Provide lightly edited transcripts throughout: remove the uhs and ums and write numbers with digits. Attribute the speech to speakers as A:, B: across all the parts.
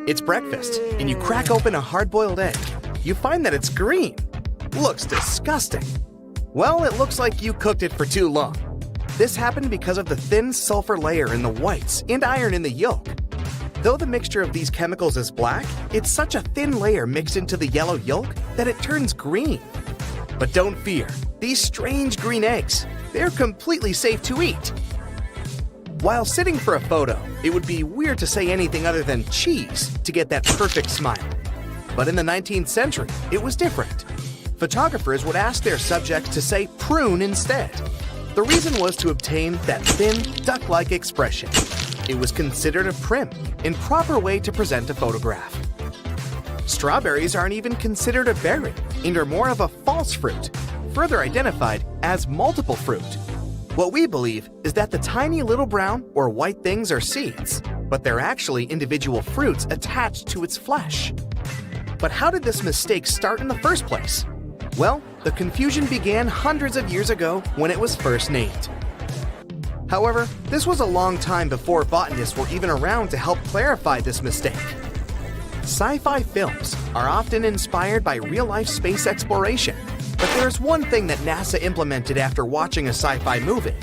A: It's breakfast, and you crack open a hard-boiled egg. You find that it's green. Looks disgusting. Well, it looks like you cooked it for too long. This happened because of the thin sulfur layer in the whites and iron in the yolk. Though the mixture of these chemicals is black, it's such a thin layer mixed into the yellow yolk that it turns green. But don't fear, these strange green eggs, they're completely safe to eat. While sitting for a photo, it would be weird to say anything other than cheese to get that perfect smile. But in the 19th century, it was different. Photographers would ask their subjects to say prune instead. The reason was to obtain that thin, duck-like expression. It was considered a prim and proper way to present a photograph. Strawberries aren't even considered a berry and are more of a false fruit, further identified as multiple fruit. What we believe is that the tiny little brown or white things are seeds, but they're actually individual fruits attached to its flesh. But how did this mistake start in the first place? Well, the confusion began hundreds of years ago when it was first named. However, this was a long time before botanists were even around to help clarify this mistake. Sci-fi films are often inspired by real-life space exploration, but there's one thing that NASA implemented after watching a sci-fi movie.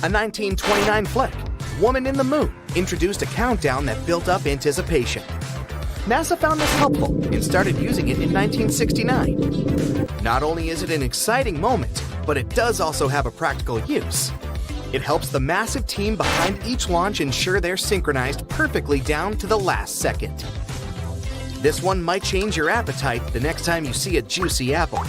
A: A 1929 flick, Woman in the Moon, introduced a countdown that built up anticipation. NASA found this helpful and started using it in 1969. Not only is it an exciting moment, but it does also have a practical use. It helps the massive team behind each launch ensure they're synchronized perfectly down to the last second. This one might change your appetite the next time you see a juicy apple.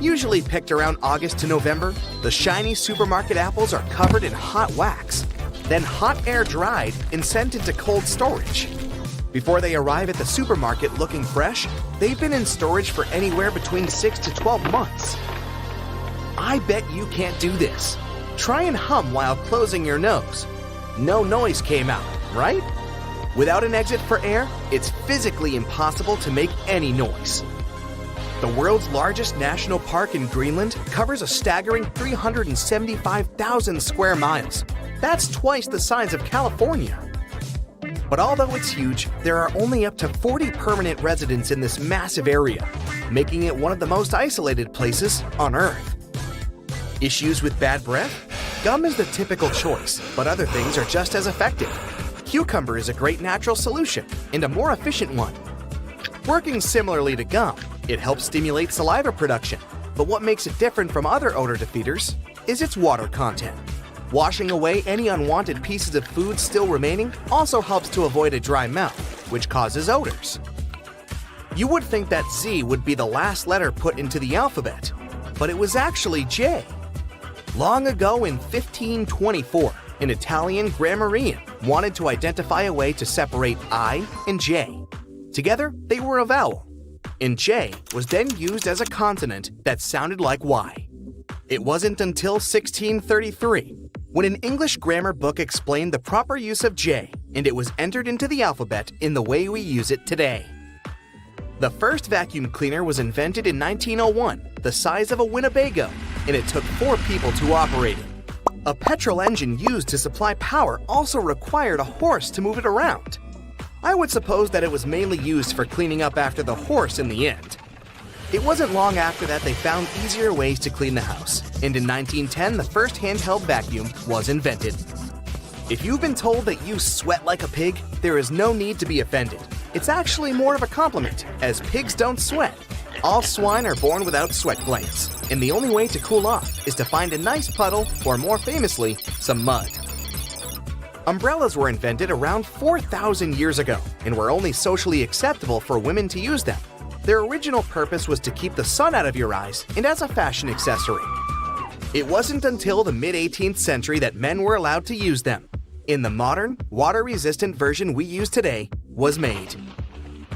A: Usually picked around August to November, the shiny supermarket apples are covered in hot wax, then hot air dried and sent into cold storage. Before they arrive at the supermarket looking fresh, they've been in storage for anywhere between 6 to 12 months. I bet you can't do this. Try and hum while closing your nose. No noise came out, right? Without an exit for air, it's physically impossible to make any noise. The world's largest national park in Greenland covers a staggering 375,000 square miles. That's twice the size of California. But although it's huge, there are only up to 40 permanent residents in this massive area, making it one of the most isolated places on Earth. Issues with bad breath? Gum is the typical choice, but other things are just as effective. Cucumber is a great natural solution and a more efficient one. Working similarly to gum, it helps stimulate saliva production, but what makes it different from other odor defeaters is its water content. Washing away any unwanted pieces of food still remaining also helps to avoid a dry mouth, which causes odors. You would think that Z would be the last letter put into the alphabet, but it was actually J. Long ago in 1524, an Italian grammarian wanted to identify a way to separate I and J. Together, they were a vowel, and J was then used as a consonant that sounded like Y. It wasn't until 1633 when an English grammar book explained the proper use of J, and it was entered into the alphabet in the way we use it today. The first vacuum cleaner was invented in 1901, the size of a Winnebago, and it took 4 people to operate it. A petrol engine used to supply power also required a horse to move it around. I would suppose that it was mainly used for cleaning up after the horse in the end. It wasn't long after that they found easier ways to clean the house, and in 1910 the first handheld vacuum was invented. If you've been told that you sweat like a pig, there is no need to be offended. It's actually more of a compliment, as pigs don't sweat. All swine are born without sweat glands, and the only way to cool off is to find a nice puddle, or more famously, some mud. Umbrellas were invented around 4,000 years ago and were only socially acceptable for women to use them. Their original purpose was to keep the sun out of your eyes and as a fashion accessory. It wasn't until the mid-18th century that men were allowed to use them. And the modern, water-resistant version we use today was made.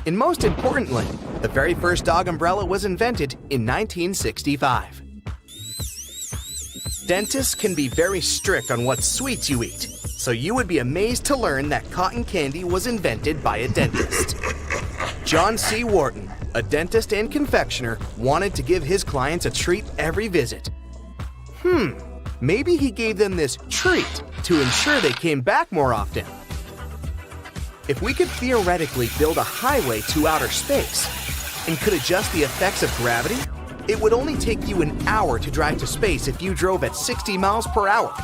A: And most importantly, the very first dog umbrella was invented in 1965. Dentists can be very strict on what sweets you eat, so you would be amazed to learn that cotton candy was invented by a dentist. John C. Wharton, a dentist and confectioner, wanted to give his clients a treat every visit. Maybe he gave them this treat to ensure they came back more often. If we could theoretically build a highway to outer space and could adjust the effects of gravity, it would only take you an hour to drive to space if you drove at 60 miles per hour.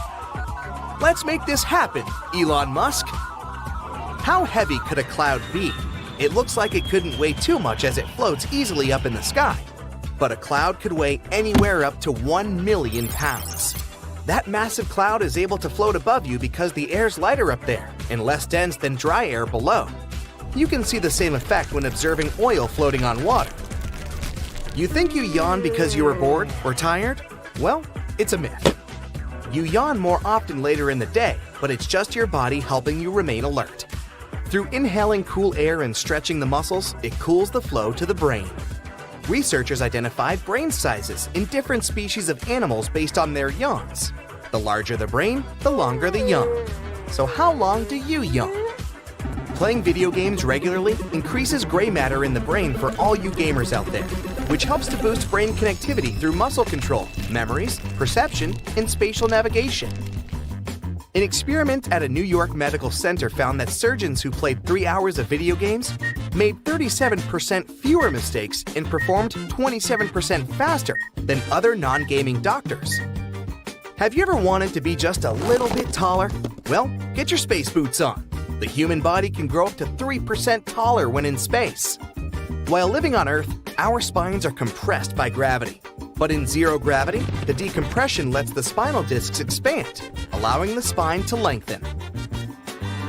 A: Let's make this happen, Elon Musk. How heavy could a cloud be? It looks like it couldn't weigh too much as it floats easily up in the sky. But a cloud could weigh anywhere up to 1 million pounds. That massive cloud is able to float above you because the air's lighter up there and less dense than dry air below. You can see the same effect when observing oil floating on water. You think you yawn because you were bored or tired? Well, it's a myth. You yawn more often later in the day, but it's just your body helping you remain alert. Through inhaling cool air and stretching the muscles, it cools the flow to the brain. Researchers identified brain sizes in different species of animals based on their yawns. The larger the brain, the longer the yawn. So how long do you yawn? Playing video games regularly increases gray matter in the brain for all you gamers out there, which helps to boost brain connectivity through muscle control, memories, perception, and spatial navigation. An experiment at a New York medical center found that surgeons who played 3 hours of video games made 37% fewer mistakes and performed 27% faster than other non-gaming doctors. Have you ever wanted to be just a little bit taller? Well, get your space boots on. The human body can grow up to 3% taller when in space. While living on Earth, our spines are compressed by gravity. But in zero gravity, the decompression lets the spinal discs expand, allowing the spine to lengthen.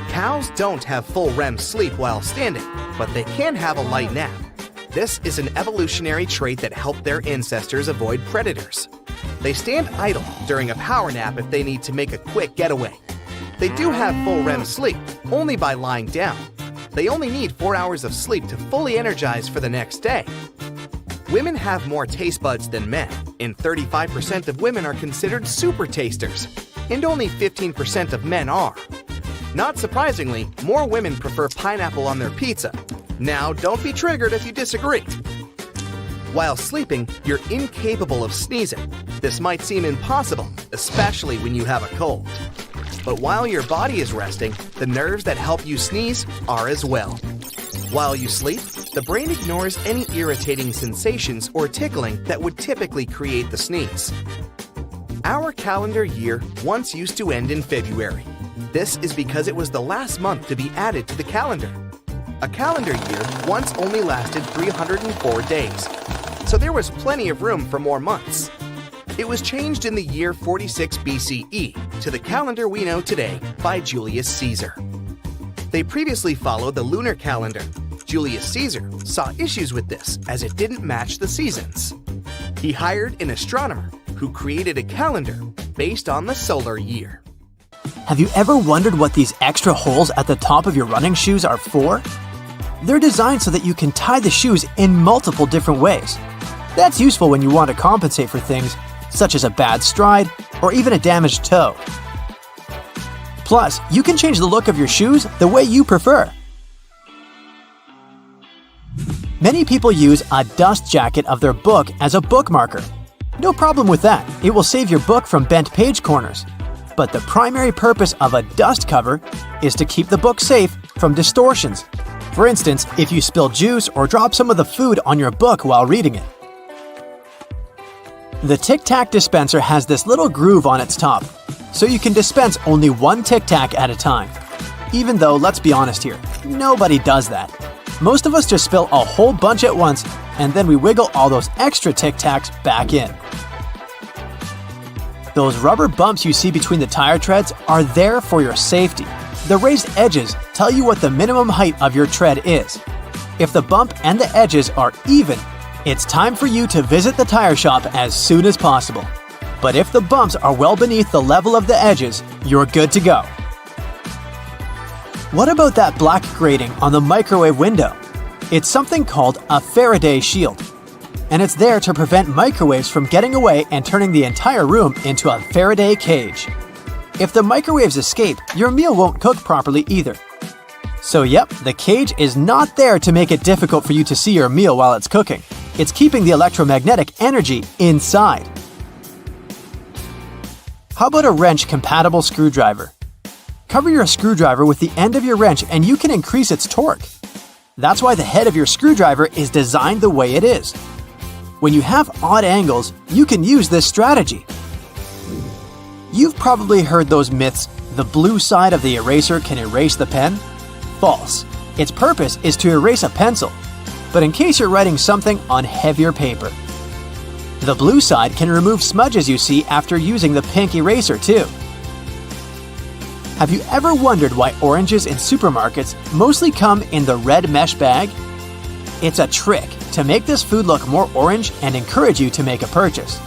A: Cows don't have full REM sleep while standing, but they can have a light nap. This is an evolutionary trait that helped their ancestors avoid predators. They stand idle during a power nap if they need to make a quick getaway. They do have full REM sleep, only by lying down. They only need 4 hours of sleep to fully energize for the next day. Women have more taste buds than men, and 35% of women are considered super tasters, and only 15% of men are. Not surprisingly, more women prefer pineapple on their pizza. Now, don't be triggered if you disagree. While sleeping, you're incapable of sneezing. This might seem impossible, especially when you have a cold. But while your body is resting, the nerves that help you sneeze are as well. While you sleep, the brain ignores any irritating sensations or tickling that would typically create the sneeze. Our calendar year once used to end in February. This is because it was the last month to be added to the calendar. A calendar year once only lasted 304 days, so there was plenty of room for more months. It was changed in the year 46 BCE to the calendar we know today by Julius Caesar. They previously followed the lunar calendar. Julius Caesar saw issues with this as it didn't match the seasons. He hired an astronomer who created a calendar based on the solar year.
B: Have you ever wondered what these extra holes at the top of your running shoes are for? They're designed so that you can tie the shoes in multiple different ways. That's useful when you want to compensate for things such as a bad stride or even a damaged toe. Plus, you can change the look of your shoes the way you prefer. Many people use a dust jacket of their book as a bookmarker. No problem with that, it will save your book from bent page corners. But the primary purpose of a dust cover is to keep the book safe from distortions. For instance, if you spill juice or drop some of the food on your book while reading it. The Tic Tac dispenser has this little groove on its top, so you can dispense only one Tic Tac at a time. Even though, let's be honest here, nobody does that. Most of us just spill a whole bunch at once, and then we wiggle all those extra Tic Tacs back in. Those rubber bumps you see between the tire treads are there for your safety. The raised edges tell you what the minimum height of your tread is. If the bump and the edges are even, it's time for you to visit the tire shop as soon as possible. But if the bumps are well beneath the level of the edges, you're good to go. What about that black grating on the microwave window? It's something called a Faraday shield. And it's there to prevent microwaves from getting away and turning the entire room into a Faraday cage. If the microwaves escape, your meal won't cook properly either. So yep, the cage is not there to make it difficult for you to see your meal while it's cooking. It's keeping the electromagnetic energy inside. How about a wrench-compatible screwdriver? cover your screwdriver with the end of your wrench and you can increase its torque. That's why the head of your screwdriver is designed the way it is. When you have odd angles, you can use this strategy. You've probably heard those myths, the blue side of the eraser can erase the pen? False. Its purpose is to erase a pencil, but in case you're writing something on heavier paper. The blue side can remove smudges you see after using the pink eraser too. Have you ever wondered why oranges in supermarkets mostly come in the red mesh bag? It's a trick to make this food look more orange and encourage you to make a purchase.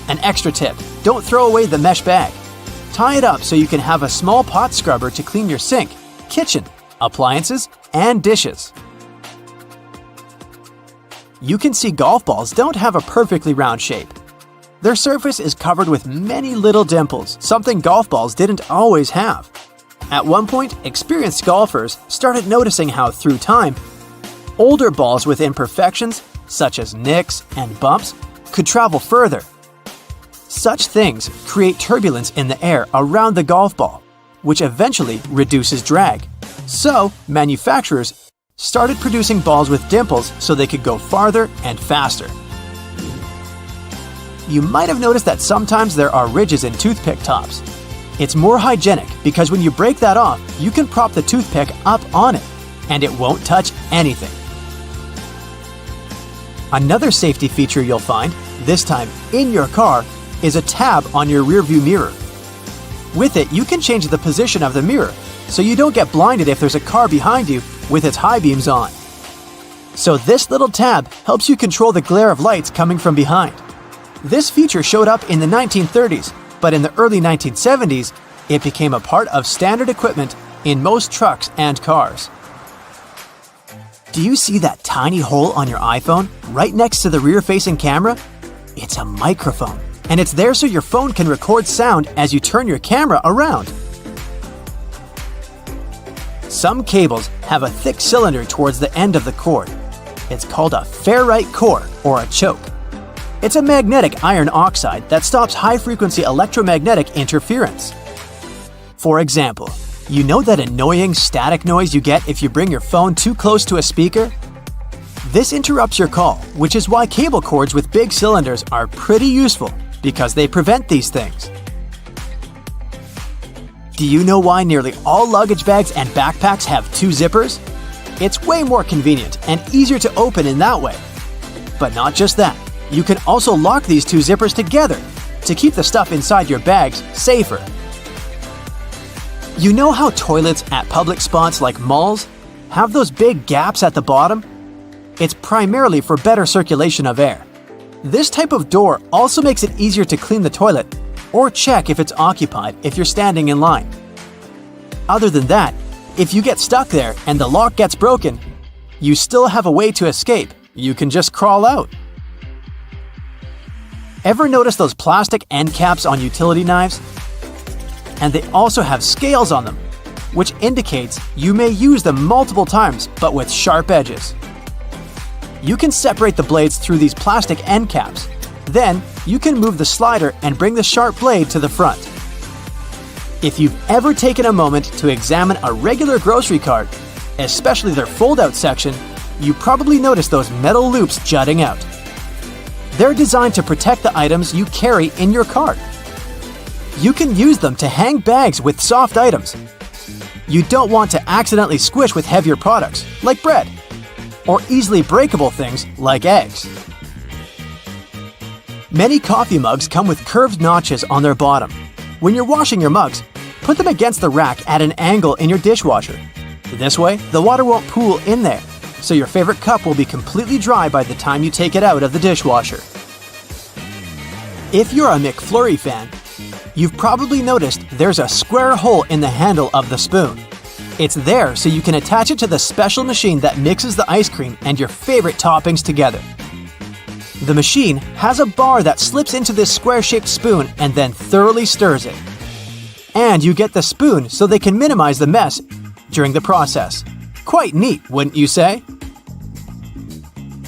B: An extra tip, don't throw away the mesh bag. Tie it up so you can have a small pot scrubber to clean your sink, kitchen, appliances, and dishes. You can see golf balls don't have a perfectly round shape. Their surface is covered with many little dimples, something golf balls didn't always have. At one point, experienced golfers started noticing how, through time, older balls with imperfections, such as nicks and bumps, could travel further. Such things create turbulence in the air around the golf ball, which eventually reduces drag. So, manufacturers started producing balls with dimples so they could go farther and faster. You might have noticed that sometimes there are ridges in toothpick tops. It's more hygienic because when you break that off, you can prop the toothpick up on it, and it won't touch anything. Another safety feature you'll find, this time in your car, is a tab on your rearview mirror. With it, you can change the position of the mirror so you don't get blinded if there's a car behind you with its high beams on. So this little tab helps you control the glare of lights coming from behind. This feature showed up in the 1930s, but in the early 1970s, it became a part of standard equipment in most trucks and cars. Do you see that tiny hole on your iPhone right next to the rear-facing camera? It's a microphone, and it's there so your phone can record sound as you turn your camera around. Some cables have a thick cylinder towards the end of the cord. It's called a ferrite core or a choke. It's a magnetic iron oxide that stops high-frequency electromagnetic interference. For example, you know that annoying static noise you get if you bring your phone too close to a speaker? This interrupts your call, which is why cable cords with big cylinders are pretty useful because they prevent these things. Do you know why nearly all luggage bags and backpacks have two zippers? It's way more convenient and easier to open in that way. But not just that. You can also lock these two zippers together to keep the stuff inside your bags safer. You know how toilets at public spots like malls have those big gaps at the bottom? It's primarily for better circulation of air. This type of door also makes it easier to clean the toilet or check if it's occupied if you're standing in line. Other than that, if you get stuck there and the lock gets broken, you still have a way to escape. You can just crawl out. Ever notice those plastic end caps on utility knives? And they also have scales on them, which indicates you may use them multiple times but with sharp edges. You can separate the blades through these plastic end caps. Then, you can move the slider and bring the sharp blade to the front. If you've ever taken a moment to examine a regular grocery cart, especially their fold-out section, you probably noticed those metal loops jutting out. They're designed to protect the items you carry in your cart. You can use them to hang bags with soft items. You don't want to accidentally squish with heavier products, like bread, or easily breakable things like eggs. Many coffee mugs come with curved notches on their bottom. When you're washing your mugs, put them against the rack at an angle in your dishwasher. This way, the water won't pool in there, so your favorite cup will be completely dry by the time you take it out of the dishwasher. If you're a McFlurry fan, you've probably noticed there's a square hole in the handle of the spoon. It's there so you can attach it to the special machine that mixes the ice cream and your favorite toppings together. The machine has a bar that slips into this square-shaped spoon and then thoroughly stirs it. And you get the spoon so they can minimize the mess during the process. Quite neat, wouldn't you say?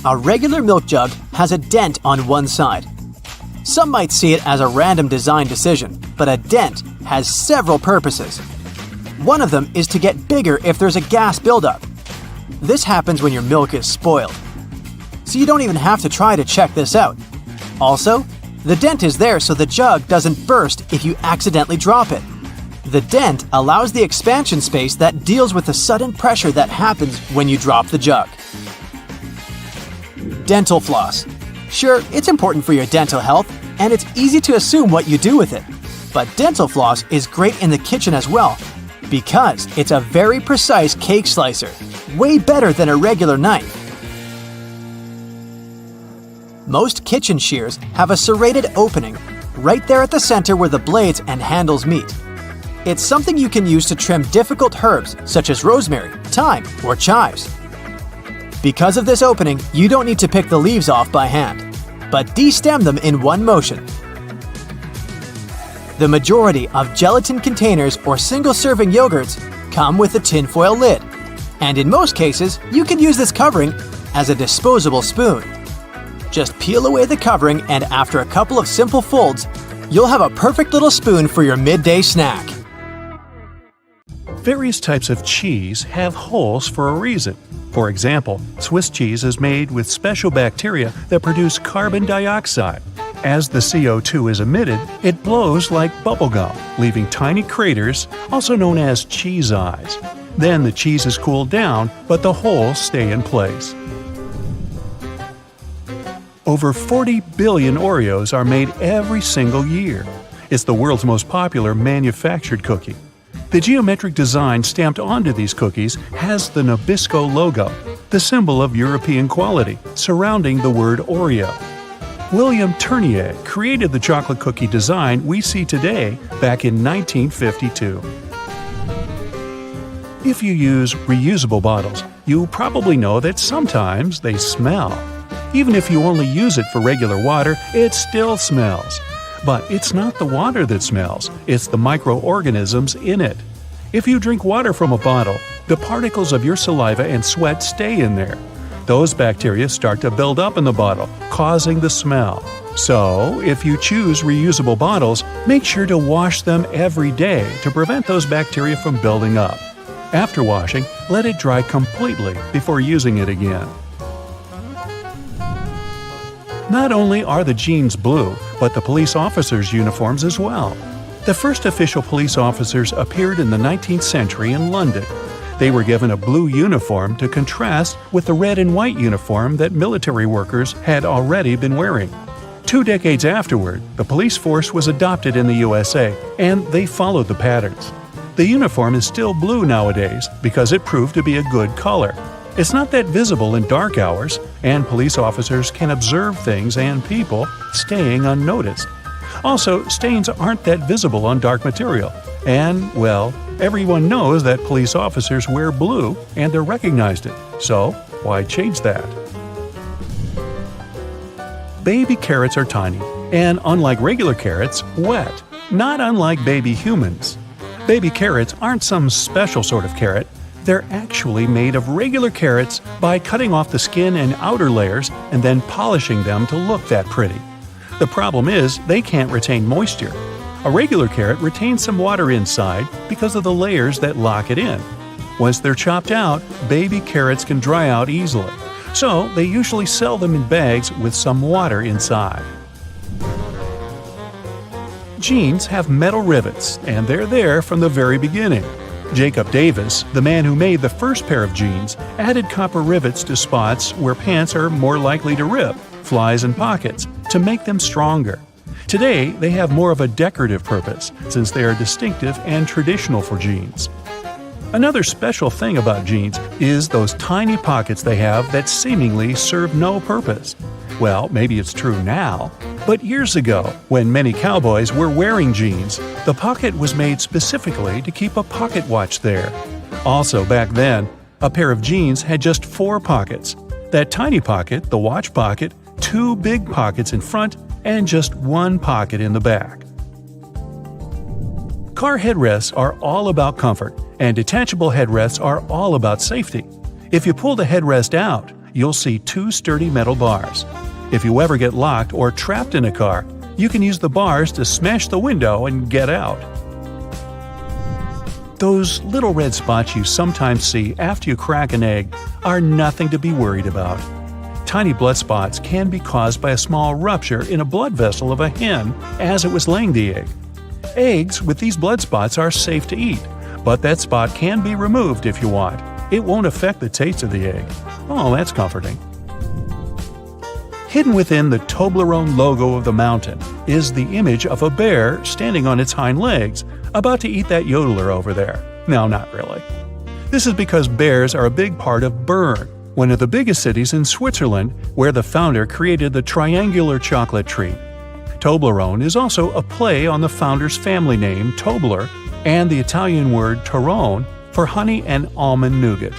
B: A regular milk jug has a dent on one side. Some might see it as a random design decision, but a dent has several purposes. One of them is to get bigger if there's a gas buildup. This happens when your milk is spoiled. So you don't even have to try to check this out. Also, the dent is there so the jug doesn't burst if you accidentally drop it. The dent allows the expansion space that deals with the sudden pressure that happens when you drop the jug. Dental floss. Sure, it's important for your dental health, and it's easy to assume what you do with it. But dental floss is great in the kitchen as well, because it's a very precise cake slicer, way better than a regular knife. Most kitchen shears have a serrated opening right there at the center where the blades and handles meet. It's something you can use to trim difficult herbs such as rosemary, thyme, or chives. Because of this opening, you don't need to pick the leaves off by hand, but de-stem them in one motion. The majority of gelatin containers or single-serving yogurts come with a tinfoil lid, and in most cases, you can use this covering as a disposable spoon. Just peel away the covering, and after a couple of simple folds, you'll have a perfect little spoon for your midday snack.
C: Various types of cheese have holes for a reason. For example, Swiss cheese is made with special bacteria that produce carbon dioxide. As the CO2 is emitted, it blows like bubblegum, leaving tiny craters, also known as cheese eyes. Then the cheese is cooled down, but the holes stay in place. Over 40 billion Oreos are made every single year. It's the world's most popular manufactured cookie. The geometric design stamped onto these cookies has the Nabisco logo, the symbol of European quality, surrounding the word Oreo. William Tournier created the chocolate cookie design we see today back in 1952. If you use reusable bottles, you probably know that sometimes they smell. Even if you only use it for regular water, it still smells. But it's not the water that smells, it's the microorganisms in it. If you drink water from a bottle, the particles of your saliva and sweat stay in there. Those bacteria start to build up in the bottle, causing the smell. So, if you choose reusable bottles, make sure to wash them every day to prevent those bacteria from building up. After washing, let it dry completely before using it again. Not only are the jeans blue, but the police officers' uniforms as well. The first official police officers appeared in the 19th century in London. They were given a blue uniform to contrast with the red and white uniform that military workers had already been wearing. 2 decades afterward, the police force was adopted in the USA, and they followed the patterns. The uniform is still blue nowadays because it proved to be a good color. It's not that visible in dark hours, and police officers can observe things and people staying unnoticed. Also, stains aren't that visible on dark material. And, well, everyone knows that police officers wear blue and they're recognized it. So, why change that? Baby carrots are tiny, and unlike regular carrots, wet, not unlike baby humans. Baby carrots aren't some special sort of carrot. They're actually made of regular carrots by cutting off the skin and outer layers and then polishing them to look that pretty. The problem is they can't retain moisture. A regular carrot retains some water inside because of the layers that lock it in. Once they're chopped out, baby carrots can dry out easily, so they usually sell them in bags with some water inside. Jeans have metal rivets, and they're there from the very beginning. Jacob Davis, the man who made the first pair of jeans, added copper rivets to spots where pants are more likely to rip, flies and pockets, to make them stronger. Today, they have more of a decorative purpose, since they are distinctive and traditional for jeans. Another special thing about jeans is those tiny pockets they have that seemingly serve no purpose. Well, maybe it's true now, but years ago, when many cowboys were wearing jeans, the pocket was made specifically to keep a pocket watch there. Also, back then, a pair of jeans had just 4 pockets. That tiny pocket, the watch pocket, 2 big pockets in front, and just 1 pocket in the back. Car headrests are all about comfort, and detachable headrests are all about safety. If you pull the headrest out, you'll see 2 sturdy metal bars. If you ever get locked or trapped in a car, you can use the bars to smash the window and get out. Those little red spots you sometimes see after you crack an egg are nothing to be worried about. Tiny blood spots can be caused by a small rupture in a blood vessel of a hen as it was laying the egg. Eggs with these blood spots are safe to eat, but that spot can be removed if you want. It won't affect the taste of the egg. Oh, that's comforting. Hidden within the Toblerone logo of the mountain is the image of a bear standing on its hind legs, about to eat that yodeler over there. No, not really. This is because bears are a big part of Bern, one of the biggest cities in Switzerland, where the founder created the triangular chocolate treat. Toblerone is also a play on the founder's family name, Tobler, and the Italian word Torrone for honey and almond nougat.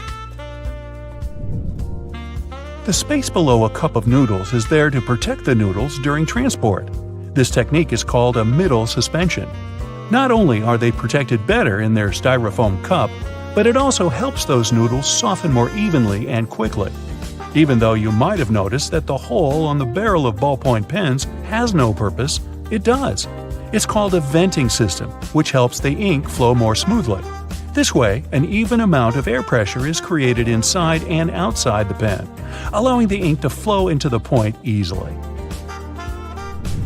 C: The space below a cup of noodles is there to protect the noodles during transport. This technique is called a middle suspension. Not only are they protected better in their styrofoam cup, but it also helps those noodles soften more evenly and quickly. Even though you might have noticed that the hole on the barrel of ballpoint pens has no purpose, it does. It's called a venting system, which helps the ink flow more smoothly. This way, an even amount of air pressure is created inside and outside the pen, allowing the ink to flow into the point easily.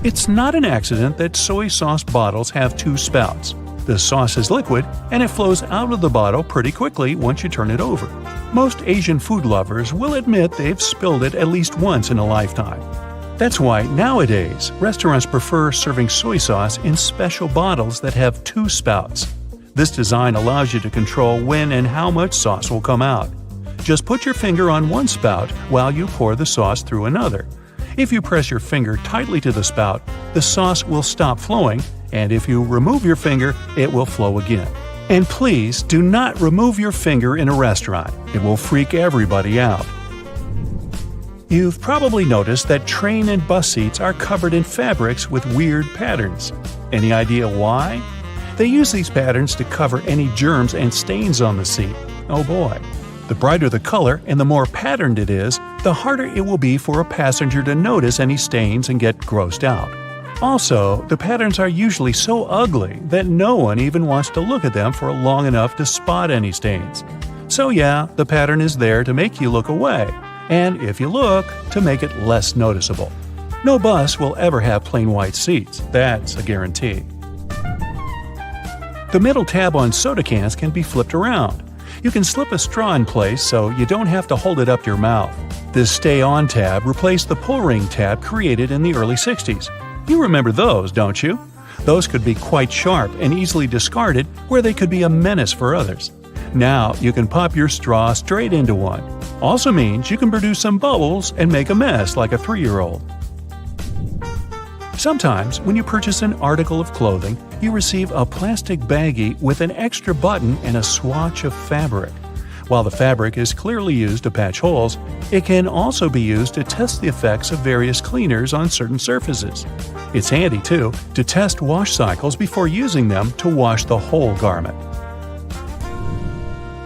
C: It's not an accident that soy sauce bottles have two spouts. The sauce is liquid, and it flows out of the bottle pretty quickly once you turn it over. Most Asian food lovers will admit they've spilled it at least once in a lifetime. That's why nowadays, restaurants prefer serving soy sauce in special bottles that have two spouts. This design allows you to control when and how much sauce will come out. Just put your finger on one spout while you pour the sauce through another. If you press your finger tightly to the spout, the sauce will stop flowing, and if you remove your finger, it will flow again. And please do not remove your finger in a restaurant. It will freak everybody out. You've probably noticed that train and bus seats are covered in fabrics with weird patterns. Any idea why? They use these patterns to cover any germs and stains on the seat. Oh boy. The brighter the color and the more patterned it is, the harder it will be for a passenger to notice any stains and get grossed out. Also, the patterns are usually so ugly that no one even wants to look at them for long enough to spot any stains. So yeah, the pattern is there to make you look away, and if you look, to make it less noticeable. No bus will ever have plain white seats, that's a guarantee. The middle tab on soda cans can be flipped around. You can slip a straw in place so you don't have to hold it up your mouth. This Stay On tab replaced the pull ring tab created in the early 60s. You remember those, don't you? Those could be quite sharp and easily discarded where they could be a menace for others. Now you can pop your straw straight into one. Also means you can produce some bubbles and make a mess like a 3-year-old. Sometimes, when you purchase an article of clothing, you receive a plastic baggie with an extra button and a swatch of fabric. While the fabric is clearly used to patch holes, it can also be used to test the effects of various cleaners on certain surfaces. It's handy, too, to test wash cycles before using them to wash the whole garment.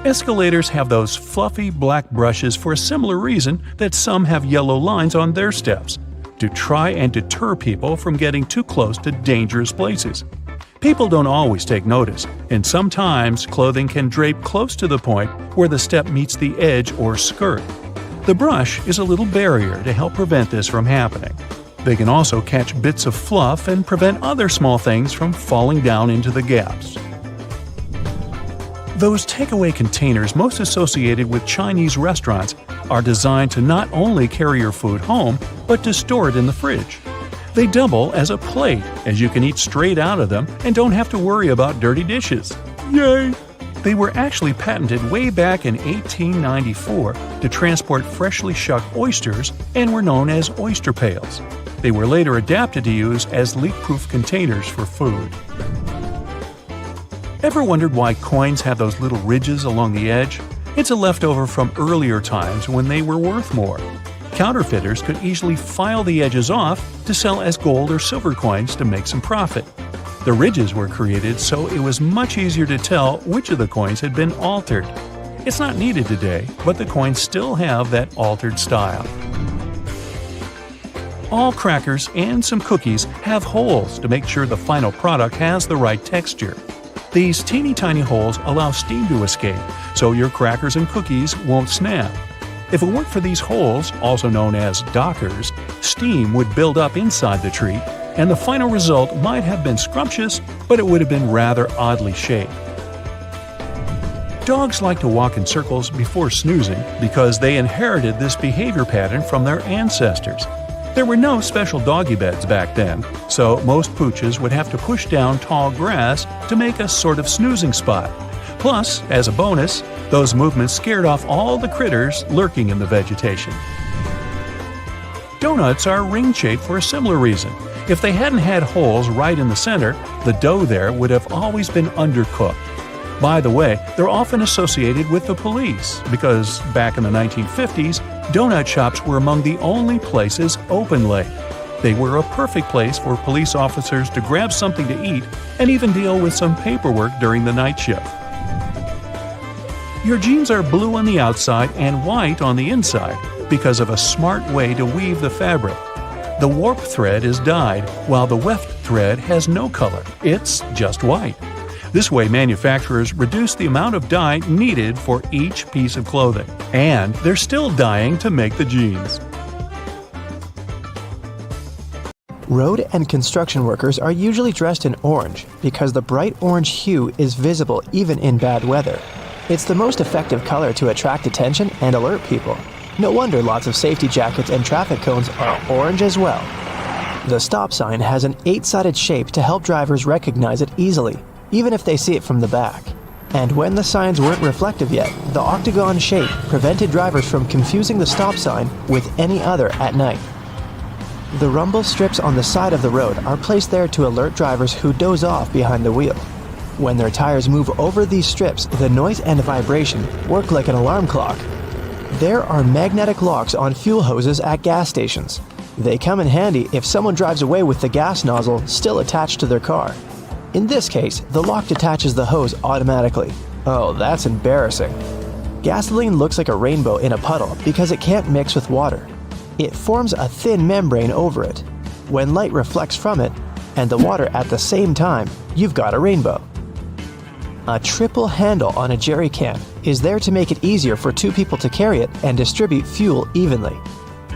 C: Escalators have those fluffy black brushes for a similar reason that some have yellow lines on their steps, to try and deter people from getting too close to dangerous places. People don't always take notice, and sometimes clothing can drape close to the point where the step meets the edge or skirt. The brush is a little barrier to help prevent this from happening. They can also catch bits of fluff and prevent other small things from falling down into the gaps. Those takeaway containers most associated with Chinese restaurants are designed to not only carry your food home, but to store it in the fridge. They double as a plate, as you can eat straight out of them and don't have to worry about dirty dishes. Yay! They were actually patented way back in 1894 to transport freshly shucked oysters and were known as oyster pails. They were later adapted to use as leak-proof containers for food. Ever wondered why coins have those little ridges along the edge? It's a leftover from earlier times when they were worth more. Counterfeiters could easily file the edges off to sell as gold or silver coins to make some profit. The ridges were created so it was much easier to tell which of the coins had been altered. It's not needed today, but the coins still have that altered style. All crackers and some cookies have holes to make sure the final product has the right texture. These teeny tiny holes allow steam to escape, so your crackers and cookies won't snap. If it weren't for these holes, also known as dockers, steam would build up inside the treat, and the final result might have been scrumptious, but it would have been rather oddly shaped. Dogs like to walk in circles before snoozing because they inherited this behavior pattern from their ancestors. There were no special doggy beds back then, so most pooches would have to push down tall grass to make a sort of snoozing spot. Plus, as a bonus, those movements scared off all the critters lurking in the vegetation. Donuts are ring-shaped for a similar reason. If they hadn't had holes right in the center, the dough there would have always been undercooked. By the way, they're often associated with the police because back in the 1950s, donut shops were among the only places open late. They were a perfect place for police officers to grab something to eat and even deal with some paperwork during the night shift. Your jeans are blue on the outside and white on the inside because of a smart way to weave the fabric. The warp thread is dyed, while the weft thread has no color. It's just white. This way, manufacturers reduce the amount of dye needed for each piece of clothing. And they're still dyeing to make the jeans.
B: Road and construction workers are usually dressed in orange because the bright orange hue is visible even in bad weather. It's the most effective color to attract attention and alert people. No wonder lots of safety jackets and traffic cones are orange as well. The stop sign has an 8-sided shape to help drivers recognize it easily, even if they see it from the back. And when the signs weren't reflective yet, the octagon shape prevented drivers from confusing the stop sign with any other at night. The rumble strips on the side of the road are placed there to alert drivers who doze off behind the wheel. When their tires move over these strips, the noise and vibration work like an alarm clock. There are magnetic locks on fuel hoses at gas stations. They come in handy if someone drives away with the gas nozzle still attached to their car. In this case, the lock detaches the hose automatically. Oh, that's embarrassing. Gasoline looks like a rainbow in a puddle because it can't mix with water. It forms a thin membrane over it. When light reflects from it, and the water at the same time, you've got a rainbow. A triple handle on a jerry can is there to make it easier for two people to carry it and distribute fuel evenly.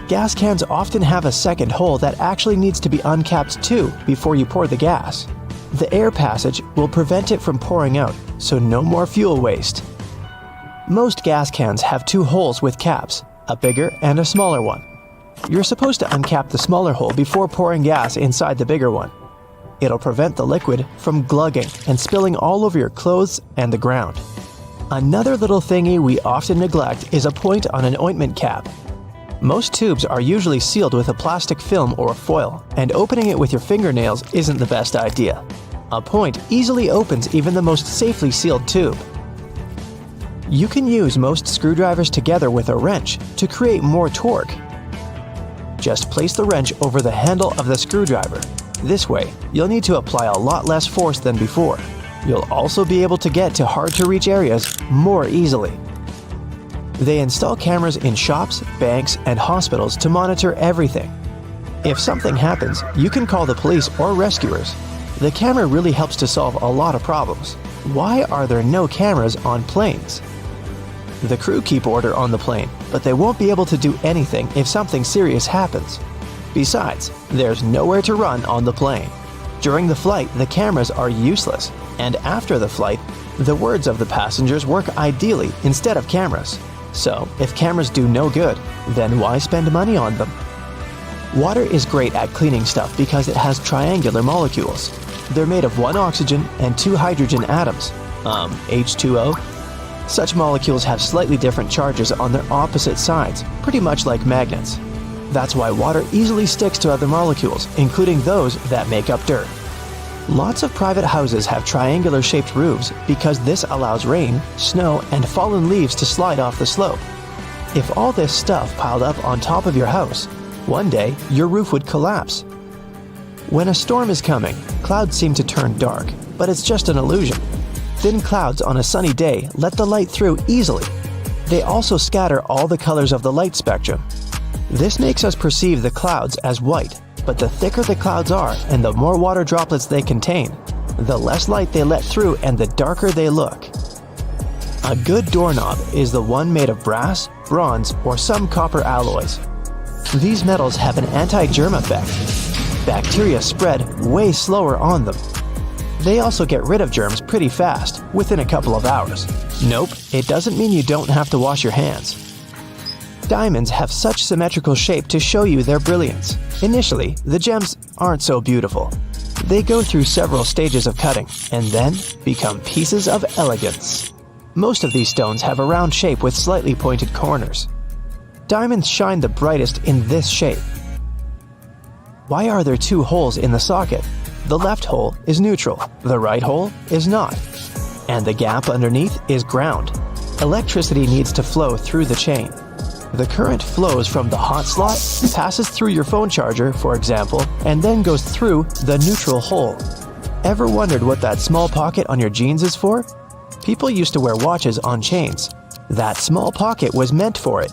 B: Gas cans often have a second hole that actually needs to be uncapped too before you pour the gas. The air passage will prevent it from pouring out, so no more fuel waste. Most gas cans have two holes with caps, a bigger and a smaller one. You're supposed to uncap the smaller hole before pouring gas inside the bigger one. It'll prevent the liquid from glugging and spilling all over your clothes and the ground. Another little thingy we often neglect is a point on an ointment cap. Most tubes are usually sealed with a plastic film or foil, and opening it with your fingernails isn't the best idea. A point easily opens even the most safely sealed tube. You can use most screwdrivers together with a wrench to create more torque. Just place the wrench over the handle of the screwdriver. This way, you'll need to apply a lot less force than before. You'll also be able to get to hard-to-reach areas more easily. They install cameras in shops, banks, and hospitals to monitor everything. If something happens, you can call the police or rescuers. The camera really helps to solve a lot of problems. Why are there no cameras on planes? The crew keep order on the plane, but they won't be able to do anything if something serious happens. Besides, there's nowhere to run on the plane. During the flight, the cameras are useless, and after the flight, the words of the passengers work ideally instead of cameras. So, if cameras do no good, then why spend money on them? Water is great at cleaning stuff because it has triangular molecules. They're made of one oxygen and two hydrogen atoms, H2O. Such molecules have slightly different charges on their opposite sides, pretty much like magnets. That's why water easily sticks to other molecules, including those that make up dirt. Lots of private houses have triangular-shaped roofs because this allows rain, snow, and fallen leaves to slide off the slope. If all this stuff piled up on top of your house, one day your roof would collapse. When a storm is coming, clouds seem to turn dark, but it's just an illusion. Thin clouds on a sunny day let the light through easily. They also scatter all the colors of the light spectrum. This makes us perceive the clouds as white, but the thicker the clouds are and the more water droplets they contain,
D: The less light they let through and the darker they look. A good doorknob is the one made of brass, bronze, or some copper alloys. These metals have an anti-germ effect. Bacteria spread way slower on them. They also get rid of germs pretty fast, within a couple of hours. Nope, it doesn't mean you don't have to wash your hands. Diamonds have such symmetrical shape to show you their brilliance. Initially, the gems aren't so beautiful. They go through several stages of cutting, and then become pieces of elegance. Most of these stones have a round shape with slightly pointed corners. Diamonds shine the brightest in this shape. Why are there two holes in the socket? The left hole is neutral, the right hole is not. And the gap underneath is ground. Electricity needs to flow through the chain. The current flows from the hot slot, passes through your phone charger, for example, and then goes through the neutral hole. Ever wondered what that small pocket on your jeans is for? People used to wear watches on chains. That small pocket was meant for it.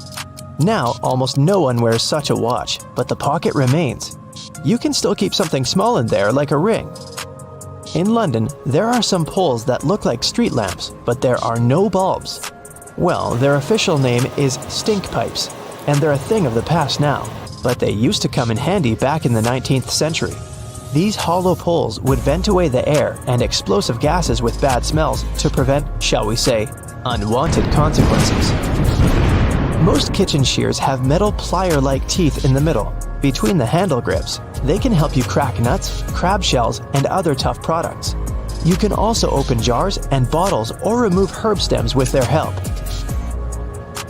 D: Now, almost no one wears such a watch, but the pocket remains. You can still keep something small in there, like a ring. In London, there are some poles that look like street lamps, but there are no bulbs. Well, their official name is stink pipes, and they're a thing of the past now, but they used to come in handy back in the 19th century. These hollow poles would vent away the air and explosive gases with bad smells to prevent, shall we say, unwanted consequences. Most kitchen shears have metal plier-like teeth in the middle, between the handle grips. They can help you crack nuts, crab shells, and other tough products. You can also open jars and bottles or remove herb stems with their help.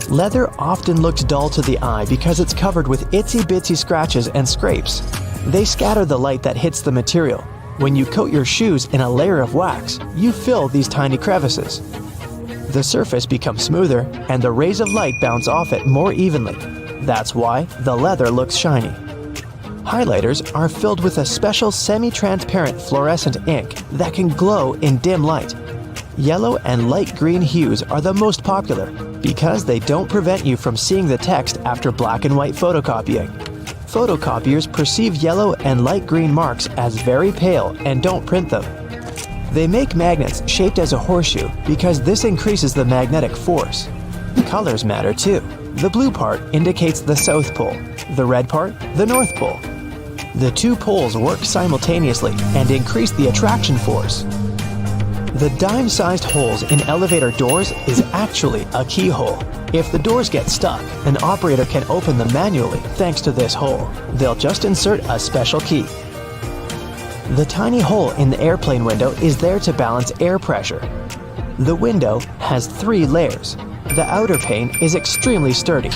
D: Leather often looks dull to the eye because it's covered with itsy-bitsy scratches and scrapes. They scatter the light that hits the material. When you coat your shoes in a layer of wax, you fill these tiny crevices. The surface becomes smoother and the rays of light bounce off it more evenly. That's why the leather looks shiny. Highlighters are filled with a special semi-transparent fluorescent ink that can glow in dim light. Yellow and light green hues are the most popular because they don't prevent you from seeing the text after black and white photocopying. Photocopiers perceive yellow and light green marks as very pale and don't print them. They make magnets shaped as a horseshoe because this increases the magnetic force. Colors matter too. The blue part indicates the South Pole, the red part, the North Pole. The two poles work simultaneously and increase the attraction force. The dime-sized holes in elevator doors is actually a keyhole. If the doors get stuck, an operator can open them manually thanks to this hole. They'll just insert a special key. The tiny hole in the airplane window is there to balance air pressure. The window has 3 layers. The outer pane is extremely sturdy.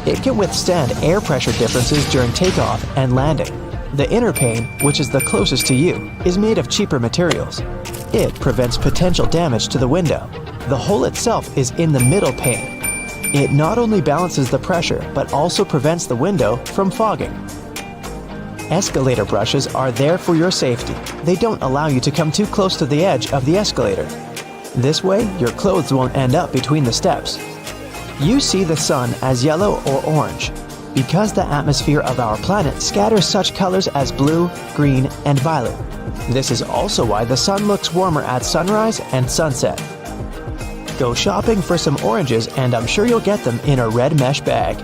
D: It can withstand air pressure differences during takeoff and landing. The inner pane, which is the closest to you, is made of cheaper materials. It prevents potential damage to the window. The hole itself is in the middle pane. It not only balances the pressure, but also prevents the window from fogging. Escalator brushes are there for your safety. They don't allow you to come too close to the edge of the escalator. This way, your clothes won't end up between the steps. You see the sun as yellow or orange, because the atmosphere of our planet scatters such colors as blue, green, and violet. This is also why the sun looks warmer at sunrise and sunset. Go shopping for some oranges and I'm sure you'll get them in a red mesh bag.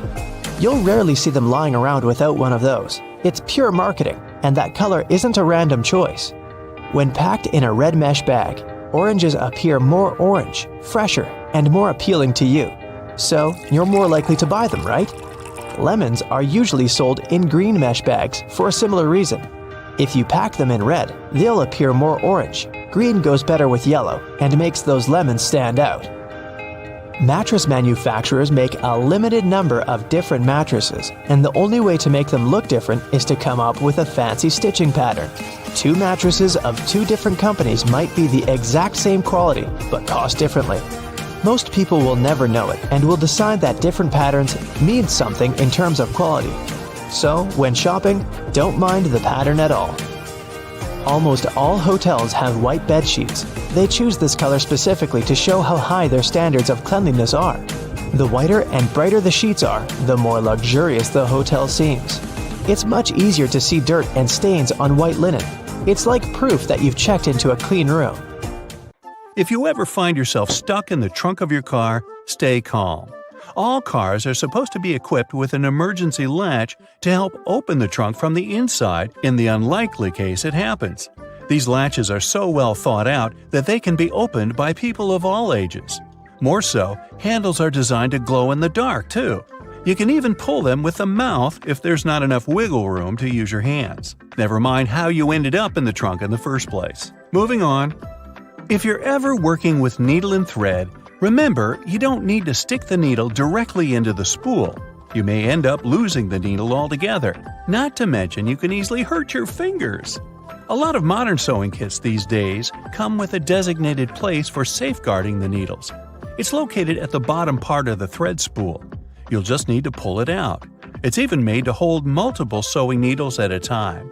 D: You'll rarely see them lying around without one of those. It's pure marketing, and that color isn't a random choice. When packed in a red mesh bag, oranges appear more orange, fresher, and more appealing to you. So, you're more likely to buy them, right? Lemons are usually sold in green mesh bags for a similar reason. If you pack them in red, they'll appear more orange. Green goes better with yellow and makes those lemons stand out. Mattress manufacturers make a limited number of different mattresses, and the only way to make them look different is to come up with a fancy stitching pattern. 2 mattresses of 2 different companies might be the exact same quality, but cost differently. Most people will never know it and will decide that different patterns mean something in terms of quality. So, when shopping, don't mind the pattern at all. Almost all hotels have white bed sheets. They choose this color specifically to show how high their standards of cleanliness are. The whiter and brighter the sheets are, the more luxurious the hotel seems. It's much easier to see dirt and stains on white linen. It's like proof that you've checked into a clean room.
C: If you ever find yourself stuck in the trunk of your car, stay calm. All cars are supposed to be equipped with an emergency latch to help open the trunk from the inside in the unlikely case it happens. These latches are so well thought out that they can be opened by people of all ages. More so, handles are designed to glow in the dark, too. You can even pull them with the mouth if there's not enough wiggle room to use your hands. Never mind how you ended up in the trunk in the first place. Moving on. If you're ever working with needle and thread, remember you don't need to stick the needle directly into the spool. You may end up losing the needle altogether. Not to mention you can easily hurt your fingers. A lot of modern sewing kits these days come with a designated place for safeguarding the needles. It's located at the bottom part of the thread spool. You'll just need to pull it out. It's even made to hold multiple sewing needles at a time.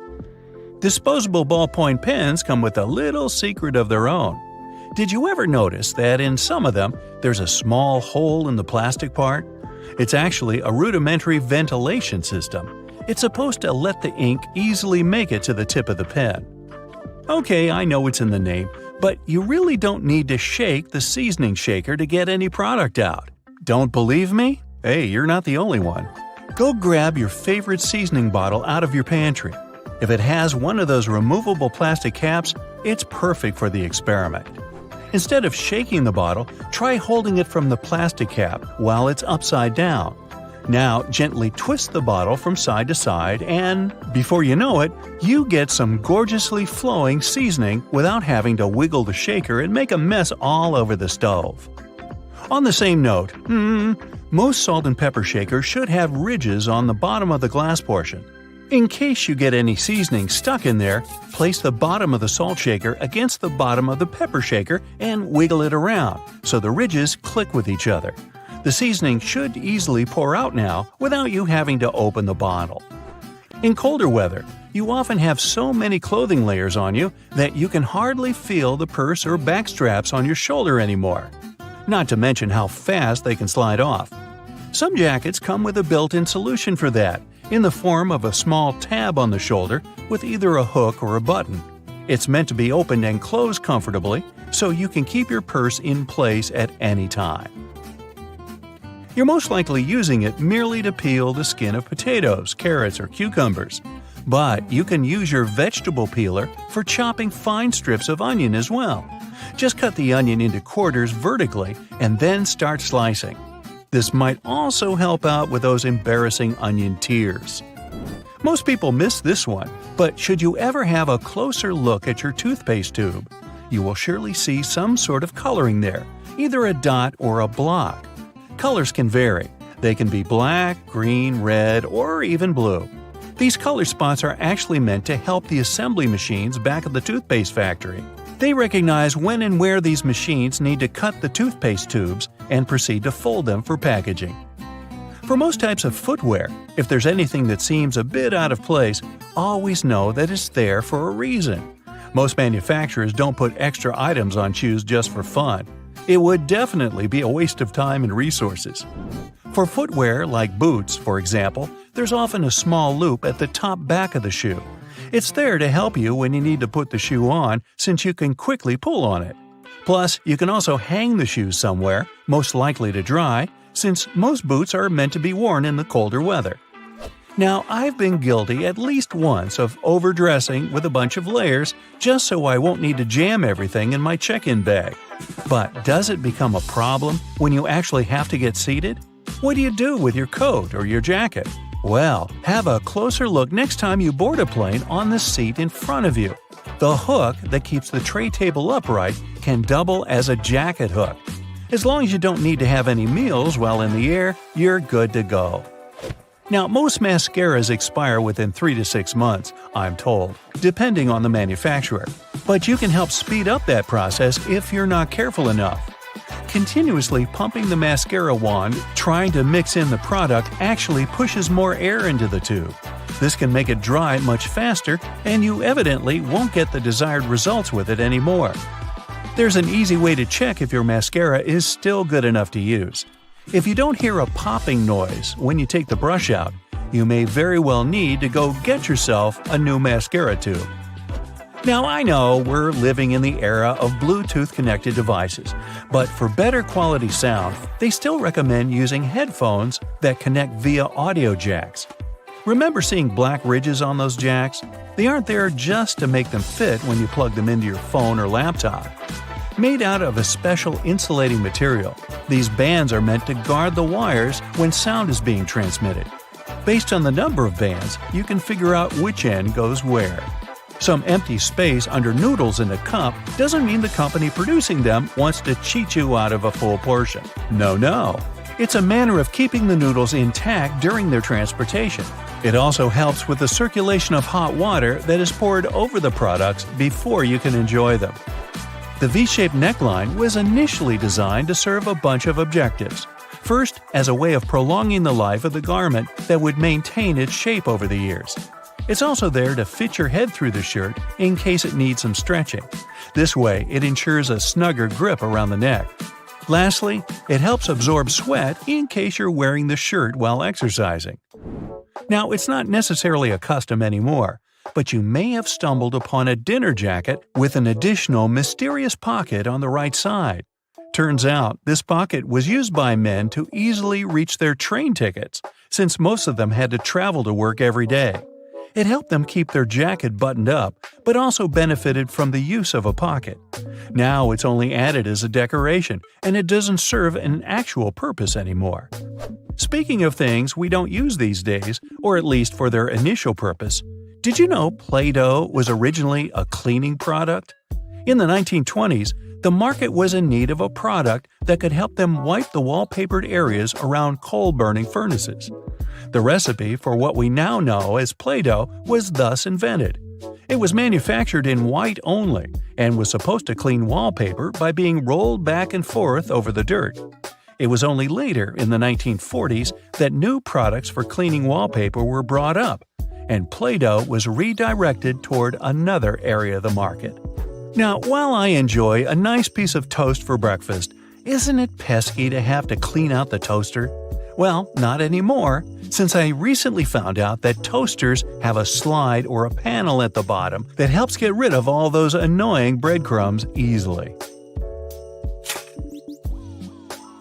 C: Disposable ballpoint pens come with a little secret of their own. Did you ever notice that in some of them there's a small hole in the plastic part? It's actually a rudimentary ventilation system. It's supposed to let the ink easily make it to the tip of the pen. Okay, I know it's in the name, but you really don't need to shake the seasoning shaker to get any product out. Don't believe me? Hey, you're not the only one. Go grab your favorite seasoning bottle out of your pantry. If it has one of those removable plastic caps, it's perfect for the experiment. Instead of shaking the bottle, try holding it from the plastic cap while it's upside down. Now, gently twist the bottle from side to side and, before you know it, you get some gorgeously flowing seasoning without having to wiggle the shaker and make a mess all over the stove. On the same note, most salt and pepper shakers should have ridges on the bottom of the glass portion. In case you get any seasoning stuck in there, place the bottom of the salt shaker against the bottom of the pepper shaker and wiggle it around so the ridges click with each other. The seasoning should easily pour out now without you having to open the bottle. In colder weather, you often have so many clothing layers on you that you can hardly feel the purse or back straps on your shoulder anymore. Not to mention how fast they can slide off. Some jackets come with a built-in solution for that, in the form of a small tab on the shoulder with either a hook or a button. It's meant to be opened and closed comfortably, so you can keep your purse in place at any time. You're most likely using it merely to peel the skin of potatoes, carrots, or cucumbers. But you can use your vegetable peeler for chopping fine strips of onion as well. Just cut the onion into quarters vertically and then start slicing. This might also help out with those embarrassing onion tears. Most people miss this one, but should you ever have a closer look at your toothpaste tube, you will surely see some sort of coloring there, either a dot or a block. Colors can vary. They can be black, green, red, or even blue. These color spots are actually meant to help the assembly machines back at the toothpaste factory. They recognize when and where these machines need to cut the toothpaste tubes and proceed to fold them for packaging. For most types of footwear, if there's anything that seems a bit out of place, always know that it's there for a reason. Most manufacturers don't put extra items on shoes just for fun. It would definitely be a waste of time and resources. For footwear like boots, for example, there's often a small loop at the top back of the shoe. It's there to help you when you need to put the shoe on, since you can quickly pull on it. Plus, you can also hang the shoes somewhere, most likely to dry, since most boots are meant to be worn in the colder weather. Now, I've been guilty at least once of overdressing with a bunch of layers just so I won't need to jam everything in my check-in bag. But does it become a problem when you actually have to get seated? What do you do with your coat or your jacket? Well, have a closer look next time you board a plane on the seat in front of you. The hook that keeps the tray table upright can double as a jacket hook. As long as you don't need to have any meals while in the air, you're good to go. Now, most mascaras expire within 3 to 6 months, I'm told, depending on the manufacturer. But you can help speed up that process if you're not careful enough. Continuously pumping the mascara wand, trying to mix in the product actually pushes more air into the tube. This can make it dry much faster, and you evidently won't get the desired results with it anymore. There's an easy way to check if your mascara is still good enough to use. If you don't hear a popping noise when you take the brush out, you may very well need to go get yourself a new mascara tube. Now I know we're living in the era of Bluetooth-connected devices, but for better quality sound, they still recommend using headphones that connect via audio jacks. Remember seeing black ridges on those jacks? They aren't there just to make them fit when you plug them into your phone or laptop. Made out of a special insulating material, these bands are meant to guard the wires when sound is being transmitted. Based on the number of bands, you can figure out which end goes where. Some empty space under noodles in a cup doesn't mean the company producing them wants to cheat you out of a full portion. No. It's a manner of keeping the noodles intact during their transportation. It also helps with the circulation of hot water that is poured over the products before you can enjoy them. The V-shaped neckline was initially designed to serve a bunch of objectives. First, as a way of prolonging the life of the garment that would maintain its shape over the years. It's also there to fit your head through the shirt in case it needs some stretching. This way, it ensures a snugger grip around the neck. Lastly, it helps absorb sweat in case you're wearing the shirt while exercising. Now, it's not necessarily a custom anymore, but you may have stumbled upon a dinner jacket with an additional mysterious pocket on the right side. Turns out, this pocket was used by men to easily reach their train tickets, since most of them had to travel to work every day. It helped them keep their jacket buttoned up, but also benefited from the use of a pocket. Now it's only added as a decoration, and it doesn't serve an actual purpose anymore. Speaking of things we don't use these days, or at least for their initial purpose, did you know Play-Doh was originally a cleaning product? In the 1920s, the market was in need of a product that could help them wipe the wallpapered areas around coal-burning furnaces. The recipe for what we now know as Play-Doh was thus invented. It was manufactured in white only and was supposed to clean wallpaper by being rolled back and forth over the dirt. It was only later, in the 1940s, that new products for cleaning wallpaper were brought up, and Play-Doh was redirected toward another area of the market. Now, while I enjoy a nice piece of toast for breakfast, isn't it pesky to have to clean out the toaster? Well, not anymore, since I recently found out that toasters have a slide or a panel at the bottom that helps get rid of all those annoying breadcrumbs easily.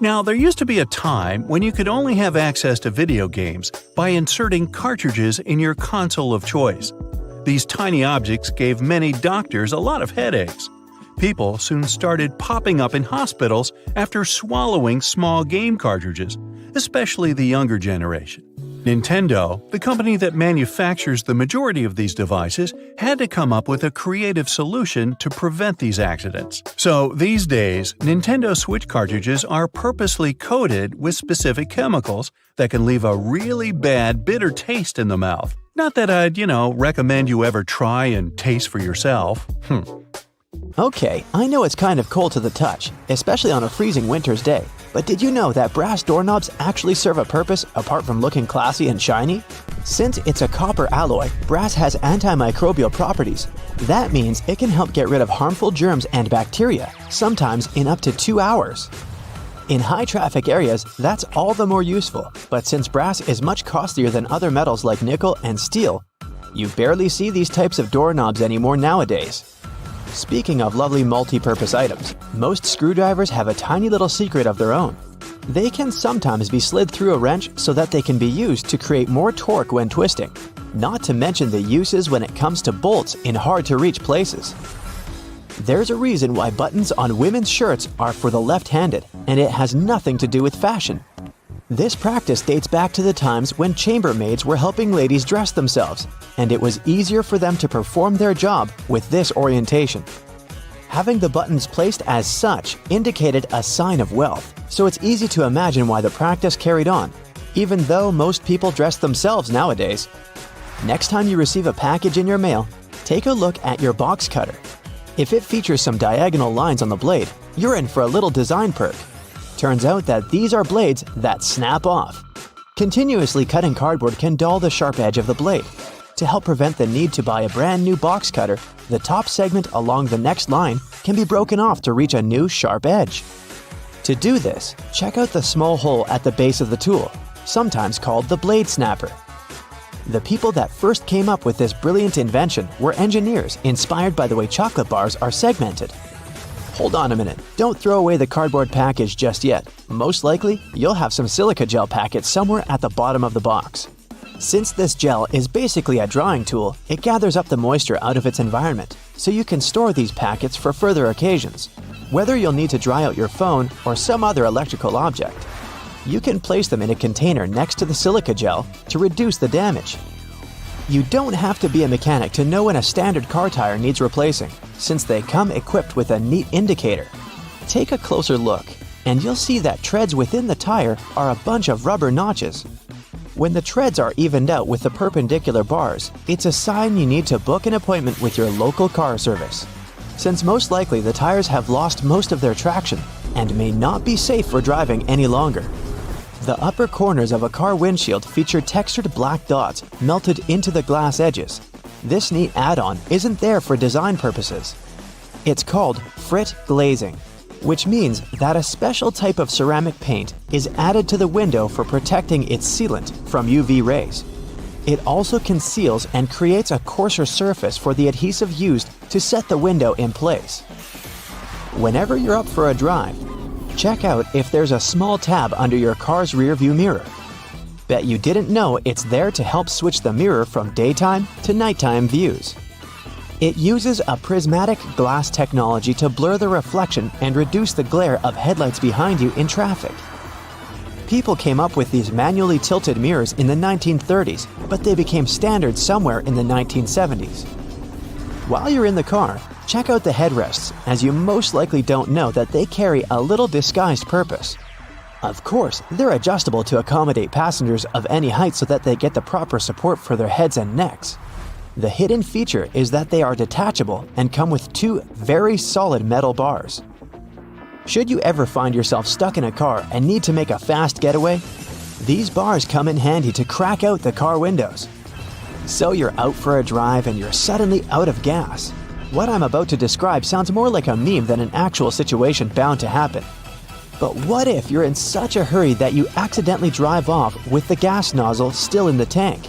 C: Now, there used to be a time when you could only have access to video games by inserting cartridges in your console of choice. These tiny objects gave many doctors a lot of headaches. People soon started popping up in hospitals after swallowing small game cartridges, especially the younger generation. Nintendo, the company that manufactures the majority of these devices, had to come up with a creative solution to prevent these accidents. So these days, Nintendo Switch cartridges are purposely coated with specific chemicals that can leave a really bad, bitter taste in the mouth. Not that I'd, recommend you ever try and taste for yourself.
D: Okay, I know it's kind of cold to the touch, especially on a freezing winter's day, but did you know that brass doorknobs actually serve a purpose apart from looking classy and shiny? Since it's a copper alloy, brass has antimicrobial properties. That means it can help get rid of harmful germs and bacteria, sometimes in up to 2 hours. In high-traffic areas, that's all the more useful, but since brass is much costlier than other metals like nickel and steel, you barely see these types of doorknobs anymore nowadays. Speaking of lovely multi-purpose items, most screwdrivers have a tiny little secret of their own. They can sometimes be slid through a wrench so that they can be used to create more torque when twisting, not to mention the uses when it comes to bolts in hard-to-reach places. There's a reason why buttons on women's shirts are for the left-handed, and it has nothing to do with fashion. This practice dates back to the times when chambermaids were helping ladies dress themselves, and it was easier for them to perform their job with this orientation. Having the buttons placed as such indicated a sign of wealth, so it's easy to imagine why the practice carried on, even though most people dress themselves nowadays. Next time you receive a package in your mail, take a look at your box cutter. If it features some diagonal lines on the blade, you're in for a little design perk. Turns out that these are blades that snap off. Continuously cutting cardboard can dull the sharp edge of the blade. To help prevent the need to buy a brand new box cutter, the top segment along the next line can be broken off to reach a new sharp edge. To do this, check out the small hole at the base of the tool, sometimes called the blade snapper.
B: The people that first came up with this brilliant invention were engineers inspired by the way chocolate bars are segmented. Hold on a minute, don't throw away the cardboard package just yet. Most likely, you'll have some silica gel packets somewhere at the bottom of the box. Since this gel is basically a drying tool, it gathers up the moisture out of its environment, so you can store these packets for further occasions, whether you'll need to dry out your phone or some other electrical object. You can place them in a container next to the silica gel to reduce the damage. You don't have to be a mechanic to know when a standard car tire needs replacing, since they come equipped with a neat indicator. Take a closer look, and you'll see that treads within the tire are a bunch of rubber notches. When the treads are evened out with the perpendicular bars, it's a sign you need to book an appointment with your local car service, since most likely the tires have lost most of their traction and may not be safe for driving any longer. The upper corners of a car windshield feature textured black dots melted into the glass edges. This neat add-on isn't there for design purposes. It's called frit glazing, which means that a special type of ceramic paint is added to the window for protecting its sealant from UV rays. It also conceals and creates a coarser surface for the adhesive used to set the window in place. Whenever you're up for a drive, check out if there's a small tab under your car's rearview mirror. Bet you didn't know it's there to help switch the mirror from daytime to nighttime views. It uses a prismatic glass technology to blur the reflection and reduce the glare of headlights behind you in traffic. People came up with these manually tilted mirrors in the 1930s, but they became standard somewhere in the 1970s. While you're in the car, check out the headrests, as you most likely don't know that they carry a little disguised purpose. Of course, they're adjustable to accommodate passengers of any height so that they get the proper support for their heads and necks. The hidden feature is that they are detachable and come with two very solid metal bars. Should you ever find yourself stuck in a car and need to make a fast getaway, these bars come in handy to crack out the car windows. So you're out for a drive and you're suddenly out of gas. What I'm about to describe sounds more like a meme than an actual situation bound to happen. But what if you're in such a hurry that you accidentally drive off with the gas nozzle still in the tank?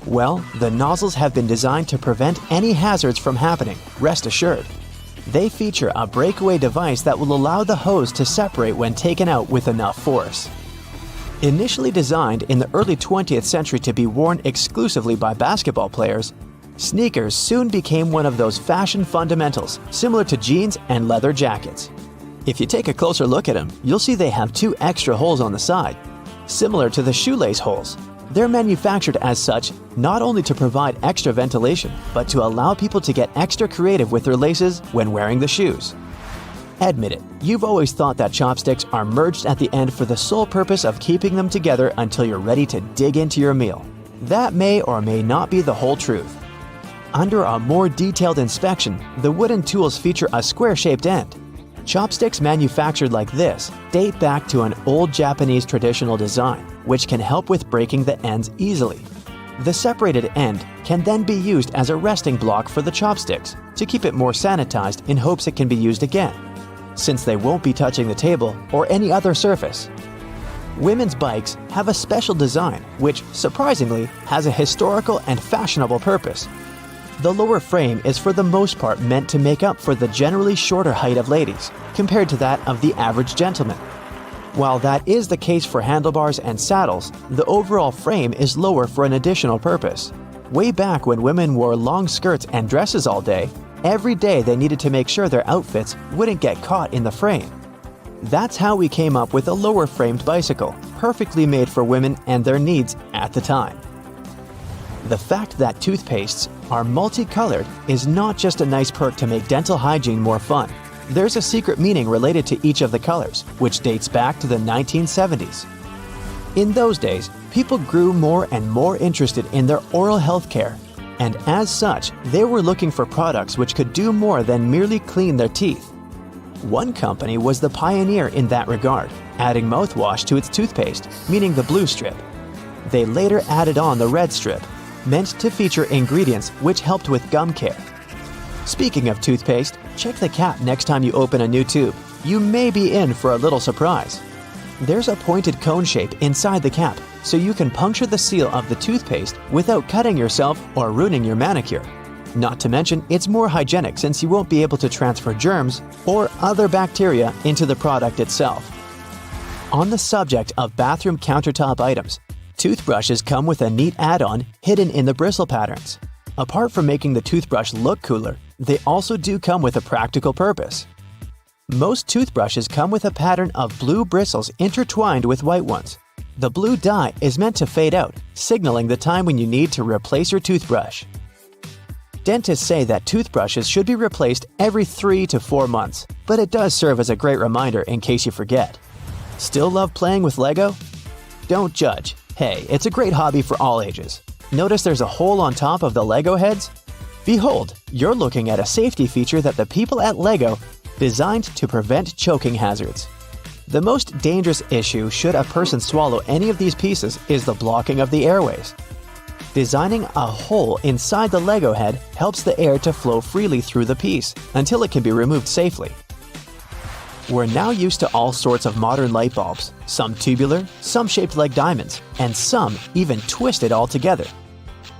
B: Well, the nozzles have been designed to prevent any hazards from happening, rest assured. They feature a breakaway device that will allow the hose to separate when taken out with enough force. Initially designed in the early 20th century to be worn exclusively by basketball players, sneakers soon became one of those fashion fundamentals, similar to jeans and leather jackets. If you take a closer look at them, you'll see they have two extra holes on the side, similar to the shoelace holes. They're manufactured as such not only to provide extra ventilation, but to allow people to get extra creative with their laces when wearing the shoes. Admit it, you've always thought that chopsticks are merged at the end for the sole purpose of keeping them together until you're ready to dig into your meal. That may or may not be the whole truth. Under a more detailed inspection, the wooden tools feature a square-shaped end. Chopsticks manufactured like this date back to an old Japanese traditional design, which can help with breaking the ends easily. The separated end can then be used as a resting block for the chopsticks to keep it more sanitized in hopes it can be used again, since they won't be touching the table or any other surface. Women's bikes have a special design which, surprisingly, has a historical and fashionable purpose. The lower frame is for the most part meant to make up for the generally shorter height of ladies, compared to that of the average gentleman. While that is the case for handlebars and saddles, the overall frame is lower for an additional purpose. Way back when women wore long skirts and dresses all day, every day they needed to make sure their outfits wouldn't get caught in the frame. That's how we came up with a lower framed bicycle, perfectly made for women and their needs at the time. The fact that toothpastes are multicolored is not just a nice perk to make dental hygiene more fun. There's a secret meaning related to each of the colors, which dates back to the 1970s. In those days, people grew more and more interested in their oral health care, and as such, they were looking for products which could do more than merely clean their teeth. One company was the pioneer in that regard, adding mouthwash to its toothpaste, meaning the blue strip. They later added on the red strip, meant to feature ingredients which helped with gum care. Speaking of toothpaste, check the cap next time you open a new tube. You may be in for a little surprise. There's a pointed cone shape inside the cap, so you can puncture the seal of the toothpaste without cutting yourself or ruining your manicure. Not to mention, it's more hygienic since you won't be able to transfer germs or other bacteria into the product itself. On the subject of bathroom countertop items, toothbrushes come with a neat add-on hidden in the bristle patterns. Apart from making the toothbrush look cooler, they also do come with a practical purpose. Most toothbrushes come with a pattern of blue bristles intertwined with white ones. The blue dye is meant to fade out, signaling the time when you need to replace your toothbrush. Dentists say that toothbrushes should be replaced every 3 to 4 months, but it does serve as a great reminder in case you forget. Still love playing with Lego? Don't judge. Hey, it's a great hobby for all ages. Notice there's a hole on top of the Lego heads? Behold, you're looking at a safety feature that the people at Lego designed to prevent choking hazards. The most dangerous issue should a person swallow any of these pieces is the blocking of the airways. Designing a hole inside the Lego head helps the air to flow freely through the piece until it can be removed safely. We're now used to all sorts of modern light bulbs, some tubular, some shaped like diamonds, and some even twisted altogether.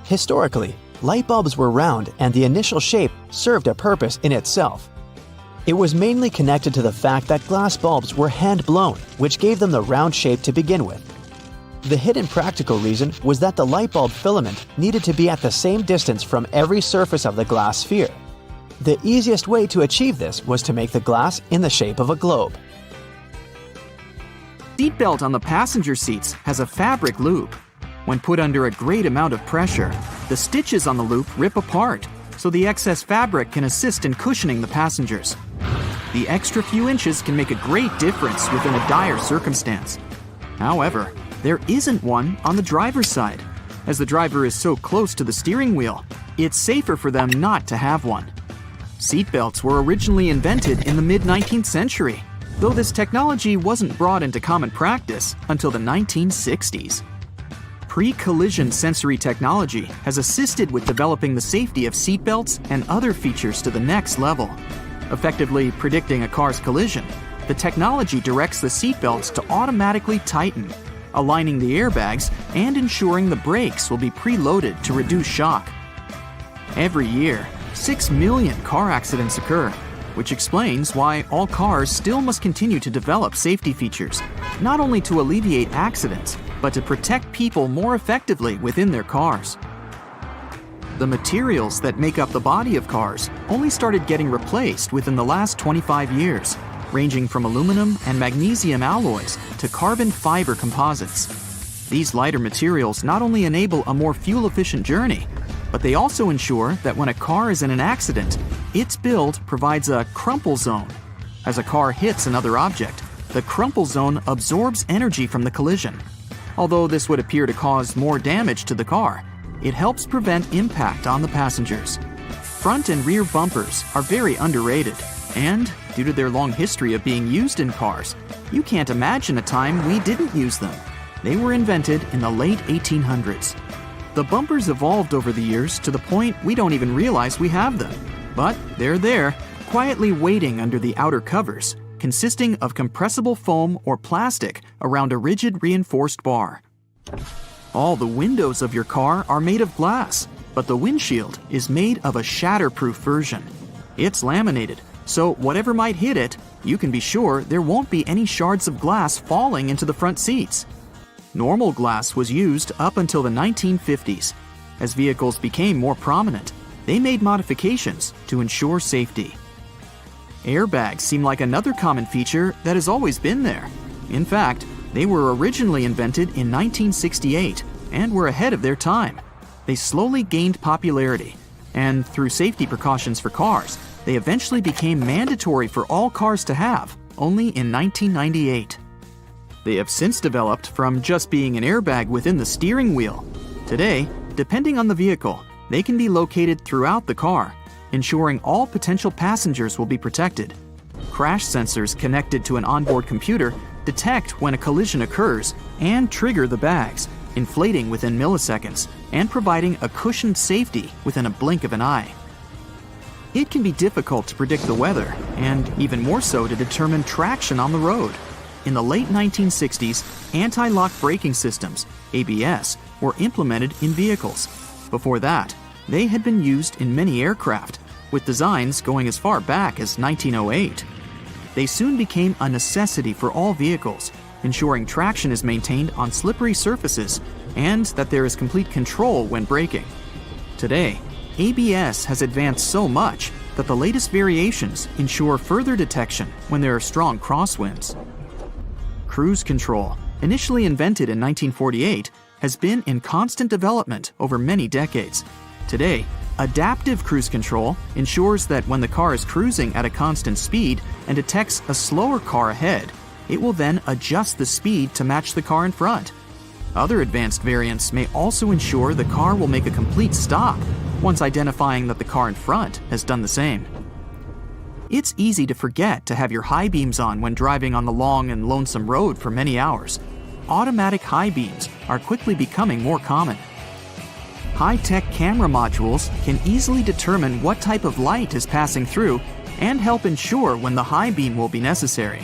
B: Historically, light bulbs were round and the initial shape served a purpose in itself. It was mainly connected to the fact that glass bulbs were hand-blown, which gave them the round shape to begin with. The hidden practical reason was that the light bulb filament needed to be at the same distance from every surface of the glass sphere. The easiest way to achieve this was to make the glass in the shape of a globe.
E: The seatbelt on the passenger seats has a fabric loop. When put under a great amount of pressure, the stitches on the loop rip apart, so the excess fabric can assist in cushioning the passengers. The extra few inches can make a great difference within a dire circumstance. However, there isn't one on the driver's side. As the driver is so close to the steering wheel, it's safer for them not to have one. Seatbelts were originally invented in the mid-19th century, though this technology wasn't brought into common practice until the 1960s. Pre-collision sensory technology has assisted with developing the safety of seatbelts and other features to the next level. Effectively predicting a car's collision, the technology directs the seatbelts to automatically tighten, aligning the airbags and ensuring the brakes will be preloaded to reduce shock. Every year, 6 million car accidents occur, which explains why all cars still must continue to develop safety features, not only to alleviate accidents, but to protect people more effectively within their cars. The materials that make up the body of cars only started getting replaced within the last 25 years, ranging from aluminum and magnesium alloys to carbon fiber composites. These lighter materials not only enable a more fuel-efficient journey, but they also ensure that when a car is in an accident, its build provides a crumple zone. As a car hits another object, the crumple zone absorbs energy from the collision. Although this would appear to cause more damage to the car, it helps prevent impact on the passengers. Front and rear bumpers are very underrated, and due to their long history of being used in cars, you can't imagine a time we didn't use them. They were invented in the late 1800s. The bumpers evolved over the years to the point we don't even realize we have them. But they're there, quietly waiting under the outer covers, consisting of compressible foam or plastic around a rigid reinforced bar. All the windows of your car are made of glass, but the windshield is made of a shatterproof version. It's laminated, so whatever might hit it, you can be sure there won't be any shards of glass falling into the front seats. Normal glass was used up until the 1950s. As vehicles became more prominent, they made modifications to ensure safety. Airbags seem like another common feature that has always been there. In fact, they were originally invented in 1968 and were ahead of their time. They slowly gained popularity, and through safety precautions for cars, they eventually became mandatory for all cars to have, only in 1998. They have since developed from just being an airbag within the steering wheel. Today, depending on the vehicle, they can be located throughout the car, ensuring all potential passengers will be protected. Crash sensors connected to an onboard computer detect when a collision occurs and trigger the bags, inflating within milliseconds and providing a cushioned safety within a blink of an eye. It can be difficult to predict the weather, and even more so to determine traction on the road. In the late 1960s, anti-lock braking systems, ABS, were implemented in vehicles. Before that, they had been used in many aircraft, with designs going as far back as 1908. They soon became a necessity for all vehicles, ensuring traction is maintained on slippery surfaces and that there is complete control when braking. Today, ABS has advanced so much that the latest variations ensure further detection when there are strong crosswinds. Cruise control, initially invented in 1948, has been in constant development over many decades. Today, adaptive cruise control ensures that when the car is cruising at a constant speed and detects a slower car ahead, it will then adjust the speed to match the car in front. Other advanced variants may also ensure the car will make a complete stop once identifying that the car in front has done the same. It's easy to forget to have your high beams on when driving on the long and lonesome road for many hours. Automatic high beams are quickly becoming more common. High-tech camera modules can easily determine what type of light is passing through and help ensure when the high beam will be necessary.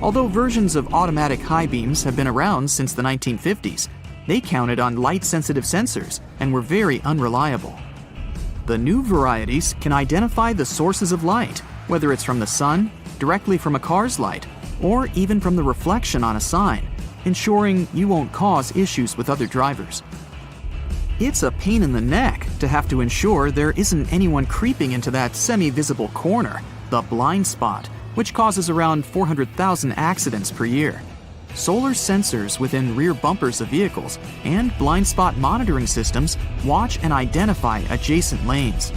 E: Although versions of automatic high beams have been around since the 1950s, they counted on light-sensitive sensors and were very unreliable. The new varieties can identify the sources of light, whether it's from the sun, directly from a car's light, or even from the reflection on a sign, ensuring you won't cause issues with other drivers. It's a pain in the neck to have to ensure there isn't anyone creeping into that semi-visible corner, the blind spot, which causes around 400,000 accidents per year. Solar sensors within rear bumpers of vehicles and blind spot monitoring systems watch and identify adjacent lanes.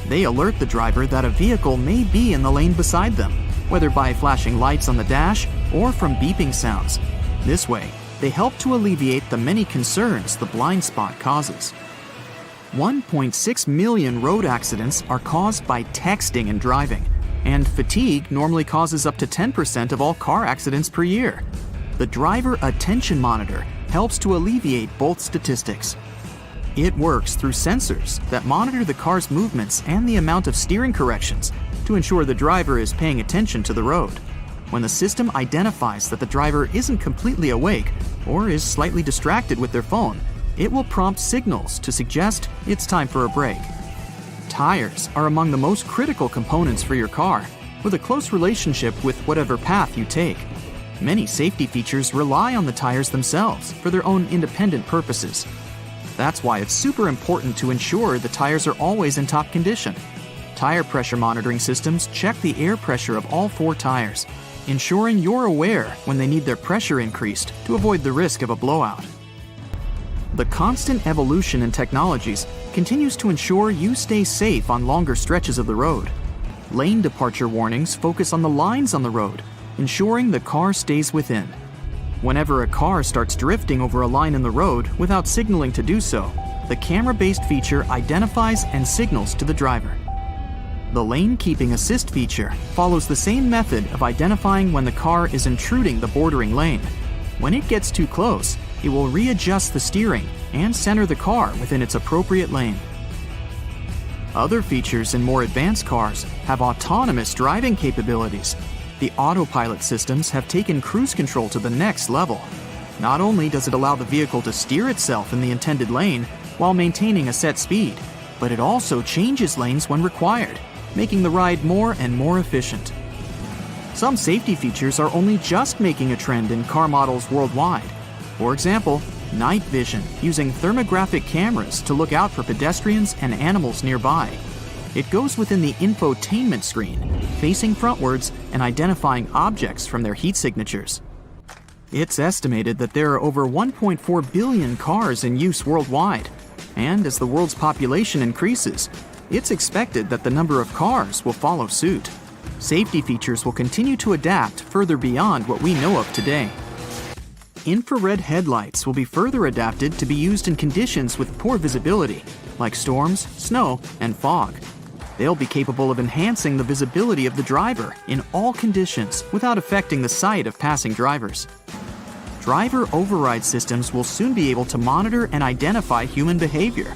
E: They alert the driver that a vehicle may be in the lane beside them, whether by flashing lights on the dash or from beeping sounds. This way, they help to alleviate the many concerns the blind spot causes. 1.6 million road accidents are caused by texting and driving, and fatigue normally causes up to 10% of all car accidents per year. The driver attention monitor helps to alleviate both statistics. It works through sensors that monitor the car's movements and the amount of steering corrections to ensure the driver is paying attention to the road. When the system identifies that the driver isn't completely awake or is slightly distracted with their phone, it will prompt signals to suggest it's time for a break. Tires are among the most critical components for your car, with a close relationship with whatever path you take. Many safety features rely on the tires themselves for their own independent purposes. That's why it's super important to ensure the tires are always in top condition. Tire pressure monitoring systems check the air pressure of all 4 tires, ensuring you're aware when they need their pressure increased to avoid the risk of a blowout. The constant evolution in technologies continues to ensure you stay safe on longer stretches of the road. Lane departure warnings focus on the lines on the road, ensuring the car stays within. Whenever a car starts drifting over a line in the road without signaling to do so, the camera-based feature identifies and signals to the driver. The lane keeping assist feature follows the same method of identifying when the car is intruding the bordering lane. When it gets too close, it will readjust the steering and center the car within its appropriate lane. Other features in more advanced cars have autonomous driving capabilities. The autopilot systems have taken cruise control to the next level. Not only does it allow the vehicle to steer itself in the intended lane while maintaining a set speed, but it also changes lanes when required, making the ride more and more efficient. Some safety features are only just making a trend in car models worldwide. For example, night vision using thermographic cameras to look out for pedestrians and animals nearby. It goes within the infotainment screen, facing frontwards and identifying objects from their heat signatures. It's estimated that there are over 1.4 billion cars in use worldwide, and as the world's population increases, it's expected that the number of cars will follow suit. Safety features will continue to adapt further beyond what we know of today. Infrared headlights will be further adapted to be used in conditions with poor visibility, like storms, snow, and fog. They'll be capable of enhancing the visibility of the driver in all conditions without affecting the sight of passing drivers. Driver override systems will soon be able to monitor and identify human behavior.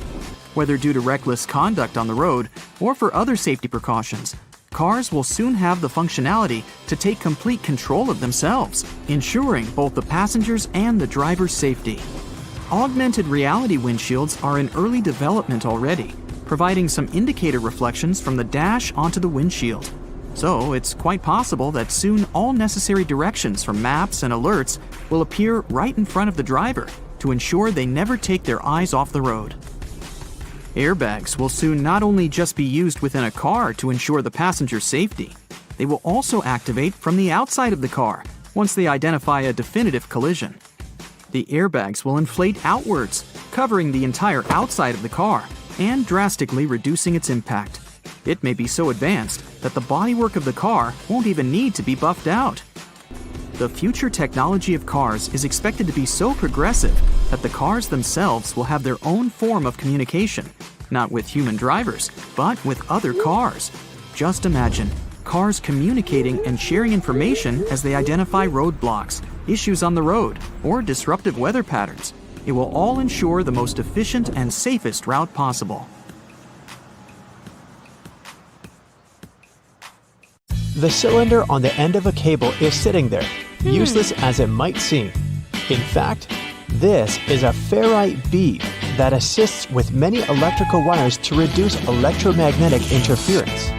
E: Whether due to reckless conduct on the road or for other safety precautions, cars will soon have the functionality to take complete control of themselves, ensuring both the passengers and the driver's safety. Augmented reality windshields are in early development already, providing some indicator reflections from the dash onto the windshield. So it's quite possible that soon all necessary directions from maps and alerts will appear right in front of the driver to ensure they never take their eyes off the road. Airbags will soon not only just be used within a car to ensure the passenger's safety, they will also activate from the outside of the car once they identify a definitive collision. The airbags will inflate outwards, covering the entire outside of the car and drastically reducing its impact. It may be so advanced that the bodywork of the car won't even need to be buffed out. The future technology of cars is expected to be so progressive that the cars themselves will have their own form of communication, not with human drivers, but with other cars. Just imagine cars communicating and sharing information as they identify roadblocks, issues on the road, or disruptive weather patterns. It will all ensure the most efficient and safest route possible.
D: The cylinder on the end of a cable is sitting there, useless as it might seem. In fact, this is a ferrite bead that assists with many electrical wires to reduce electromagnetic interference.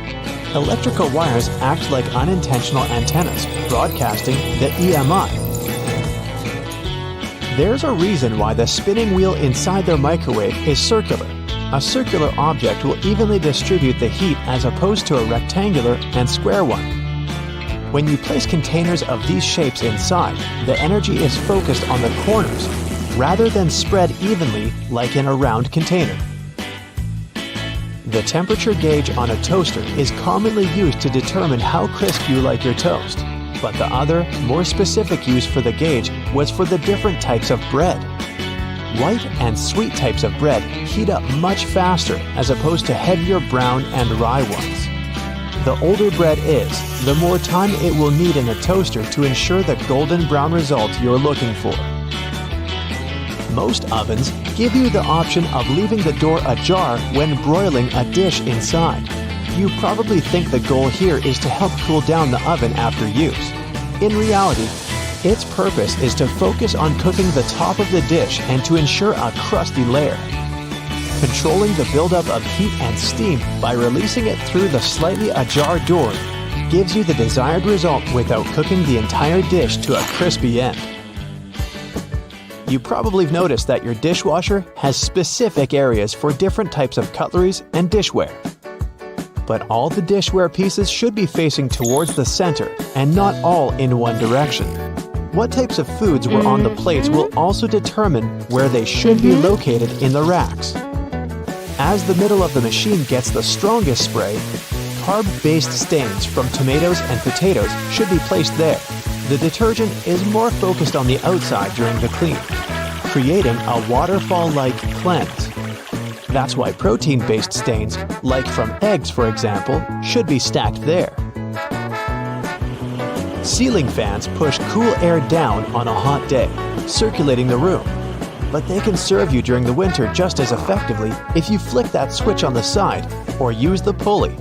D: Electrical wires act like unintentional antennas, broadcasting the EMI. There's a reason why the spinning wheel inside their microwave is circular. A circular object will evenly distribute the heat as opposed to a rectangular and square one. When you place containers of these shapes inside, the energy is focused on the corners rather than spread evenly like in a round container. The temperature gauge on a toaster is commonly used to determine how crisp you like your toast, but the other, more specific use for the gauge was for the different types of bread. White and sweet types of bread heat up much faster as opposed to heavier brown and rye ones. The older bread is, the more time it will need in a toaster to ensure the golden brown result you're looking for. Most ovens give you the option of leaving the door ajar when broiling a dish inside. You probably think the goal here is to help cool down the oven after use. In reality, its purpose is to focus on cooking the top of the dish and to ensure a crusty layer. Controlling the buildup of heat and steam by releasing it through the slightly ajar door gives you the desired result without cooking the entire dish to a crispy end. You probably have noticed that your dishwasher has specific areas for different types of cutleries and dishware. But all the dishware pieces should be facing towards the center and not all in one direction. What types of foods were on the plates will also determine where they should be located in the racks. As the middle of the machine gets the strongest spray, carb-based stains from tomatoes and potatoes should be placed there. The detergent is more focused on the outside during the clean, creating a waterfall-like cleanse. That's why protein-based stains, like from eggs for example, should be stacked there. Ceiling fans push cool air down on a hot day, circulating the room. But they can serve you during the winter just as effectively if you flick that switch on the side or use the pulley.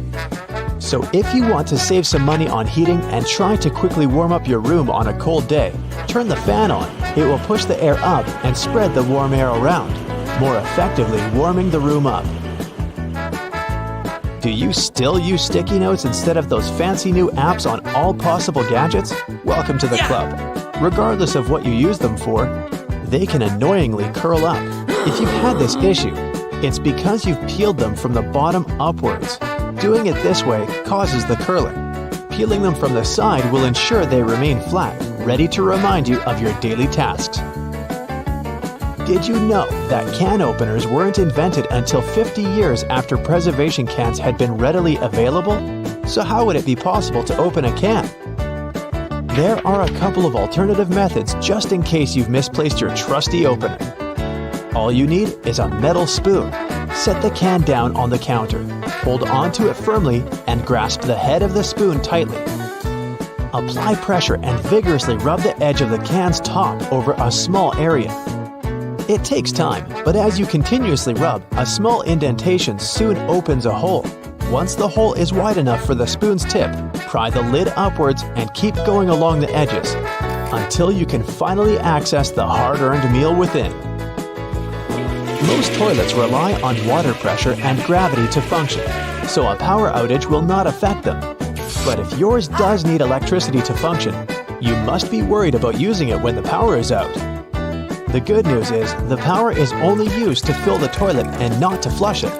D: So if you want to save some money on heating and try to quickly warm up your room on a cold day, turn the fan on. It will push the air up and spread the warm air around, more effectively warming the room up. Do you still use sticky notes instead of those fancy new apps on all possible gadgets? Welcome to the club. Regardless of what you use them for, they can annoyingly curl up. If you've had this issue, it's because you've peeled them from the bottom upwards. Doing it this way causes the curling. Peeling them from the side will ensure they remain flat, ready to remind you of your daily tasks. Did you know that can openers weren't invented until 50 years after preservation cans had been readily available? So how would it be possible to open a can? There are a couple of alternative methods just in case you've misplaced your trusty opener. All you need is a metal spoon. Set the can down on the counter. Hold onto it firmly and grasp the head of the spoon tightly. Apply pressure and vigorously rub the edge of the can's top over a small area. It takes time, but as you continuously rub, a small indentation soon opens a hole. Once the hole is wide enough for the spoon's tip, pry the lid upwards and keep going along the edges until you can finally access the hard-earned meal within. Most toilets rely on water pressure and gravity to function, so a power outage will not affect them. But if yours does need electricity to function, you must be worried about using it when the power is out. The good news is the power is only used to fill the toilet and not to flush it.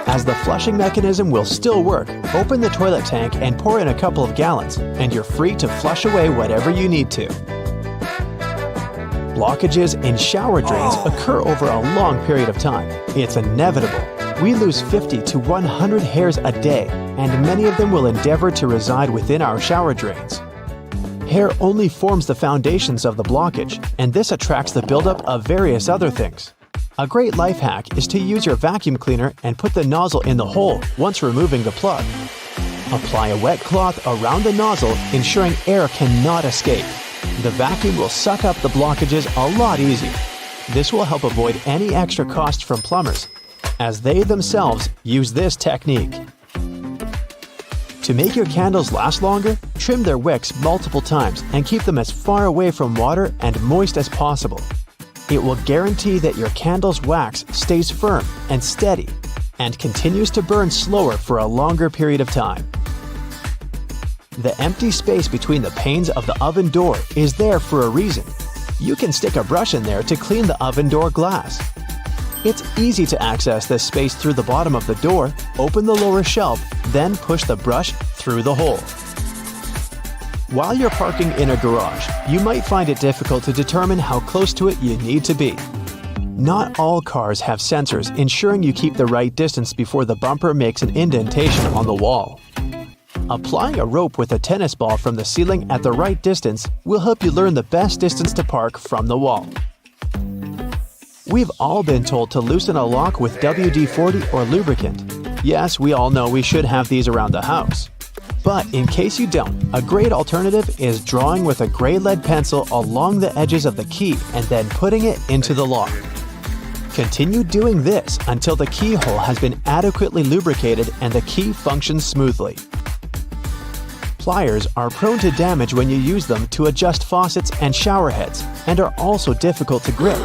D: As the flushing mechanism will still work, open the toilet tank and pour in a couple of gallons, and you're free to flush away whatever you need to. Blockages in shower drains occur over a long period of time. It's inevitable. We lose 50 to 100 hairs a day, and many of them will endeavor to reside within our shower drains. Hair only forms the foundations of the blockage, and this attracts the buildup of various other things. A great life hack is to use your vacuum cleaner and put the nozzle in the hole once removing the plug. Apply a wet cloth around the nozzle, ensuring air cannot escape. The vacuum will suck up the blockages a lot easier. This will help avoid any extra cost from plumbers, as they themselves use this technique. To make your candles last longer, trim their wicks multiple times and keep them as far away from water and moist as possible. It will guarantee that your candle's wax stays firm and steady and continues to burn slower for a longer period of time. The empty space between the panes of the oven door is there for a reason. You can stick a brush in there to clean the oven door glass. It's easy to access this space through the bottom of the door, open the lower shelf, then push the brush through the hole. While you're parking in a garage, you might find it difficult to determine how close to it you need to be. Not all cars have sensors ensuring you keep the right distance before the bumper makes an indentation on the wall. Applying a rope with a tennis ball from the ceiling at the right distance will help you learn the best distance to park from the wall. We've all been told to loosen a lock with WD-40 or lubricant. Yes, we all know we should have these around the house. But in case you don't, a great alternative is drawing with a gray lead pencil along the edges of the key and then putting it into the lock. Continue doing this until the keyhole has been adequately lubricated and the key functions smoothly. Pliers are prone to damage when you use them to adjust faucets and shower heads and are also difficult to grip.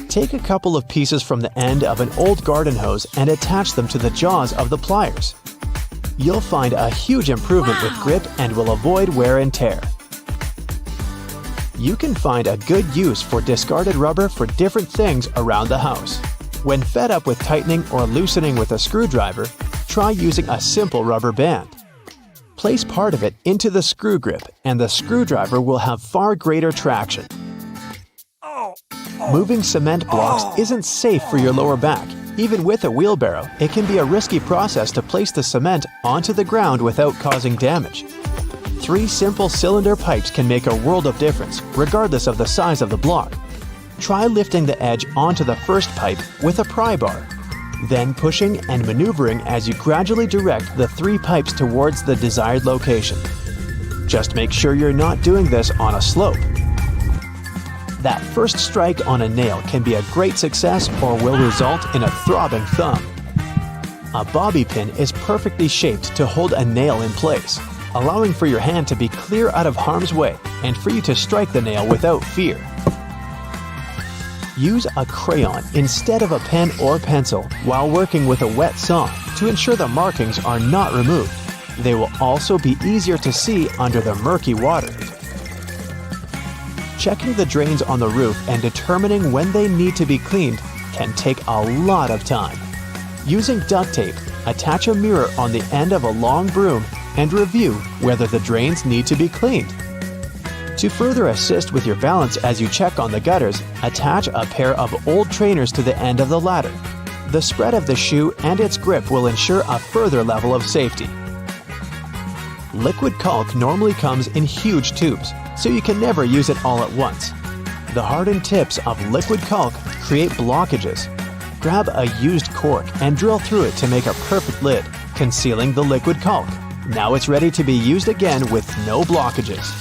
D: Take a couple of pieces from the end of an old garden hose and attach them to the jaws of the pliers. You'll find a huge improvement with grip and will avoid wear and tear. You can find a good use for discarded rubber for different things around the house. When fed up with tightening or loosening with a screwdriver, try using a simple rubber band. Place part of it into the screw grip and the screwdriver will have far greater traction. Moving cement blocks isn't safe for your lower back. Even with a wheelbarrow, it can be a risky process to place the cement onto the ground without causing damage. 3 simple cylinder pipes can make a world of difference, regardless of the size of the block. Try lifting the edge onto the first pipe with a pry bar, then pushing and maneuvering as you gradually direct the 3 pipes towards the desired location. Just make sure you're not doing this on a slope. That first strike on a nail can be a great success or will result in a throbbing thumb. A bobby pin is perfectly shaped to hold a nail in place, allowing for your hand to be clear out of harm's way and for you to strike the nail without fear. Use a crayon instead of a pen or pencil while working with a wet saw to ensure the markings are not removed. They will also be easier to see under the murky water. Checking the drains on the roof and determining when they need to be cleaned can take a lot of time. Using duct tape, attach a mirror on the end of a long broom and review whether the drains need to be cleaned. To further assist with your balance as you check on the gutters, attach a pair of old trainers to the end of the ladder. The spread of the shoe and its grip will ensure a further level of safety. Liquid caulk normally comes in huge tubes, so you can never use it all at once. The hardened tips of liquid caulk create blockages. Grab a used cork and drill through it to make a perfect lid, concealing the liquid caulk. Now it's ready to be used again with no blockages.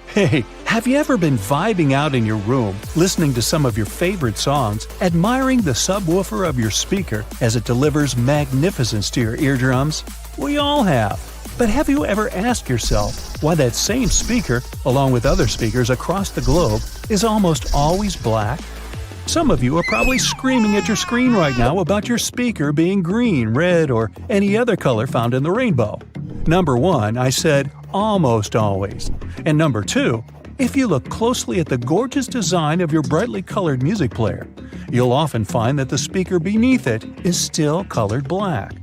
C: Hey, Have you ever been vibing out in your room, listening to some of your favorite songs, admiring the subwoofer of your speaker as it delivers magnificence to your eardrums? We all have. But have you ever asked yourself why that same speaker, along with other speakers across the globe, is almost always black? Some of you are probably screaming at your screen right now about your speaker being green, red, or any other color found in the rainbow. Number 1, I said almost always. And number 2, if you look closely at the gorgeous design of your brightly colored music player, you'll often find that the speaker beneath it is still colored black.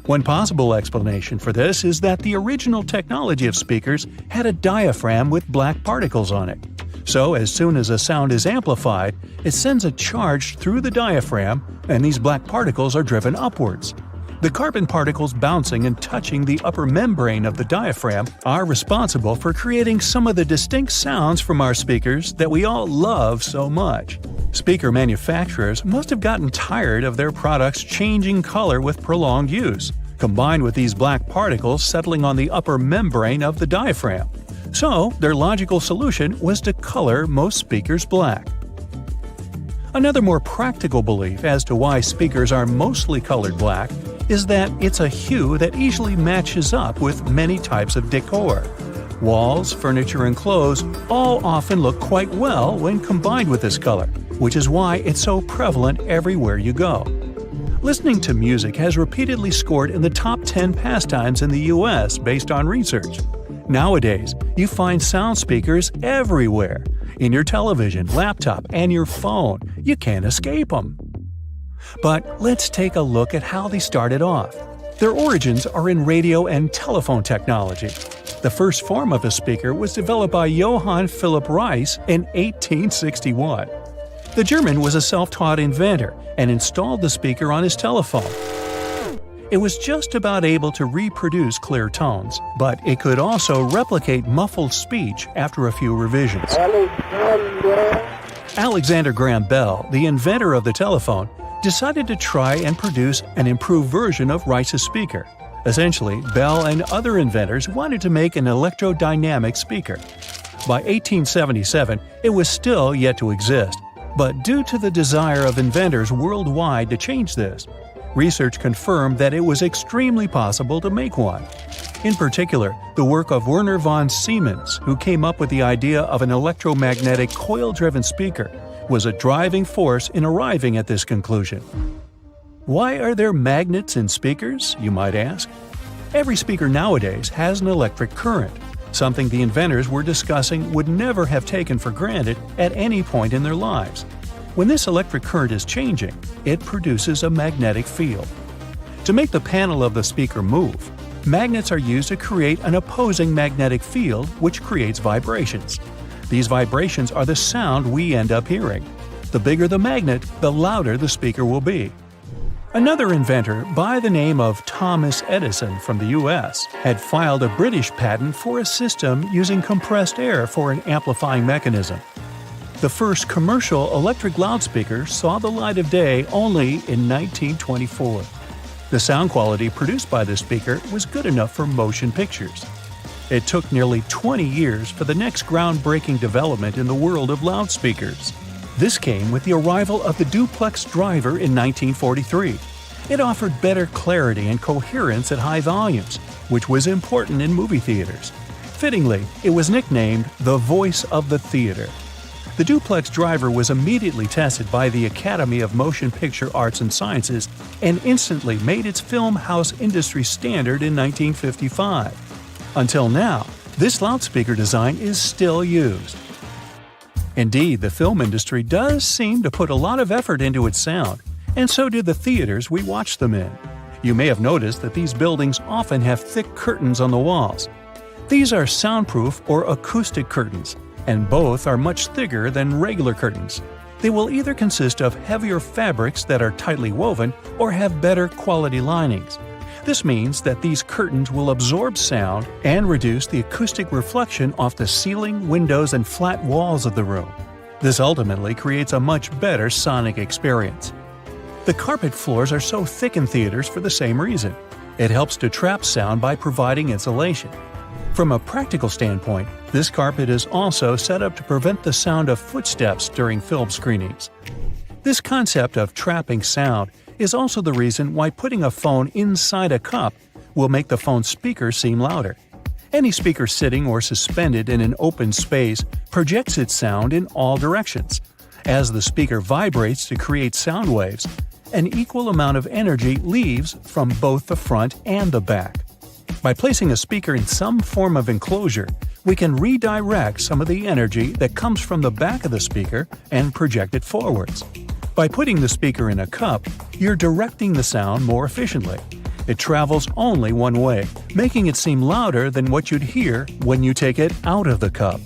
C: One possible explanation for this is that the original technology of speakers had a diaphragm with black particles on it. So as soon as a sound is amplified, it sends a charge through the diaphragm, and these black particles are driven upwards. The carbon particles bouncing and touching the upper membrane of the diaphragm are responsible for creating some of the distinct sounds from our speakers that we all love so much. Speaker manufacturers must have gotten tired of their products changing color with prolonged use, combined with these black particles settling on the upper membrane of the diaphragm. So, their logical solution was to color most speakers black. Another more practical belief as to why speakers are mostly colored black is that it's a hue that easily matches up with many types of decor. Walls, furniture, and clothes all often look quite well when combined with this color, which is why it's so prevalent everywhere you go. Listening to music has repeatedly scored in the top 10 pastimes in the US based on research. Nowadays, you find sound speakers everywhere. In your television, laptop, and your phone. You can't escape them. But let's take a look at how they started off. Their origins are in radio and telephone technology. The first form of a speaker was developed by Johann Philipp Reis in 1861. The German was a self-taught inventor and installed the speaker on his telephone. It was just about able to reproduce clear tones, but it could also replicate muffled speech after a few revisions. Alexander Graham Bell, the inventor of the telephone, decided to try and produce an improved version of Reis's speaker. Essentially, Bell and other inventors wanted to make an electrodynamic speaker. By 1877, it was still yet to exist, but due to the desire of inventors worldwide to change this, research confirmed that it was extremely possible to make one. In particular, the work of Werner von Siemens, who came up with the idea of an electromagnetic coil-driven speaker, was a driving force in arriving at this conclusion. Why are there magnets in speakers, you might ask? Every speaker nowadays has an electric current, something the inventors were discussing would never have taken for granted at any point in their lives. When this electric current is changing, it produces a magnetic field. To make the panel of the speaker move, magnets are used to create an opposing magnetic field which creates vibrations. These vibrations are the sound we end up hearing. The bigger the magnet, the louder the speaker will be. Another inventor by the name of Thomas Edison from the US had filed a British patent for a system using compressed air for an amplifying mechanism. The first commercial electric loudspeaker saw the light of day only in 1924. The sound quality produced by this speaker was good enough for motion pictures. It took nearly 20 years for the next groundbreaking development in the world of loudspeakers. This came with the arrival of the duplex driver in 1943. It offered better clarity and coherence at high volumes, which was important in movie theaters. Fittingly, it was nicknamed the voice of the theater. The duplex driver was immediately tested by the Academy of Motion Picture Arts and Sciences and instantly made its film house industry standard in 1955. Until now, this loudspeaker design is still used. Indeed, the film industry does seem to put a lot of effort into its sound, and so do the theaters we watch them in. You may have noticed that these buildings often have thick curtains on the walls. These are soundproof or acoustic curtains, and both are much thicker than regular curtains. They will either consist of heavier fabrics that are tightly woven or have better quality linings. This means that these curtains will absorb sound and reduce the acoustic reflection off the ceiling, windows, and flat walls of the room. This ultimately creates a much better sonic experience. The carpet floors are so thick in theaters for the same reason. It helps to trap sound by providing insulation. From a practical standpoint, this carpet is also set up to prevent the sound of footsteps during film screenings. This concept of trapping sound is also the reason why putting a phone inside a cup will make the phone's speaker seem louder. Any speaker sitting or suspended in an open space projects its sound in all directions. As the speaker vibrates to create sound waves, an equal amount of energy leaves from both the front and the back. By placing a speaker in some form of enclosure, we can redirect some of the energy that comes from the back of the speaker and project it forwards. By putting the speaker in a cup, you're directing the sound more efficiently. It travels only one way, making it seem louder than what you'd hear when you take it out of the cup.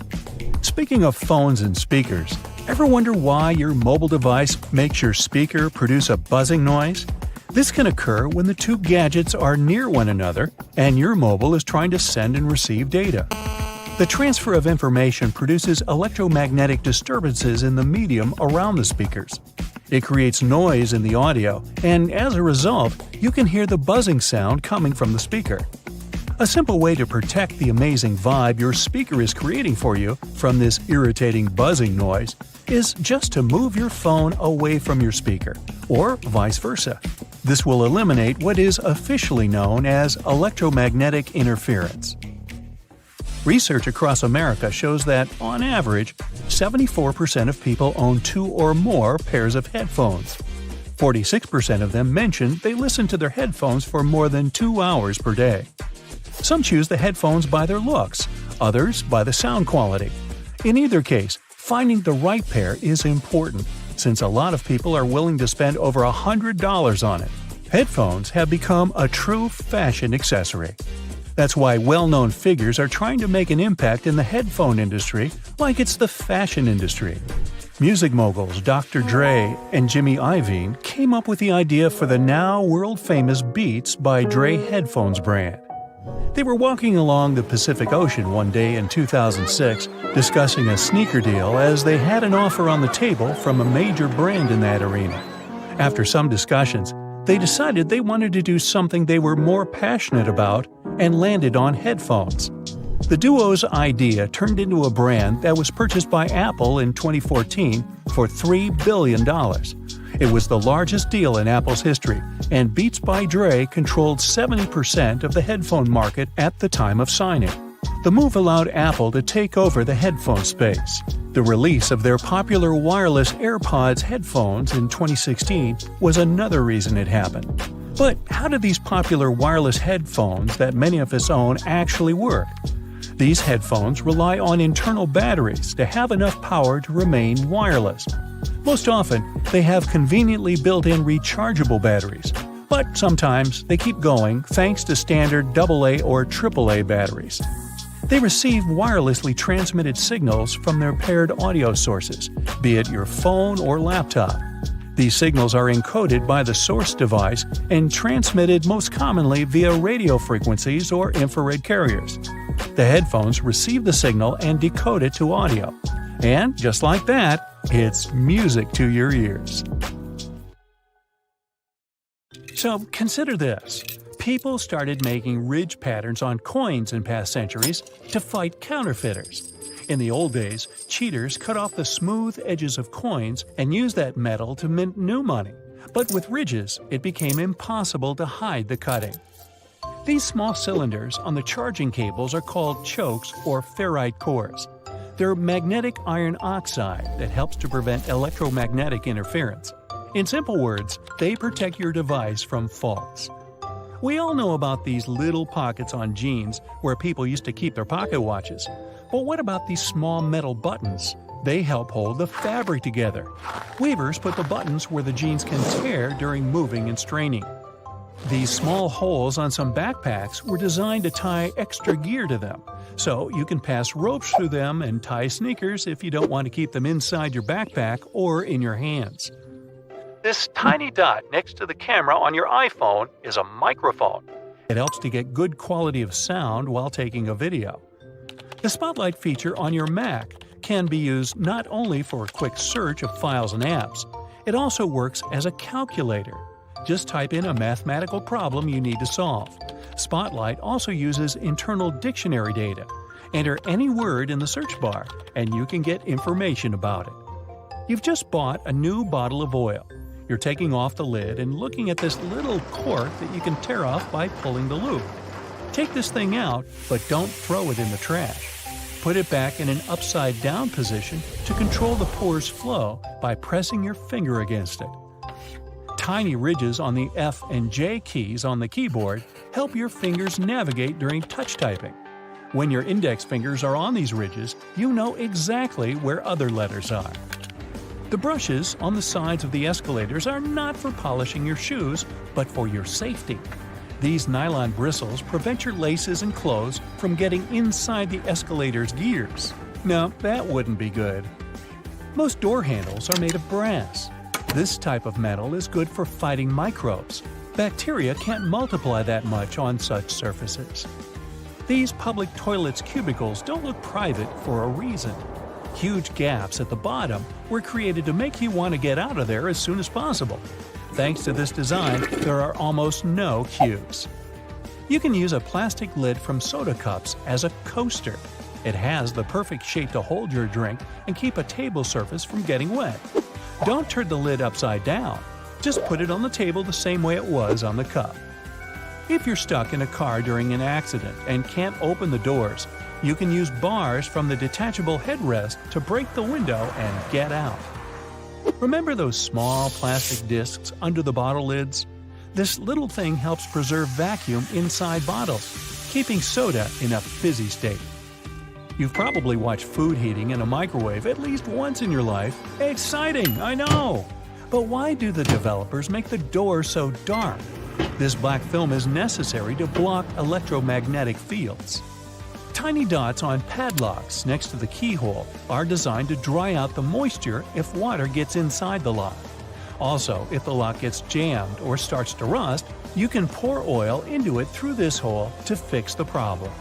C: Speaking of phones and speakers, ever wonder why your mobile device makes your speaker produce a buzzing noise? This can occur when the two gadgets are near one another and your mobile is trying to send and receive data. The transfer of information produces electromagnetic disturbances in the medium around the speakers. It creates noise in the audio, and as a result, you can hear the buzzing sound coming from the speaker. A simple way to protect the amazing vibe your speaker is creating for you from this irritating buzzing noise is just to move your phone away from your speaker, or vice versa. This will eliminate what is officially known as electromagnetic interference. Research across America shows that, on average, 74% of people own 2 or more pairs of headphones. 46% of them mentioned they listen to their headphones for more than 2 hours per day. Some choose the headphones by their looks, others by the sound quality. In either case, finding the right pair is important, since a lot of people are willing to spend over $100 on it. Headphones have become a true fashion accessory. That's why well-known figures are trying to make an impact in the headphone industry like it's the fashion industry. Music moguls Dr. Dre and Jimmy Iovine came up with the idea for the now world-famous Beats by Dre headphones brand. They were walking along the Pacific Ocean one day in 2006 discussing a sneaker deal as they had an offer on the table from a major brand in that arena. After some discussions, they decided they wanted to do something they were more passionate about and landed on headphones. The duo's idea turned into a brand that was purchased by Apple in 2014 for $3 billion. It was the largest deal in Apple's history, and Beats by Dre controlled 70% of the headphone market at the time of signing. The move allowed Apple to take over the headphone space. The release of their popular wireless AirPods headphones in 2016 was another reason it happened. But how do these popular wireless headphones that many of us own actually work? These headphones rely on internal batteries to have enough power to remain wireless. Most often, they have conveniently built-in rechargeable batteries, but sometimes they keep going thanks to standard AA or AAA batteries. They receive wirelessly transmitted signals from their paired audio sources, be it your phone or laptop. These signals are encoded by the source device and transmitted most commonly via radio frequencies or infrared carriers. The headphones receive the signal and decode it to audio. And just like that, it's music to your ears. So consider this. People started making ridge patterns on coins in past centuries to fight counterfeiters. In the old days, cheaters cut off the smooth edges of coins and used that metal to mint new money. But with ridges, it became impossible to hide the cutting. These small cylinders on the charging cables are called chokes or ferrite cores. They're magnetic iron oxide that helps to prevent electromagnetic interference. In simple words, they protect your device from faults. We all know about these little pockets on jeans where people used to keep their pocket watches. But what about these small metal buttons? They help hold the fabric together. Weavers put the buttons where the jeans can tear during moving and straining. These small holes on some backpacks were designed to tie extra gear to them, so you can pass ropes through them and tie sneakers if you don't want to keep them inside your backpack or in your hands. This tiny dot next to the camera on your iPhone is a microphone. It helps to get good quality of sound while taking a video. The Spotlight feature on your Mac can be used not only for a quick search of files and apps, it also works as a calculator. Just type in a mathematical problem you need to solve. Spotlight also uses internal dictionary data. Enter any word in the search bar, and you can get information about it. You've just bought a new bottle of oil. You're taking off the lid and looking at this little cork that you can tear off by pulling the loop. Take this thing out, but don't throw it in the trash. Put it back in an upside-down position to control the pour's flow by pressing your finger against it. Tiny ridges on the F and J keys on the keyboard help your fingers navigate during touch typing. When your index fingers are on these ridges, you know exactly where other letters are. The brushes on the sides of the escalators are not for polishing your shoes, but for your safety. These nylon bristles prevent your laces and clothes from getting inside the escalator's gears. No, that wouldn't be good. Most door handles are made of brass. This type of metal is good for fighting microbes. Bacteria can't multiply that much on such surfaces. These public toilets' cubicles don't look private for a reason. Huge gaps at the bottom were created to make you want to get out of there as soon as possible. Thanks to this design, there are almost no queues. You can use a plastic lid from soda cups as a coaster. It has the perfect shape to hold your drink and keep a table surface from getting wet. Don't turn the lid upside down. Just put it on the table the same way it was on the cup. If you're stuck in a car during an accident and can't open the doors, you can use bars from the detachable headrest to break the window and get out. Remember those small plastic discs under the bottle lids? This little thing helps preserve vacuum inside bottles, keeping soda in a fizzy state. You've probably watched food heating in a microwave at least once in your life. Exciting, I know! But why do the developers make the door so dark? This black film is necessary to block electromagnetic fields. Tiny dots on padlocks next to the keyhole are designed to dry out the moisture if water gets inside the lock. Also, if the lock gets jammed or starts to rust, you can pour oil into it through this hole to fix the problem.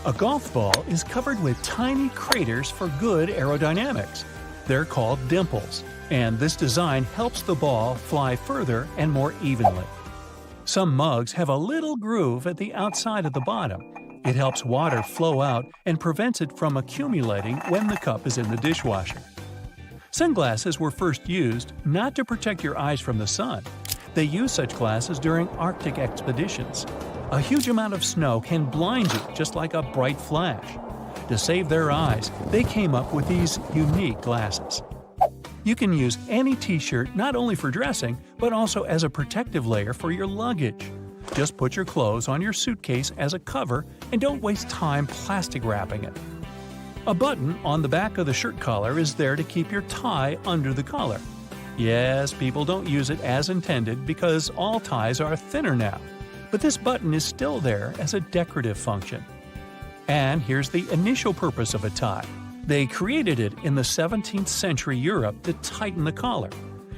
C: A golf ball is covered with tiny craters for good aerodynamics. They're called dimples, and this design helps the ball fly further and more evenly. Some mugs have a little groove at the outside of the bottom. It helps water flow out and prevents it from accumulating when the cup is in the dishwasher. Sunglasses were first used not to protect your eyes from the sun. They used such glasses during Arctic expeditions. A huge amount of snow can blind you just like a bright flash. To save their eyes, they came up with these unique glasses. You can use any t-shirt not only for dressing, but also as a protective layer for your luggage. Just put your clothes on your suitcase as a cover and don't waste time plastic wrapping it. A button on the back of the shirt collar is there to keep your tie under the collar. Yes, people don't use it as intended because all ties are thinner now, but this button is still there as a decorative function. And here's the initial purpose of a tie. They created it in the 17th century Europe to tighten the collar.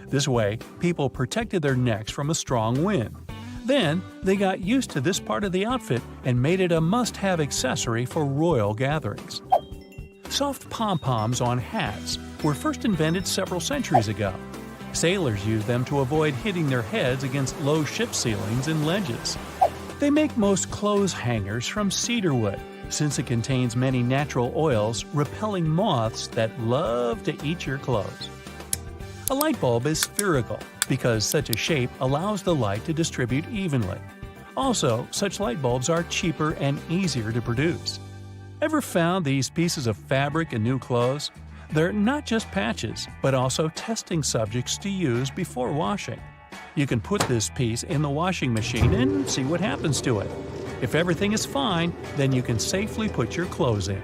C: This way, people protected their necks from a strong wind. Then, they got used to this part of the outfit and made it a must-have accessory for royal gatherings. Soft pom-poms on hats were first invented several centuries ago. Sailors used them to avoid hitting their heads against low ship ceilings and ledges. They make most clothes hangers from cedar wood, since it contains many natural oils repelling moths that love to eat your clothes. A light bulb is spherical because such a shape allows the light to distribute evenly. Also, such light bulbs are cheaper and easier to produce. Ever found these pieces of fabric in new clothes? They're not just patches, but also testing subjects to use before washing. You can put this piece in the washing machine and see what happens to it. If everything is fine, then you can safely put your clothes in.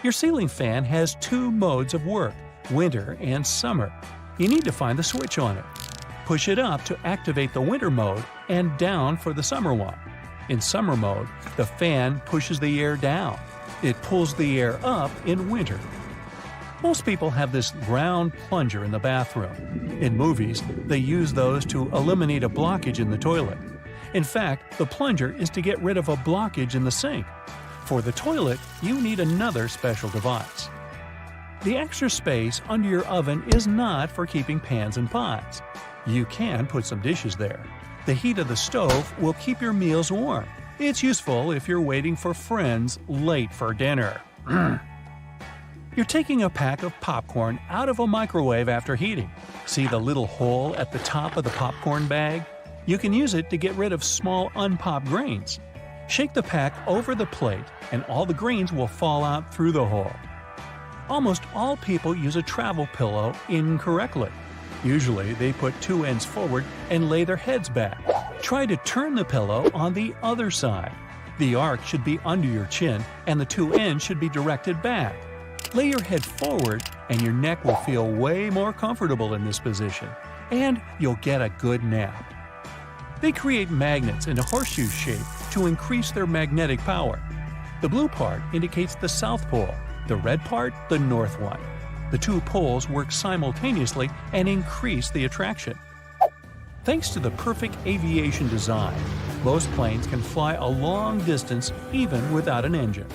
C: Your ceiling fan has two modes of work, winter and summer. You need to find the switch on it. Push it up to activate the winter mode and down for the summer one. In summer mode, the fan pushes the air down. It pulls the air up in winter. Most people have this round plunger in the bathroom. In movies, they use those to eliminate a blockage in the toilet. In fact, the plunger is to get rid of a blockage in the sink. For the toilet, you need another special device. The extra space under your oven is not for keeping pans and pots. You can put some dishes there. The heat of the stove will keep your meals warm. It's useful if you're waiting for friends late for dinner. You're taking a pack of popcorn out of a microwave after heating. See the little hole at the top of the popcorn bag? You can use it to get rid of small unpopped grains. Shake the pack over the plate and all the grains will fall out through the hole. Almost all people use a travel pillow incorrectly. Usually they put two ends forward and lay their heads back. Try to turn the pillow on the other side. The arc should be under your chin and the two ends should be directed back. Lay your head forward and your neck will feel way more comfortable in this position, and you'll get a good nap. They create magnets in a horseshoe shape to increase their magnetic power. The blue part indicates the south pole, the red part the north one. The two poles work simultaneously and increase the attraction. Thanks to the perfect aviation design, most planes can fly a long distance even without an engine.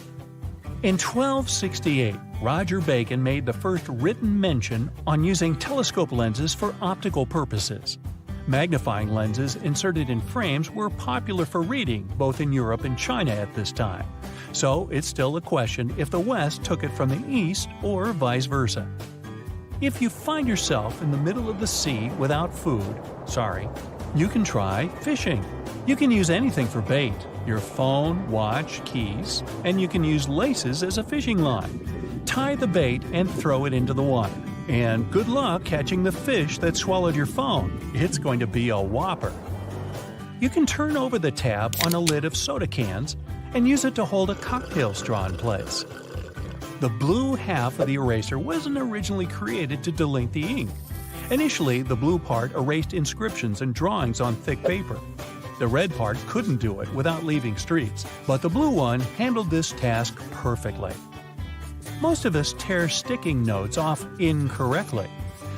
C: In 1268, Roger Bacon made the first written mention on using telescope lenses for optical purposes. Magnifying lenses inserted in frames were popular for reading both in Europe and China at this time, so it's still a question if the West took it from the East or vice versa. If you find yourself in the middle of the sea without food, you can try fishing. You can use anything for bait, your phone, watch, keys, and you can use laces as a fishing line. Tie the bait and throw it into the water. And good luck catching the fish that swallowed your phone. It's going to be a whopper. You can turn over the tab on a lid of soda cans and use it to hold a cocktail straw in place. The blue half of the eraser wasn't originally created to delink the ink. Initially, the blue part erased inscriptions and drawings on thick paper. The red part couldn't do it without leaving streaks, but the blue one handled this task perfectly. Most of us tear sticking notes off incorrectly.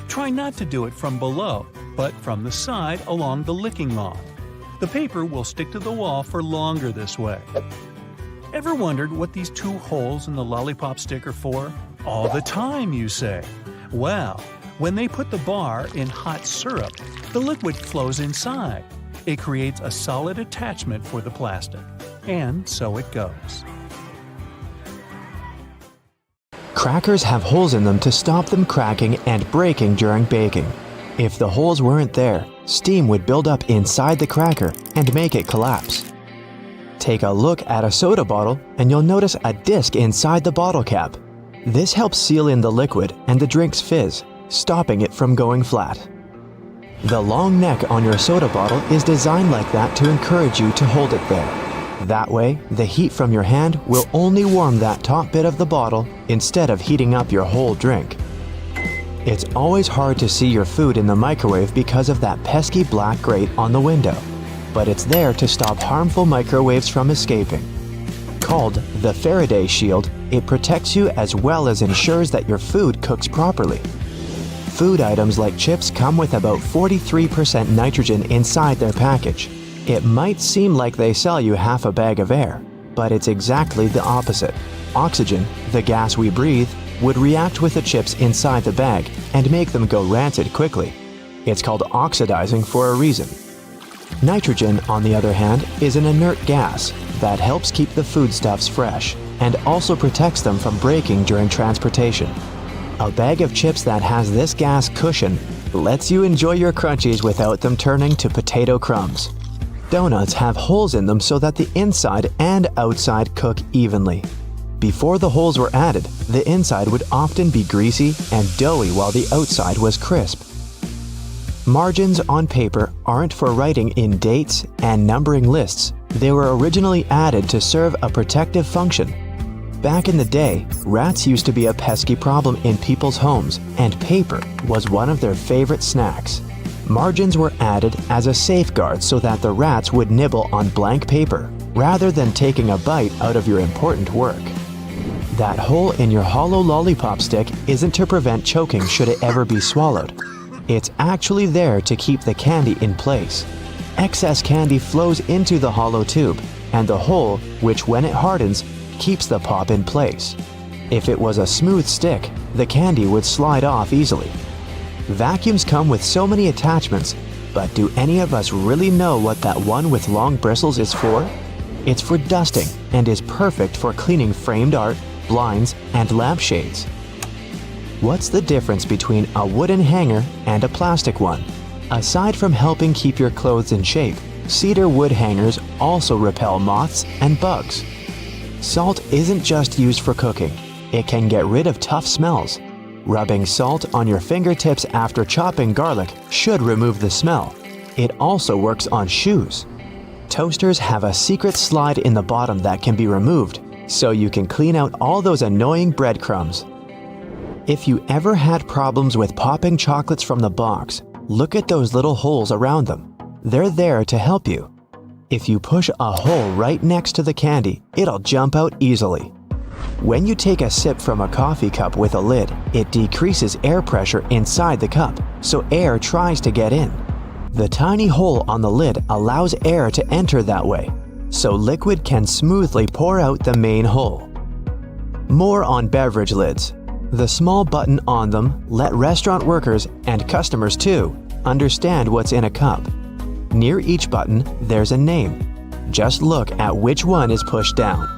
C: Try not to do it from below, but from the side along the licking log. The paper will stick to the wall for longer this way. Ever wondered what these two holes in the lollipop stick are for? All the time, you say. Well, when they put the bar in hot syrup, the liquid flows inside. It creates a solid attachment for the plastic. And so it goes.
D: Crackers have holes in them to stop them cracking and breaking during baking. If the holes weren't there, steam would build up inside the cracker and make it collapse. Take a look at a soda bottle and you'll notice a disc inside the bottle cap. This helps seal in the liquid and the drink's fizz, stopping it from going flat. The long neck on your soda bottle is designed like that to encourage you to hold it there. That way, the heat from your hand will only warm that top bit of the bottle instead of heating up your whole drink. It's always hard to see your food in the microwave because of that pesky black grate on the window, but it's there to stop harmful microwaves from escaping. Called the Faraday shield, it protects you as well as ensures that your food cooks properly. Food items like chips come with about 43% nitrogen inside their package. It might seem like they sell you half a bag of air, but it's exactly the opposite. Oxygen, the gas we breathe, would react with the chips inside the bag and make them go rancid quickly. It's called oxidizing for a reason. Nitrogen, on the other hand, is an inert gas that helps keep the foodstuffs fresh and also protects them from breaking during transportation. A bag of chips that has this gas cushion lets you enjoy your crunchies without them turning to potato crumbs. Donuts have holes in them so that the inside and outside cook evenly. Before the holes were added, the inside would often be greasy and doughy while the outside was crisp. Margins on paper aren't for writing in dates and numbering lists. They were originally added to serve a protective function. Back in the day, rats used to be a pesky problem in people's homes, and paper was one of their favorite snacks. Margins were added as a safeguard so that the rats would nibble on blank paper, rather than taking a bite out of your important work. That hole in your hollow lollipop stick isn't to prevent choking should it ever be swallowed. It's actually there to keep the candy in place. Excess candy flows into the hollow tube, and the hole, which when it hardens, keeps the pop in place. If it was a smooth stick, the candy would slide off easily. Vacuums come with so many attachments, but do any of us really know what that one with long bristles is for? It's for dusting and is perfect for cleaning framed art, blinds, and lampshades. What's the difference between a wooden hanger and a plastic one? Aside from helping keep your clothes in shape, cedar wood hangers also repel moths and bugs. Salt isn't just used for cooking. It can get rid of tough smells. Rubbing salt on your fingertips after chopping garlic should remove the smell. It also works on shoes. Toasters have a secret slide in the bottom that can be removed, so you can clean out all those annoying breadcrumbs. If you ever had problems with popping chocolates from the box, look at those little holes around them. They're there to help you. If you push a hole right next to the candy, it'll jump out easily. When you take a sip from a coffee cup with a lid, it decreases air pressure inside the cup, so air tries to get in. The tiny hole on the lid allows air to enter that way, so liquid can smoothly pour out the main hole. More on beverage lids. The small button on them let restaurant workers, and customers too, understand what's in a cup. Near each button, there's a name. Just look at which one is pushed down.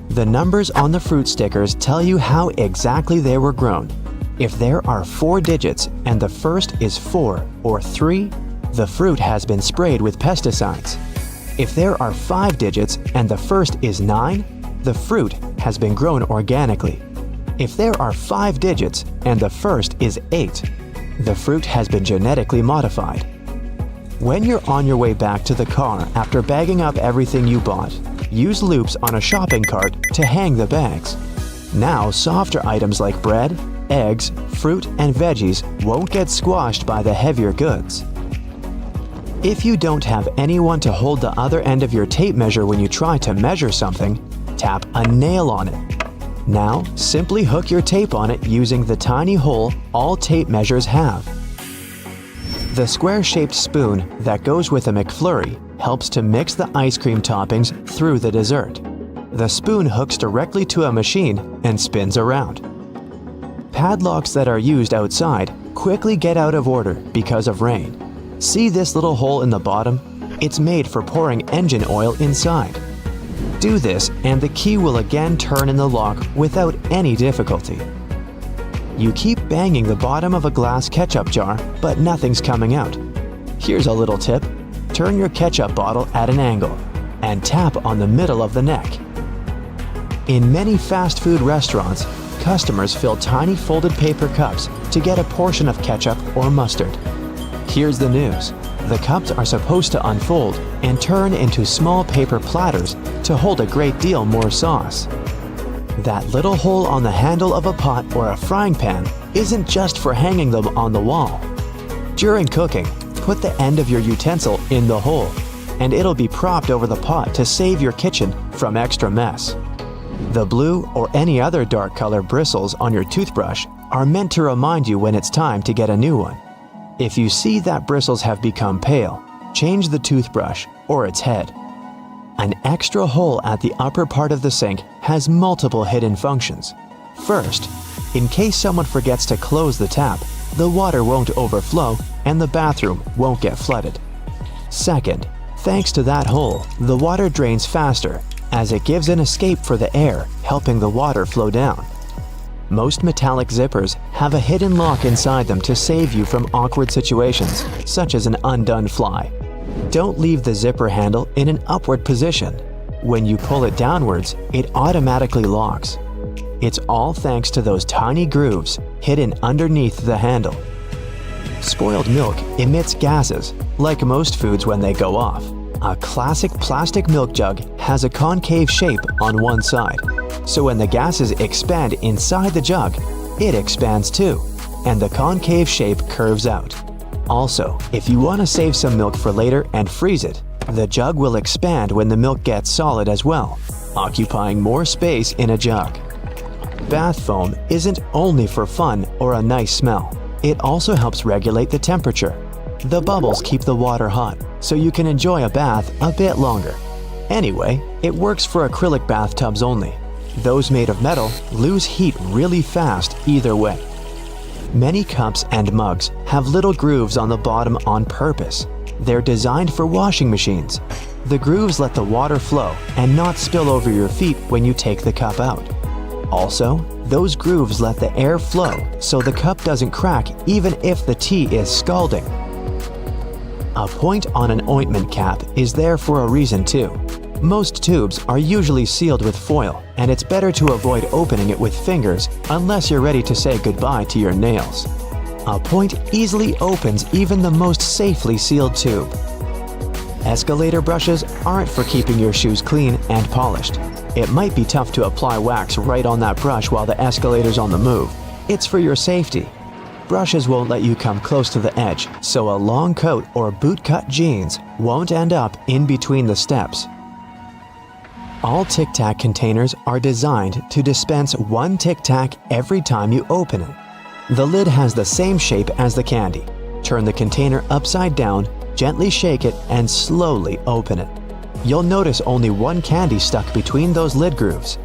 D: The numbers on the fruit stickers tell you how exactly they were grown. If there are 4 digits and the first is 4 or 3, the fruit has been sprayed with pesticides. If there are 5 digits and the first is 9, the fruit has been grown organically. If there are 5 digits and the first is 8, the fruit has been genetically modified. When you're on your way back to the car after bagging up everything you bought, use loops on a shopping cart to hang the bags. Now, softer items like bread, eggs, fruit, and veggies won't get squashed by the heavier goods. If you don't have anyone to hold the other end of your tape measure when you try to measure something, tap a nail on it. Now, simply hook your tape on it using the tiny hole all tape measures have. The square-shaped spoon that goes with a McFlurry helps to mix the ice cream toppings through the dessert. The spoon hooks directly to a machine and spins around. Padlocks that are used outside quickly get out of order because of rain. See this little hole in the bottom? It's made for pouring engine oil inside. Do this and the key will again turn in the lock without any difficulty. You keep banging the bottom of a glass ketchup jar, but nothing's coming out. Here's a little tip. Turn your ketchup bottle at an angle and tap on the middle of the neck. In many fast food restaurants, customers fill tiny folded paper cups to get a portion of ketchup or mustard. Here's the news. The cups are supposed to unfold and turn into small paper platters to hold a great deal more sauce. That little hole on the handle of a pot or a frying pan isn't just for hanging them on the wall. During cooking, put the end of your utensil in the hole, and it'll be propped over the pot to save your kitchen from extra mess. The blue or any other dark color bristles on your toothbrush are meant to remind you when it's time to get a new one. If you see that bristles have become pale, change the toothbrush or its head. An extra hole at the upper part of the sink has multiple hidden functions. First, in case someone forgets to close the tap, the water won't overflow and the bathroom won't get flooded. Second, thanks to that hole, the water drains faster as it gives an escape for the air, helping the water flow down. Most metallic zippers have a hidden lock inside them to save you from awkward situations, such as an undone fly. Don't leave the zipper handle in an upward position. When you pull it downwards, it automatically locks. It's all thanks to those tiny grooves hidden underneath the handle. Spoiled milk emits gases, like most foods when they go off. A classic plastic milk jug has a concave shape on one side, so when the gases expand inside the jug, it expands too, and the concave shape curves out. Also, if you want to save some milk for later and freeze it, the jug will expand when the milk gets solid as well, occupying more space in a jug. Bath foam isn't only for fun or a nice smell. It also helps regulate the temperature. The bubbles keep the water hot, so you can enjoy a bath a bit longer. Anyway, it works for acrylic bathtubs only. Those made of metal lose heat really fast either way. Many cups and mugs have little grooves on the bottom on purpose. They're designed for washing machines. The grooves let the water flow and not spill over your feet when you take the cup out. Also, those grooves let the air flow so the cup doesn't crack even if the tea is scalding. A point on an ointment cap is there for a reason too. Most tubes are usually sealed with foil, and it's better to avoid opening it with fingers unless you're ready to say goodbye to your nails. A point easily opens even the most safely sealed tube. Escalator brushes aren't for keeping your shoes clean and polished. It might be tough to apply wax right on that brush while the escalator's on the move. It's for your safety. Brushes won't let you come close to the edge, so a long coat or bootcut jeans won't end up in between the steps. All Tic Tac containers are designed to dispense one Tic Tac every time you open it. The lid has the same shape as the candy. Turn the container upside down, gently shake it, and slowly open it. You'll notice only one candy stuck between those lid grooves.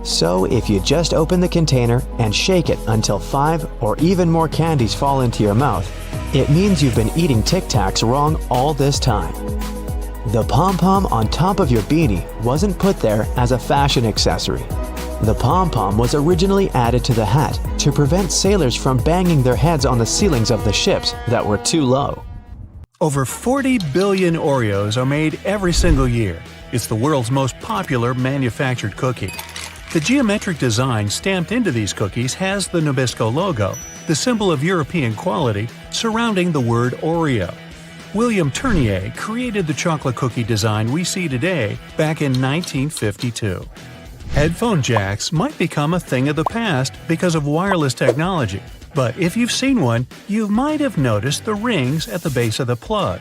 D: So if you just open the container and shake it until 5 or even more candies fall into your mouth, it means you've been eating Tic Tacs wrong all this time. The pom-pom on top of your beanie wasn't put there as a fashion accessory. The pom-pom was originally added to the hat to prevent sailors from banging their heads on the ceilings of the ships that were too low.
C: Over 40 billion Oreos are made every single year. It's the world's most popular manufactured cookie. The geometric design stamped into these cookies has the Nabisco logo, the symbol of European quality, surrounding the word Oreo. William Tournier created the chocolate cookie design we see today back in 1952. Headphone jacks might become a thing of the past because of wireless technology, but if you've seen one, you might have noticed the rings at the base of the plug.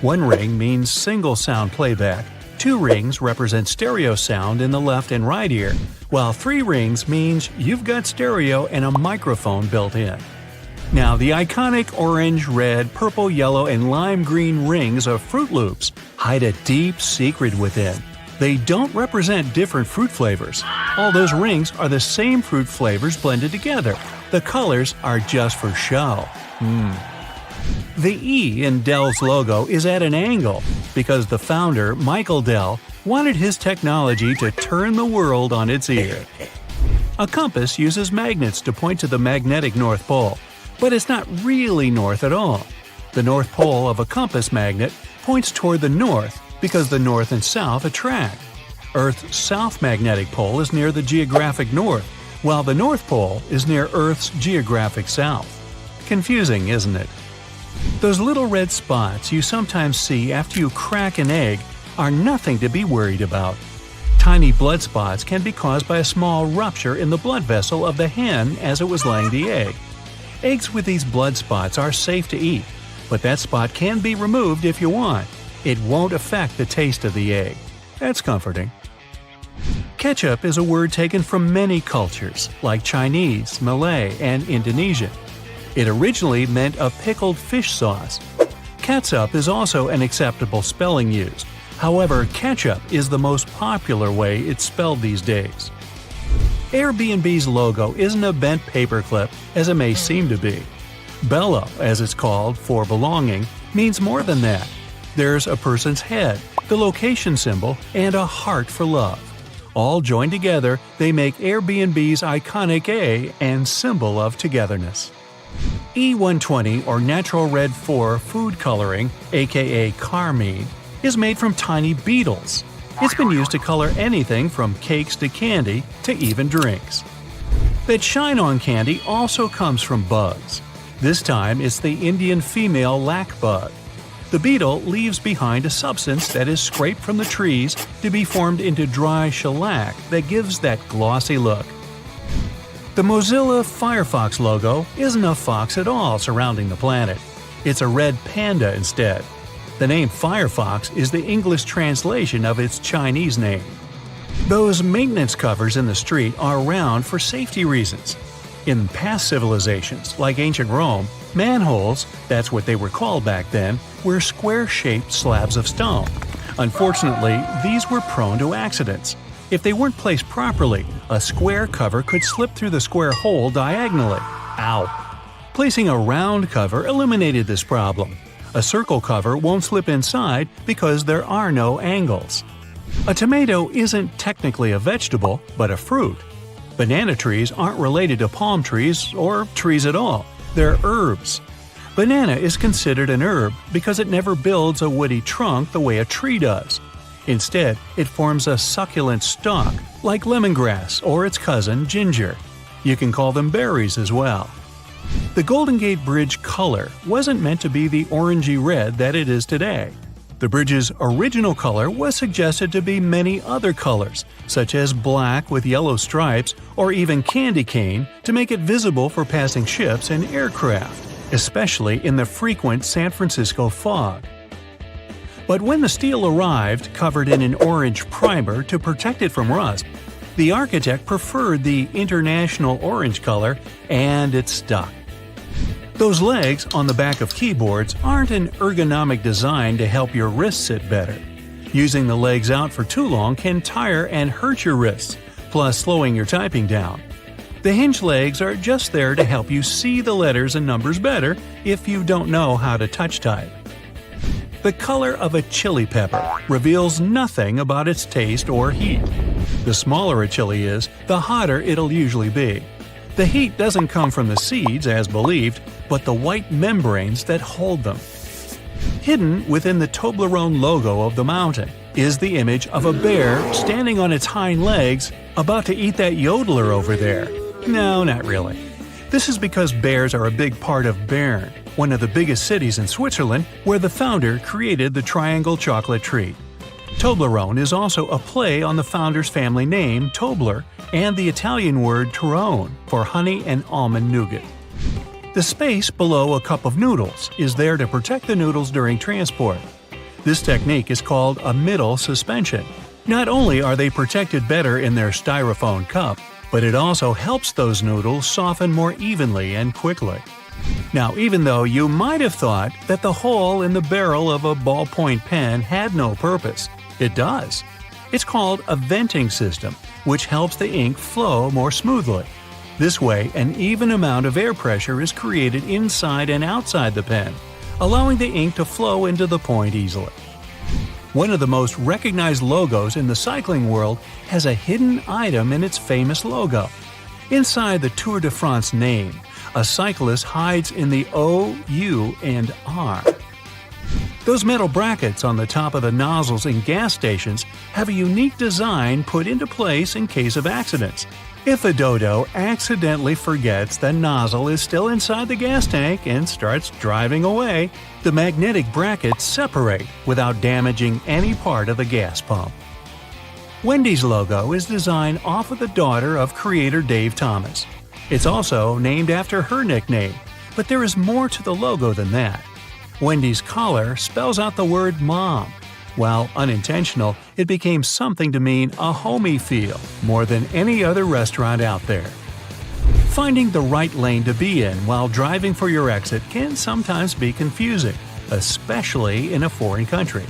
C: One ring means single sound playback, 2 rings represent stereo sound in the left and right ear, while 3 rings means you've got stereo and a microphone built in. Now, the iconic orange, red, purple, yellow, and lime green rings of Fruit Loops hide a deep secret within. They don't represent different fruit flavors. All those rings are the same fruit flavors blended together. The colors are just for show. The E in Dell's logo is at an angle because the founder, Michael Dell, wanted his technology to turn the world on its ear. A compass uses magnets to point to the magnetic North Pole, but it's not really north at all. The North Pole of a compass magnet points toward the north because the north and south attract. Earth's south magnetic pole is near the geographic north, while the North Pole is near Earth's geographic south. Confusing, isn't it? Those little red spots you sometimes see after you crack an egg are nothing to be worried about. Tiny blood spots can be caused by a small rupture in the blood vessel of the hen as it was laying the egg. Eggs with these blood spots are safe to eat, but that spot can be removed if you want. It won't affect the taste of the egg. That's comforting. Ketchup is a word taken from many cultures, like Chinese, Malay, and Indonesian. It originally meant a pickled fish sauce. Catsup is also an acceptable spelling used. However, ketchup is the most popular way it's spelled these days. Airbnb's logo isn't a bent paperclip, as it may seem to be. Bello, as it's called, for belonging, means more than that. There's a person's head, the location symbol, and a heart for love. All joined together, they make Airbnb's iconic A and symbol of togetherness. E120 or Natural Red 4 food coloring, aka carmine, is made from tiny beetles. It's been used to color anything from cakes to candy to even drinks. That shine on candy also comes from bugs. This time it's the Indian female lac bug. The beetle leaves behind a substance that is scraped from the trees to be formed into dry shellac that gives that glossy look. The Mozilla Firefox logo isn't a fox at all surrounding the planet. It's a red panda instead. The name Firefox is the English translation of its Chinese name. Those maintenance covers in the street are around for safety reasons. In past civilizations, like ancient Rome, manholes, that's what they were called back then, were square-shaped slabs of stone. Unfortunately, these were prone to accidents. If they weren't placed properly, a square cover could slip through the square hole diagonally. Ow! Placing a round cover eliminated this problem. A circle cover won't slip inside because there are no angles. A tomato isn't technically a vegetable, but a fruit. Banana trees aren't related to palm trees or trees at all. They're herbs. Banana is considered an herb because it never builds a woody trunk the way a tree does. Instead, it forms a succulent stalk, like lemongrass or its cousin ginger. You can call them berries as well. The Golden Gate Bridge color wasn't meant to be the orangey red that it is today. The bridge's original color was suggested to be many other colors, such as black with yellow stripes or even candy cane, to make it visible for passing ships and aircraft, especially in the frequent San Francisco fog. But when the steel arrived covered in an orange primer to protect it from rust, the architect preferred the international orange color, and it stuck. Those legs on the back of keyboards aren't an ergonomic design to help your wrists sit better. Using the legs out for too long can tire and hurt your wrists, plus slowing your typing down. The hinge legs are just there to help you see the letters and numbers better if you don't know how to touch type. The color of a chili pepper reveals nothing about its taste or heat. The smaller a chili is, the hotter it'll usually be. The heat doesn't come from the seeds, as believed, but the white membranes that hold them. Hidden within the Toblerone logo of the mountain is the image of a bear standing on its hind legs, about to eat that yodeler over there. No, not really. This is because bears are a big part of Bern, one of the biggest cities in Switzerland, where the founder created the triangle chocolate treat. Toblerone is also a play on the founder's family name, Tobler, and the Italian word Torrone for honey and almond nougat. The space below a cup of noodles is there to protect the noodles during transport. This technique is called a middle suspension. Not only are they protected better in their styrofoam cup, but it also helps those noodles soften more evenly and quickly. Now, even though you might have thought that the hole in the barrel of a ballpoint pen had no purpose, it does. It's called a venting system, which helps the ink flow more smoothly. This way, an even amount of air pressure is created inside and outside the pen, allowing the ink to flow into the point easily. One of the most recognized logos in the cycling world has a hidden item in its famous logo. Inside the Tour de France name, a cyclist hides in the O, U, and R. Those metal brackets on the top of the nozzles in gas stations have a unique design put into place in case of accidents. If a dodo accidentally forgets the nozzle is still inside the gas tank and starts driving away, the magnetic brackets separate without damaging any part of the gas pump. Wendy's logo is designed off of the daughter of creator Dave Thomas. It's also named after her nickname, but there is more to the logo than that. Wendy's collar spells out the word mom. While unintentional, it became something to mean a homey feel more than any other restaurant out there. Finding the right lane to be in while driving for your exit can sometimes be confusing, especially in a foreign country.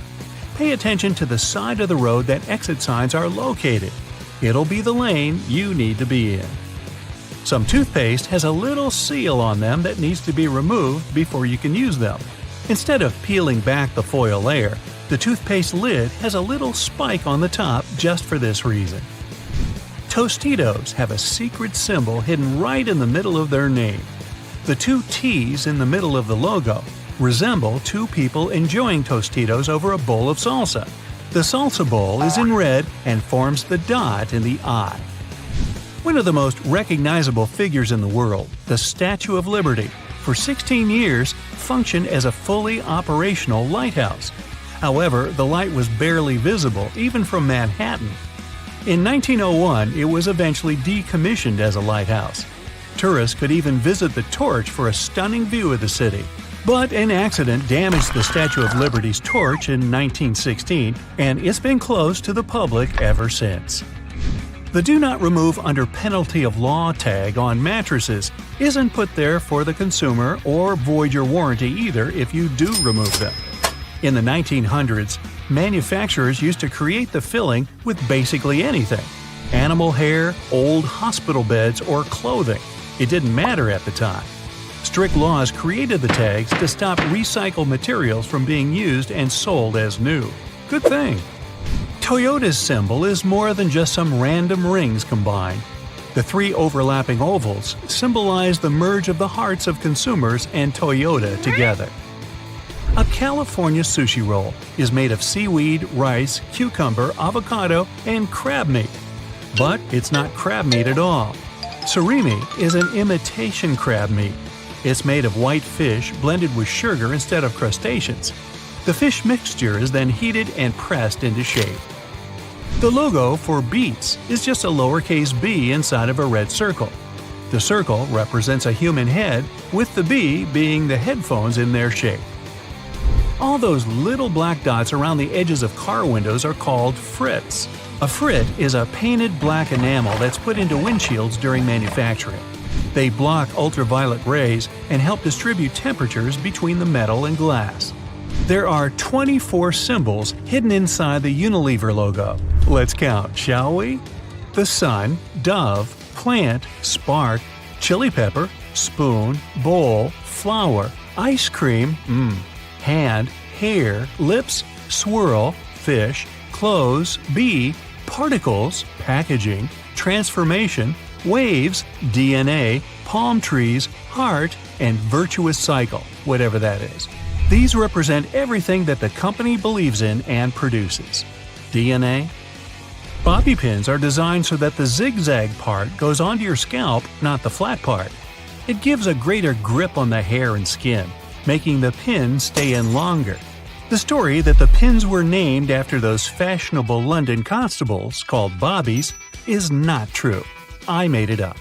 C: Pay attention to the side of the road that exit signs are located. It'll be the lane you need to be in. Some toothpaste has a little seal on them that needs to be removed before you can use them. Instead of peeling back the foil layer, the toothpaste lid has a little spike on the top just for this reason. Tostitos have a secret symbol hidden right in the middle of their name. The two T's in the middle of the logo resemble two people enjoying Tostitos over a bowl of salsa. The salsa bowl is in red and forms the dot in the eye. One of the most recognizable figures in the world, the Statue of Liberty, for 16 years functioned as a fully operational lighthouse. However, the light was barely visible even from Manhattan. In 1901, it was eventually decommissioned as a lighthouse. Tourists could even visit the torch for a stunning view of the city. But an accident damaged the Statue of Liberty's torch in 1916, and it's been closed to the public ever since. The Do Not Remove Under Penalty of Law tag on mattresses isn't put there for the consumer or void your warranty either if you do remove them. In the 1900s, manufacturers used to create the filling with basically anything: animal hair, old hospital beds, or clothing. It didn't matter at the time. Strict laws created the tags to stop recycled materials from being used and sold as new. Good thing. Toyota's symbol is more than just some random rings combined. The 3 overlapping ovals symbolize the merge of the hearts of consumers and Toyota together. A California sushi roll is made of seaweed, rice, cucumber, avocado, and crab meat. But it's not crab meat at all. Surimi is an imitation crab meat. It's made of white fish blended with sugar instead of crustaceans. The fish mixture is then heated and pressed into shape. The logo for Beats is just a lowercase b inside of a red circle. The circle represents a human head, with the b being the headphones in their shape. All those little black dots around the edges of car windows are called frits. A frit is a painted black enamel that's put into windshields during manufacturing. They block ultraviolet rays and help distribute temperatures between the metal and glass. There are 24 symbols hidden inside the Unilever logo. Let's count, shall we? The sun, dove, plant, spark, chili pepper, spoon, bowl, flower, ice cream, hand, hair, lips, swirl, fish, clothes, bee, particles, packaging, transformation, waves, DNA, palm trees, heart, and virtuous cycle, whatever that is. These represent everything that the company believes in and produces. DNA? Bobby pins are designed so that the zigzag part goes onto your scalp, not the flat part. It gives a greater grip on the hair and skin, making the pin stay in longer. The story that the pins were named after those fashionable London constables called bobbies is not true. I made it up.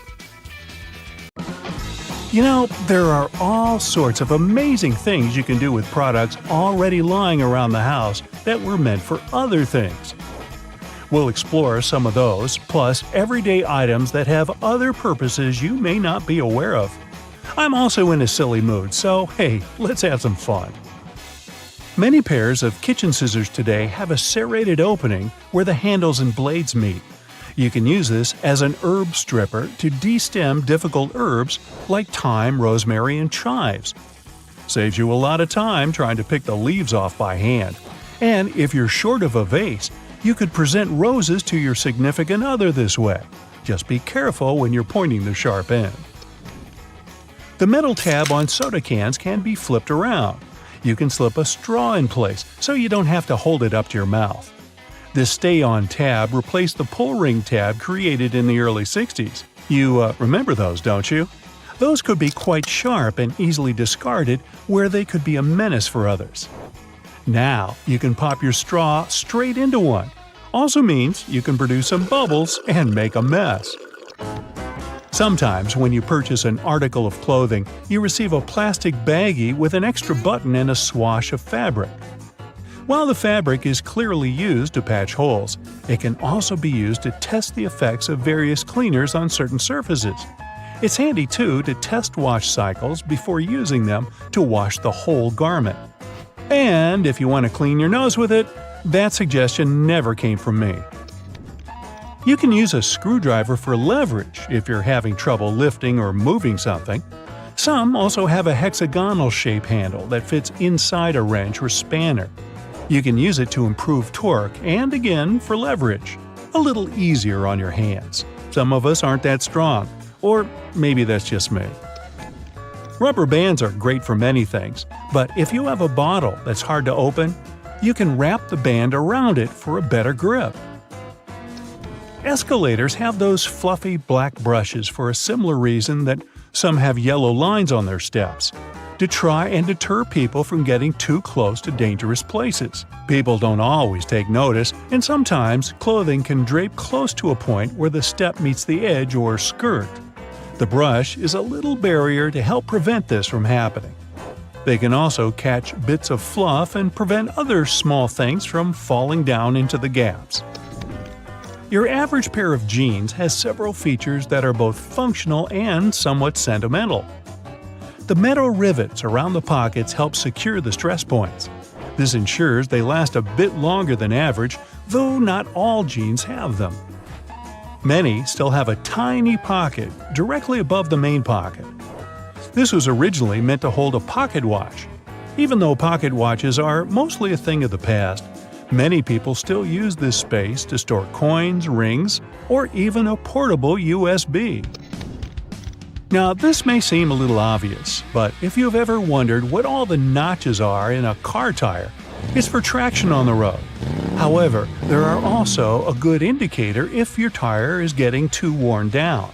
C: You know, there are all sorts of amazing things you can do with products already lying around the house that were meant for other things. We'll explore some of those, plus everyday items that have other purposes you may not be aware of. I'm also in a silly mood, so hey, let's have some fun. Many pairs of kitchen scissors today have a serrated opening where the handles and blades meet. You can use this as an herb stripper to de-stem difficult herbs like thyme, rosemary, and chives. Saves you a lot of time trying to pick the leaves off by hand. And if you're short of a vase, you could present roses to your significant other this way. Just be careful when you're pointing the sharp end. The metal tab on soda cans can be flipped around. You can slip a straw in place so you don't have to hold it up to your mouth. This stay-on tab replaced the pull ring tab created in the early 60s. You remember those, don't you? Those could be quite sharp and easily discarded where they could be a menace for others. Now you can pop your straw straight into one. Also means you can produce some bubbles and make a mess. Sometimes when you purchase an article of clothing, you receive a plastic baggie with an extra button and a swash of fabric. While the fabric is clearly used to patch holes, it can also be used to test the effects of various cleaners on certain surfaces. It's handy too to test wash cycles before using them to wash the whole garment. And if you want to clean your nose with it, that suggestion never came from me. You can use a screwdriver for leverage if you're having trouble lifting or moving something. Some also have a hexagonal shape handle that fits inside a wrench or spanner. You can use it to improve torque and, again, for leverage. A little easier on your hands. Some of us aren't that strong. Or maybe that's just me. Rubber bands are great for many things, but if you have a bottle that's hard to open, you can wrap the band around it for a better grip. Escalators have those fluffy black brushes for a similar reason that some have yellow lines on their steps. To try and deter people from getting too close to dangerous places. People don't always take notice, and sometimes clothing can drape close to a point where the step meets the edge or skirt. The brush is a little barrier to help prevent this from happening. They can also catch bits of fluff and prevent other small things from falling down into the gaps. Your average pair of jeans has several features that are both functional and somewhat sentimental. The metal rivets around the pockets help secure the stress points. This ensures they last a bit longer than average, though not all jeans have them. Many still have a tiny pocket directly above the main pocket. This was originally meant to hold a pocket watch. Even though pocket watches are mostly a thing of the past, many people still use this space to store coins, rings, or even a portable USB. Now, this may seem a little obvious, but if you've ever wondered what all the notches are in a car tire, it's for traction on the road. However, there are also a good indicator if your tire is getting too worn down.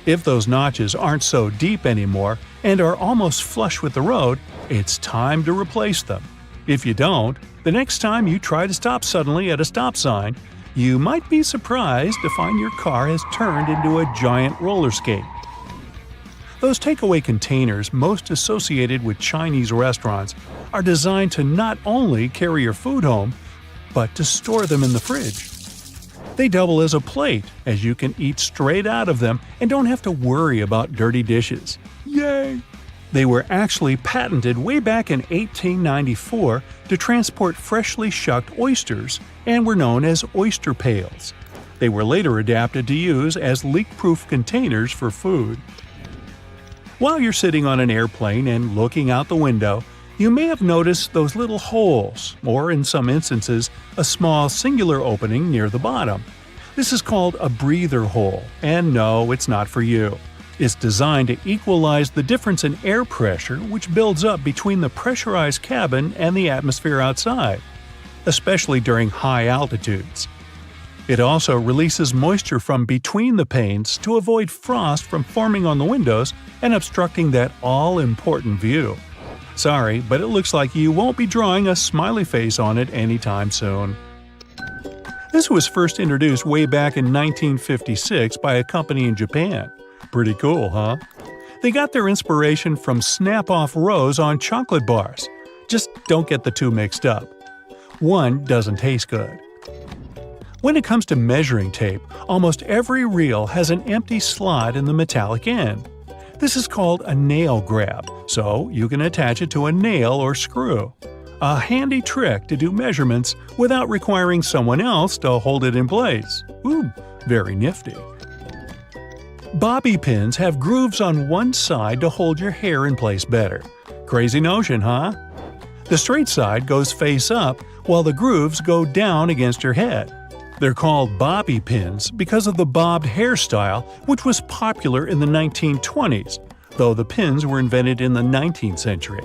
C: If those notches aren't so deep anymore and are almost flush with the road, it's time to replace them. If you don't, the next time you try to stop suddenly at a stop sign, you might be surprised to find your car has turned into a giant roller skate. Those takeaway containers most associated with Chinese restaurants are designed to not only carry your food home, but to store them in the fridge. They double as a plate, as you can eat straight out of them and don't have to worry about dirty dishes. Yay! They were actually patented way back in 1894 to transport freshly shucked oysters and were known as oyster pails. They were later adapted to use as leak-proof containers for food. While you're sitting on an airplane and looking out the window, you may have noticed those little holes, or in some instances, a small singular opening near the bottom. This is called a breather hole, and no, it's not for you. It's designed to equalize the difference in air pressure which builds up between the pressurized cabin and the atmosphere outside, especially during high altitudes. It also releases moisture from between the panes to avoid frost from forming on the windows and obstructing that all-important view. Sorry, but it looks like you won't be drawing a smiley face on it anytime soon. This was first introduced way back in 1956 by a company in Japan. Pretty cool, huh? They got their inspiration from snap-off rows on chocolate bars. Just don't get the two mixed up. One doesn't taste good. When it comes to measuring tape, almost every reel has an empty slot in the metallic end. This is called a nail grab, so you can attach it to a nail or screw. A handy trick to do measurements without requiring someone else to hold it in place. Ooh, very nifty. Bobby pins have grooves on one side to hold your hair in place better. Crazy notion, huh? The straight side goes face up, while the grooves go down against your head. They're called bobby pins because of the bobbed hairstyle, which was popular in the 1920s, though the pins were invented in the 19th century.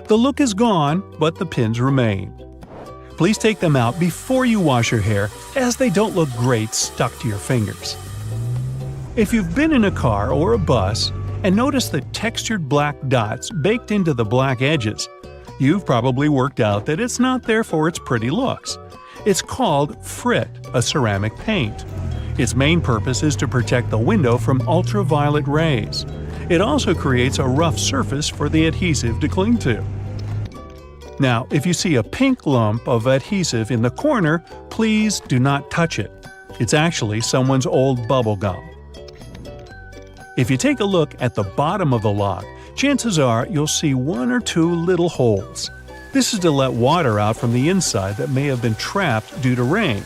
C: The look is gone, but the pins remain. Please take them out before you wash your hair, as they don't look great stuck to your fingers. If you've been in a car or a bus and noticed the textured black dots baked into the black edges, you've probably worked out that it's not there for its pretty looks. It's called frit, a ceramic paint. Its main purpose is to protect the window from ultraviolet rays. It also creates a rough surface for the adhesive to cling to. Now, if you see a pink lump of adhesive in the corner, please do not touch it. It's actually someone's old bubble gum. If you take a look at the bottom of the lock, chances are you'll see one or two little holes. This is to let water out from the inside that may have been trapped due to rain.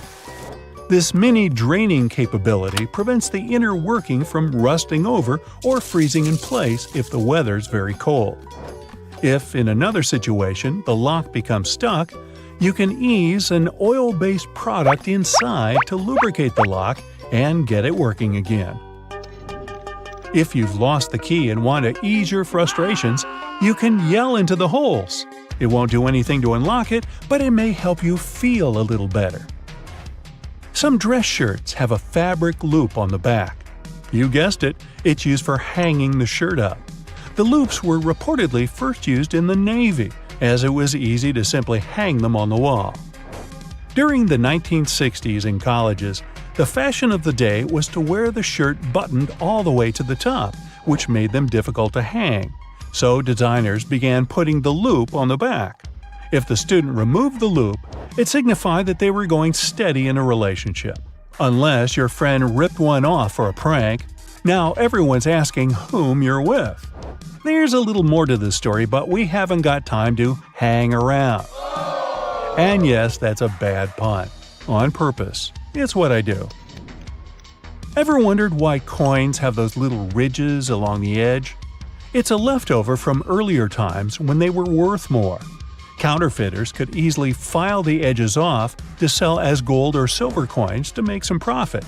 C: This mini draining capability prevents the inner working from rusting over or freezing in place if the weather's very cold. If, in another situation, the lock becomes stuck, you can ease an oil-based product inside to lubricate the lock and get it working again. If you've lost the key and want to ease your frustrations, you can yell into the holes. It won't do anything to unlock it, but it may help you feel a little better. Some dress shirts have a fabric loop on the back. You guessed it, it's used for hanging the shirt up. The loops were reportedly first used in the Navy, as it was easy to simply hang them on the wall. During the 1960s in colleges, the fashion of the day was to wear the shirt buttoned all the way to the top, which made them difficult to hang. So designers began putting the loop on the back. If the student removed the loop, it signified that they were going steady in a relationship. Unless your friend ripped one off for a prank, now everyone's asking whom you're with. There's a little more to this story, but we haven't got time to hang around. And yes, that's a bad pun. On purpose. It's what I do. Ever wondered why coins have those little ridges along the edge? It's a leftover from earlier times when they were worth more. Counterfeiters could easily file the edges off to sell as gold or silver coins to make some profit.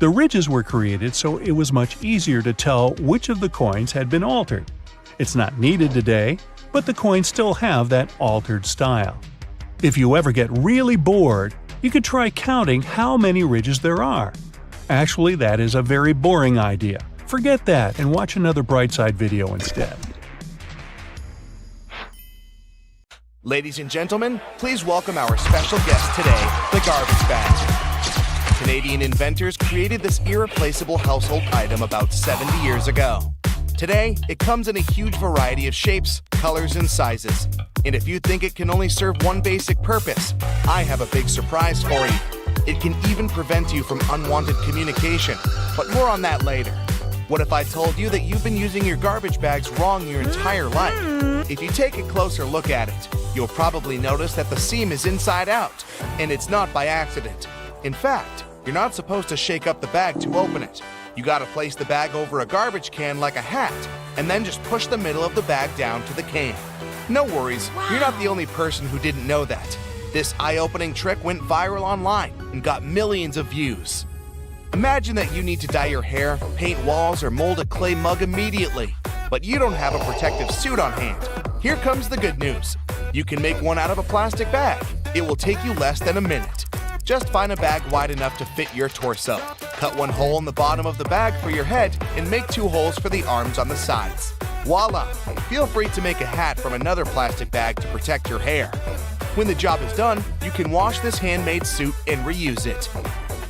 C: The ridges were created so it was much easier to tell which of the coins had been altered. It's not needed today, but the coins still have that altered style. If you ever get really bored, you could try counting how many ridges there are. Actually, that is a very boring idea. Forget that and watch another Brightside video instead.
A: Ladies and gentlemen, please welcome our special guest today, the garbage bag. Canadian inventors created this irreplaceable household item about 70 years ago. Today, it comes in a huge variety of shapes, colors, and sizes. And if you think it can only serve one basic purpose, I have a big surprise for you. It can even prevent you from unwanted communication, but more on that later. What if I told you that you've been using your garbage bags wrong your entire life? If you take a closer look at it, you'll probably notice that the seam is inside out, and it's not by accident. In fact, you're not supposed to shake up the bag to open it. You gotta place the bag over a garbage can like a hat, and then just push the middle of the bag down to the can. No worries, you're not the only person who didn't know that. This eye-opening trick went viral online and got millions of views. Imagine that you need to dye your hair, paint walls, or mold a clay mug immediately, but you don't have a protective suit on hand. Here comes the good news. You can make one out of a plastic bag. It will take you less than a minute. Just find a bag wide enough to fit your torso. Cut one hole in the bottom of the bag for your head and make 2 holes for the arms on the sides. Voila! Feel free to make a hat from another plastic bag to protect your hair. When the job is done, you can wash this handmade suit and reuse it.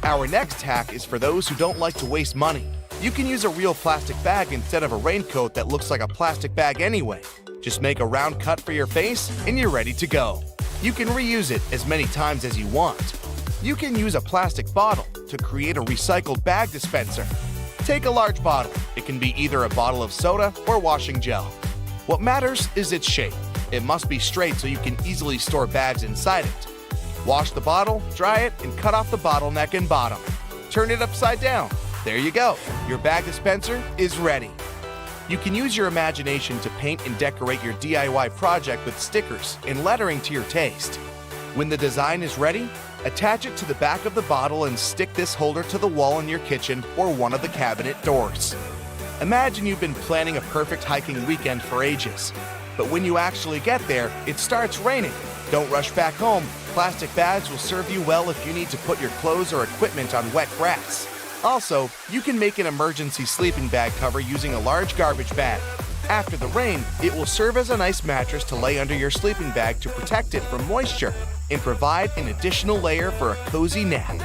A: Our next hack is for those who don't like to waste money. You can use a real plastic bag instead of a raincoat that looks like a plastic bag anyway. Just make a round cut for your face and you're ready to go. You can reuse it as many times as you want. You can use a plastic bottle to create a recycled bag dispenser. Take a large bottle. It can be either a bottle of soda or washing gel. What matters is its shape. It must be straight so you can easily store bags inside it. Wash the bottle, dry it, and cut off the bottleneck and bottom. Turn it upside down. There you go. Your bag dispenser is ready. You can use your imagination to paint and decorate your DIY project with stickers and lettering to your taste. When the design is ready, attach it to the back of the bottle and stick this holder to the wall in your kitchen or one of the cabinet doors. Imagine you've been planning a perfect hiking weekend for ages. But when you actually get there, it starts raining. Don't rush back home. Plastic bags will serve you well if you need to put your clothes or equipment on wet grass. Also, you can make an emergency sleeping bag cover using a large garbage bag. After the rain, it will serve as a nice mattress to lay under your sleeping bag to protect it from moisture and provide an additional layer for a cozy nap.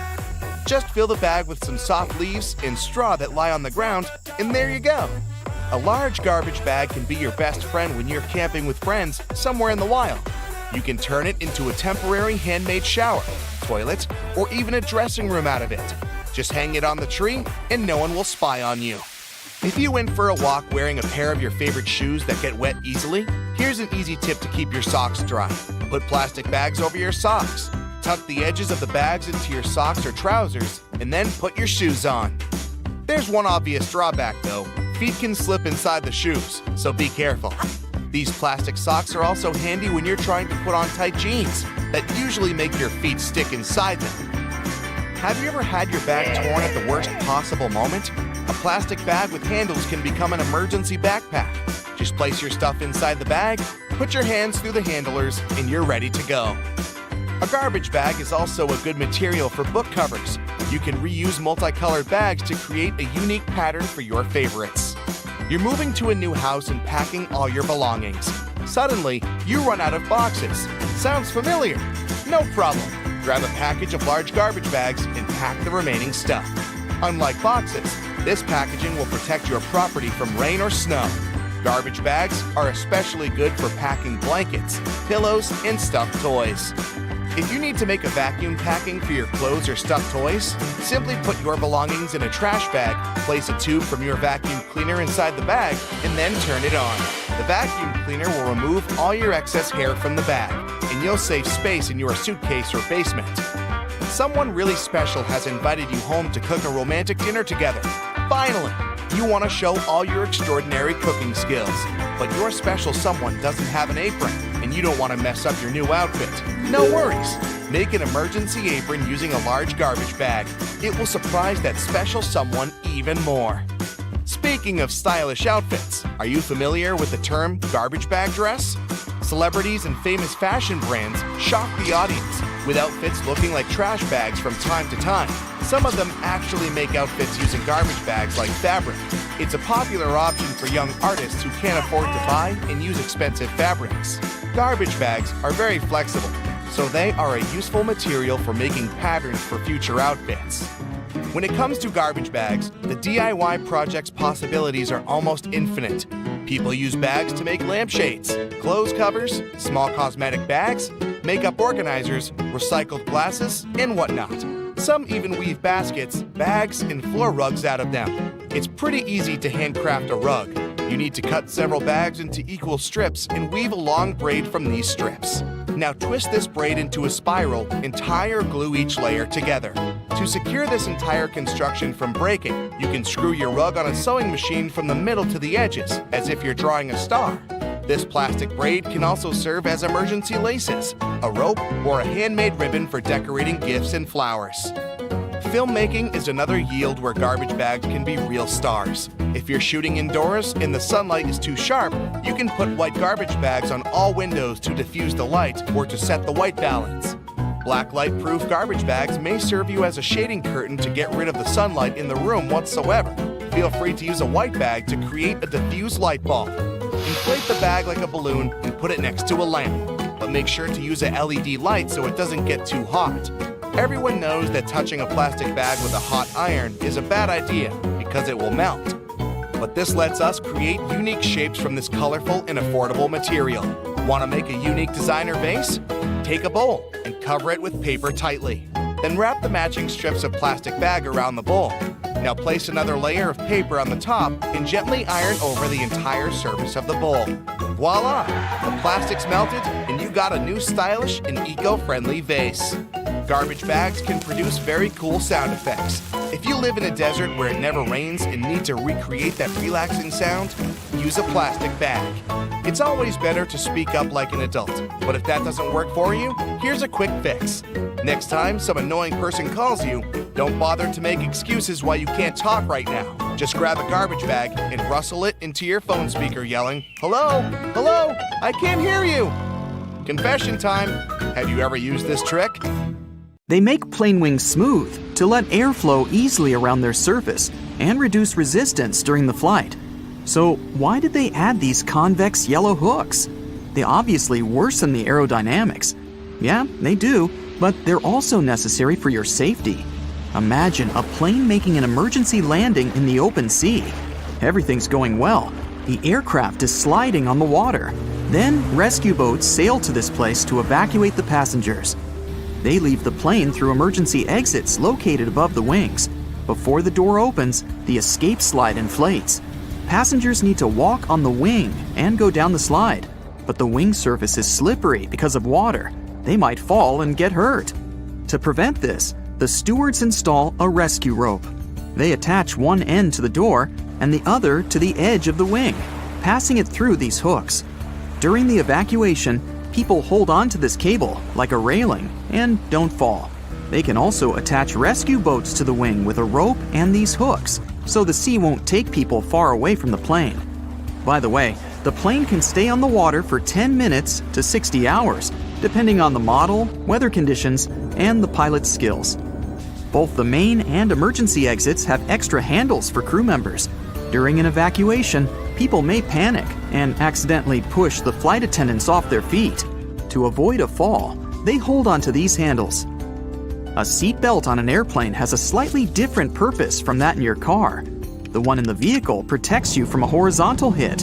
A: Just fill the bag with some soft leaves and straw that lie on the ground, and there you go. A large garbage bag can be your best friend when you're camping with friends somewhere in the wild. You can turn it into a temporary handmade shower, toilet, or even a dressing room out of it. Just hang it on the tree and no one will spy on you. If you went for a walk wearing a pair of your favorite shoes that get wet easily, here's an easy tip to keep your socks dry. Put plastic bags over your socks. Tuck the edges of the bags into your socks or trousers, and then put your shoes on. There's one obvious drawback though. Feet can slip inside the shoes, so be careful. These plastic socks are also handy when you're trying to put on tight jeans that usually make your feet stick inside them. Have you ever had your bag torn at the worst possible moment? A plastic bag with handles can become an emergency backpack. Just place your stuff inside the bag, put your hands through the handlers, and you're ready to go. A garbage bag is also a good material for book covers. You can reuse multicolored bags to create a unique pattern for your favorites. You're moving to a new house and packing all your belongings. Suddenly, you run out of boxes. Sounds familiar? No problem. Grab a package of large garbage bags and pack the remaining stuff. Unlike boxes, this packaging will protect your property from rain or snow. Garbage bags are especially good for packing blankets, pillows, and stuffed toys. If you need to make a vacuum packing for your clothes or stuffed toys, simply put your belongings in a trash bag, place a tube from your vacuum cleaner inside the bag, and then turn it on. The vacuum cleaner will remove all your excess hair from the bag, and you'll save space in your suitcase or basement. Someone really special has invited you home to cook a romantic dinner together. Finally! You want to show all your extraordinary cooking skills, but your special someone doesn't have an apron, and you don't want to mess up your new outfit. No worries. Make an emergency apron using a large garbage bag. It will surprise that special someone even more. Speaking of stylish outfits, are you familiar with the term garbage bag dress? Celebrities and famous fashion brands shock the audience with outfits looking like trash bags from time to time. Some of them actually make outfits using garbage bags like fabric. It's a popular option for young artists who can't afford to buy and use expensive fabrics. Garbage bags are very flexible, so they are a useful material for making patterns for future outfits. When it comes to garbage bags, the DIY project's possibilities are almost infinite. People use bags to make lampshades, clothes covers, small cosmetic bags, makeup organizers, recycled glasses, and whatnot. Some even weave baskets, bags, and floor rugs out of them. It's pretty easy to handcraft a rug. You need to cut several bags into equal strips and weave a long braid from these strips. Now twist this braid into a spiral and tie or glue each layer together. To secure this entire construction from breaking, you can screw your rug on a sewing machine from the middle to the edges, as if you're drawing a star. This plastic braid can also serve as emergency laces, a rope, or a handmade ribbon for decorating gifts and flowers. Filmmaking is another yield where garbage bags can be real stars. If you're shooting indoors and the sunlight is too sharp, you can put white garbage bags on all windows to diffuse the light or to set the white balance. Black light-proof garbage bags may serve you as a shading curtain to get rid of the sunlight in the room whatsoever. Feel free to use a white bag to create a diffused light bulb. Inflate the bag like a balloon and put it next to a lamp, but make sure to use a LED light so it doesn't get too hot. Everyone knows that touching a plastic bag with a hot iron is a bad idea because it will melt. But this lets us create unique shapes from this colorful and affordable material. Want to make a unique designer vase? Take a bowl and cover it with paper tightly. Then wrap the matching strips of plastic bag around the bowl. Now place another layer of paper on the top and gently iron over the entire surface of the bowl. Voila! The plastic's melted and you got a new stylish and eco-friendly vase. Garbage bags can produce very cool sound effects. If you live in a desert where it never rains and need to recreate that relaxing sound, use a plastic bag. It's always better to speak up like an adult, but if that doesn't work for you, here's a quick fix. Next time some annoying person calls you, don't bother to make excuses why you can't talk right now. Just grab a garbage bag and rustle it into your phone speaker yelling, "Hello? Hello? I can't hear you!" Confession time. Have you ever used this trick?
E: They make plane wings smooth to let air flow easily around their surface and reduce resistance during the flight. So why did they add these convex yellow hooks? They obviously worsen the aerodynamics. Yeah, they do, but they're also necessary for your safety. Imagine a plane making an emergency landing in the open sea. Everything's going well. The aircraft is sliding on the water. Then rescue boats sail to this place to evacuate the passengers. They leave the plane through emergency exits located above the wings. Before the door opens, the escape slide inflates. Passengers need to walk on the wing and go down the slide, but the wing surface is slippery because of water. They might fall and get hurt. To prevent this, the stewards install a rescue rope. They attach one end to the door and the other to the edge of the wing, passing it through these hooks. During the evacuation, people hold on to this cable like a railing and don't fall. They can also attach rescue boats to the wing with a rope and these hooks, so the sea won't take people far away from the plane. By the way, the plane can stay on the water for 10 minutes to 60 hours, depending on the model, weather conditions, and the pilot's skills. Both the main and emergency exits have extra handles for crew members. During an evacuation, people may panic and accidentally push the flight attendants off their feet. To avoid a fall, they hold onto these handles. A seat belt on an airplane has a slightly different purpose from that in your car. The one in the vehicle protects you from a horizontal hit.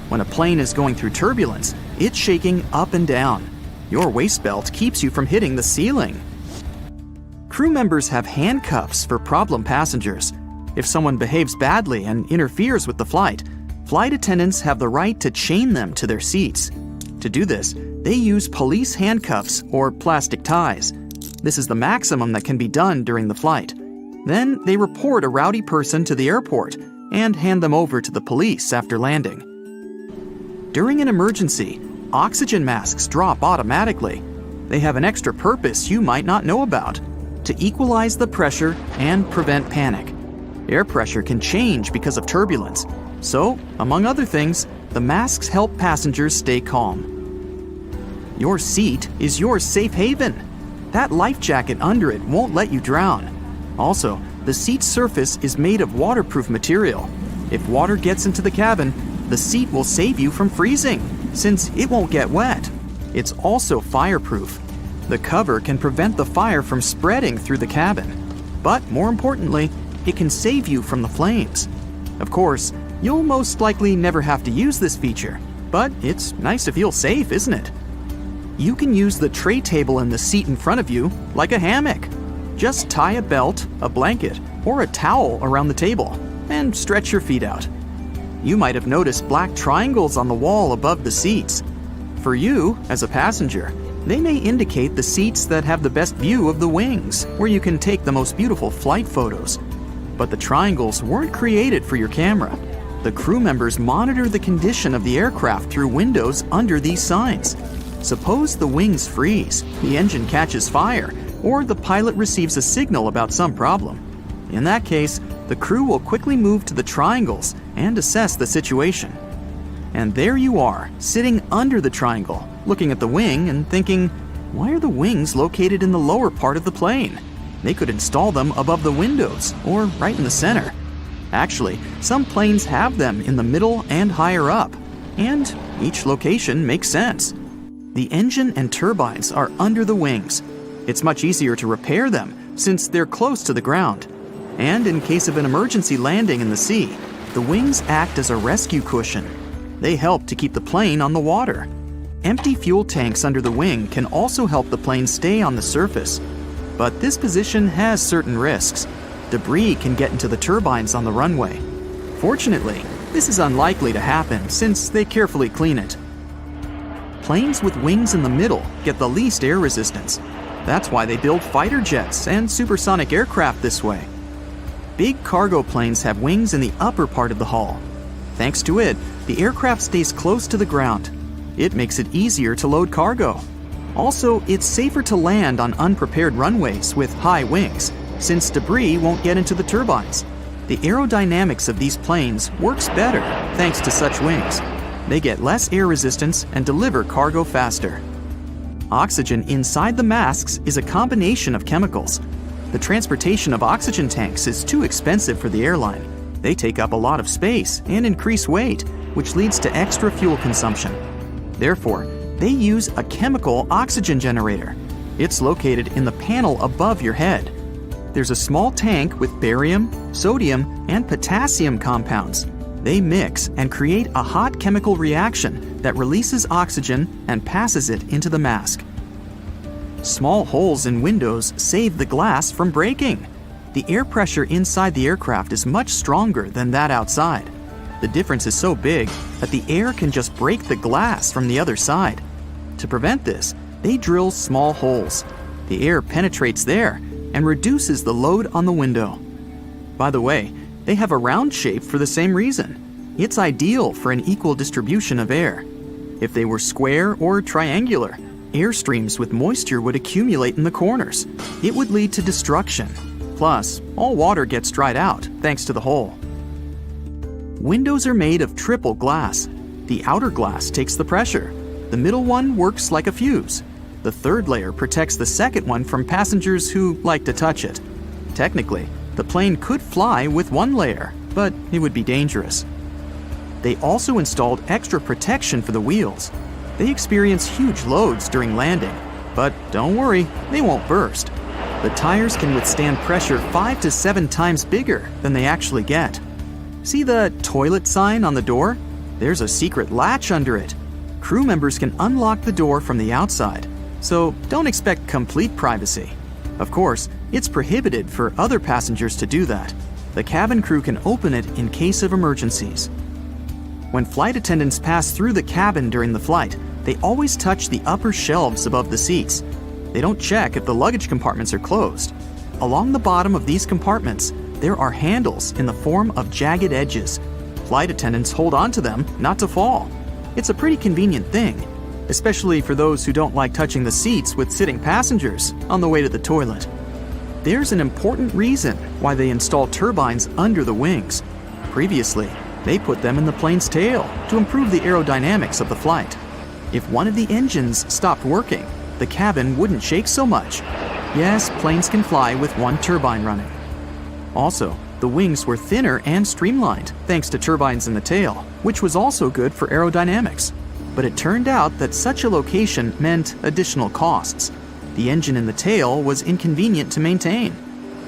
E: When a plane is going through turbulence, it's shaking up and down. Your waist belt keeps you from hitting the ceiling. Crew members have handcuffs for problem passengers. If someone behaves badly and interferes with the flight attendants have the right to chain them to their seats. To do this, they use police handcuffs or plastic ties. This is the maximum that can be done during the flight. Then they report a rowdy person to the airport, and hand them over to the police after landing. During an emergency, oxygen masks drop automatically. They have an extra purpose you might not know about: to equalize the pressure and prevent panic. Air pressure can change because of turbulence, so, among other things, the masks help passengers stay calm. Your seat is your safe haven. That life jacket under it won't let you drown. Also, the seat's surface is made of waterproof material. If water gets into the cabin, the seat will save you from freezing, since it won't get wet. It's also fireproof. The cover can prevent the fire from spreading through the cabin. But more importantly, it can save you from the flames. Of course, you'll most likely never have to use this feature, but it's nice to feel safe, isn't it? You can use the tray table in the seat in front of you like a hammock. Just tie a belt, a blanket, or a towel around the table and stretch your feet out. You might have noticed black triangles on the wall above the seats. For you, as a passenger, they may indicate the seats that have the best view of the wings, where you can take the most beautiful flight photos. But the triangles weren't created for your camera. The crew members monitor the condition of the aircraft through windows under these signs. Suppose the wings freeze, the engine catches fire, or the pilot receives a signal about some problem. In that case, the crew will quickly move to the triangles and assess the situation. And there you are, sitting under the triangle, looking at the wing and thinking, why are the wings located in the lower part of the plane? They could install them above the windows or right in the center. Actually, some planes have them in the middle and higher up, and each location makes sense. The engine and turbines are under the wings. It's much easier to repair them since they're close to the ground. And in case of an emergency landing in the sea, the wings act as a rescue cushion. They help to keep the plane on the water. Empty fuel tanks under the wing can also help the plane stay on the surface. But this position has certain risks. Debris can get into the turbines on the runway. Fortunately, this is unlikely to happen since they carefully clean it. Planes with wings in the middle get the least air resistance. That's why they build fighter jets and supersonic aircraft this way. Big cargo planes have wings in the upper part of the hull. Thanks to it, the aircraft stays close to the ground. It makes it easier to load cargo. Also, it's safer to land on unprepared runways with high wings, since debris won't get into the turbines. The aerodynamics of these planes works better thanks to such wings. They get less air resistance and deliver cargo faster. Oxygen inside the masks is a combination of chemicals. The transportation of oxygen tanks is too expensive for the airline. They take up a lot of space and increase weight, which leads to extra fuel consumption. Therefore, they use a chemical oxygen generator. It's located in the panel above your head. There's a small tank with barium, sodium, and potassium compounds. They mix and create a hot chemical reaction that releases oxygen and passes it into the mask. Small holes in windows save the glass from breaking. The air pressure inside the aircraft is much stronger than that outside. The difference is so big that the air can just break the glass from the other side. To prevent this, they drill small holes. The air penetrates there and reduces the load on the window. By the way, they have a round shape for the same reason. It's ideal for an equal distribution of air. If they were square or triangular, air streams with moisture would accumulate in the corners. It would lead to destruction. Plus, all water gets dried out thanks to the hole. Windows are made of triple glass. The outer glass takes the pressure. The middle one works like a fuse. The third layer protects the second one from passengers who like to touch it. Technically, the plane could fly with one layer, but it would be dangerous. They also installed extra protection for the wheels. They experience huge loads during landing, but don't worry, they won't burst. The tires can withstand pressure 5 to 7 times bigger than they actually get. See the toilet sign on the door? There's a secret latch under it. Crew members can unlock the door from the outside, so don't expect complete privacy. Of course, it's prohibited for other passengers to do that. The cabin crew can open it in case of emergencies. When flight attendants pass through the cabin during the flight, they always touch the upper shelves above the seats. They don't check if the luggage compartments are closed. Along the bottom of these compartments, there are handles in the form of jagged edges. Flight attendants hold on to them not to fall. It's a pretty convenient thing, especially for those who don't like touching the seats with sitting passengers on the way to the toilet. There's an important reason why they install turbines under the wings. Previously, they put them in the plane's tail to improve the aerodynamics of the flight. If one of the engines stopped working, the cabin wouldn't shake so much. Yes, planes can fly with one turbine running. Also, the wings were thinner and streamlined thanks to turbines in the tail, which was also good for aerodynamics. But it turned out that such a location meant additional costs. The engine in the tail was inconvenient to maintain.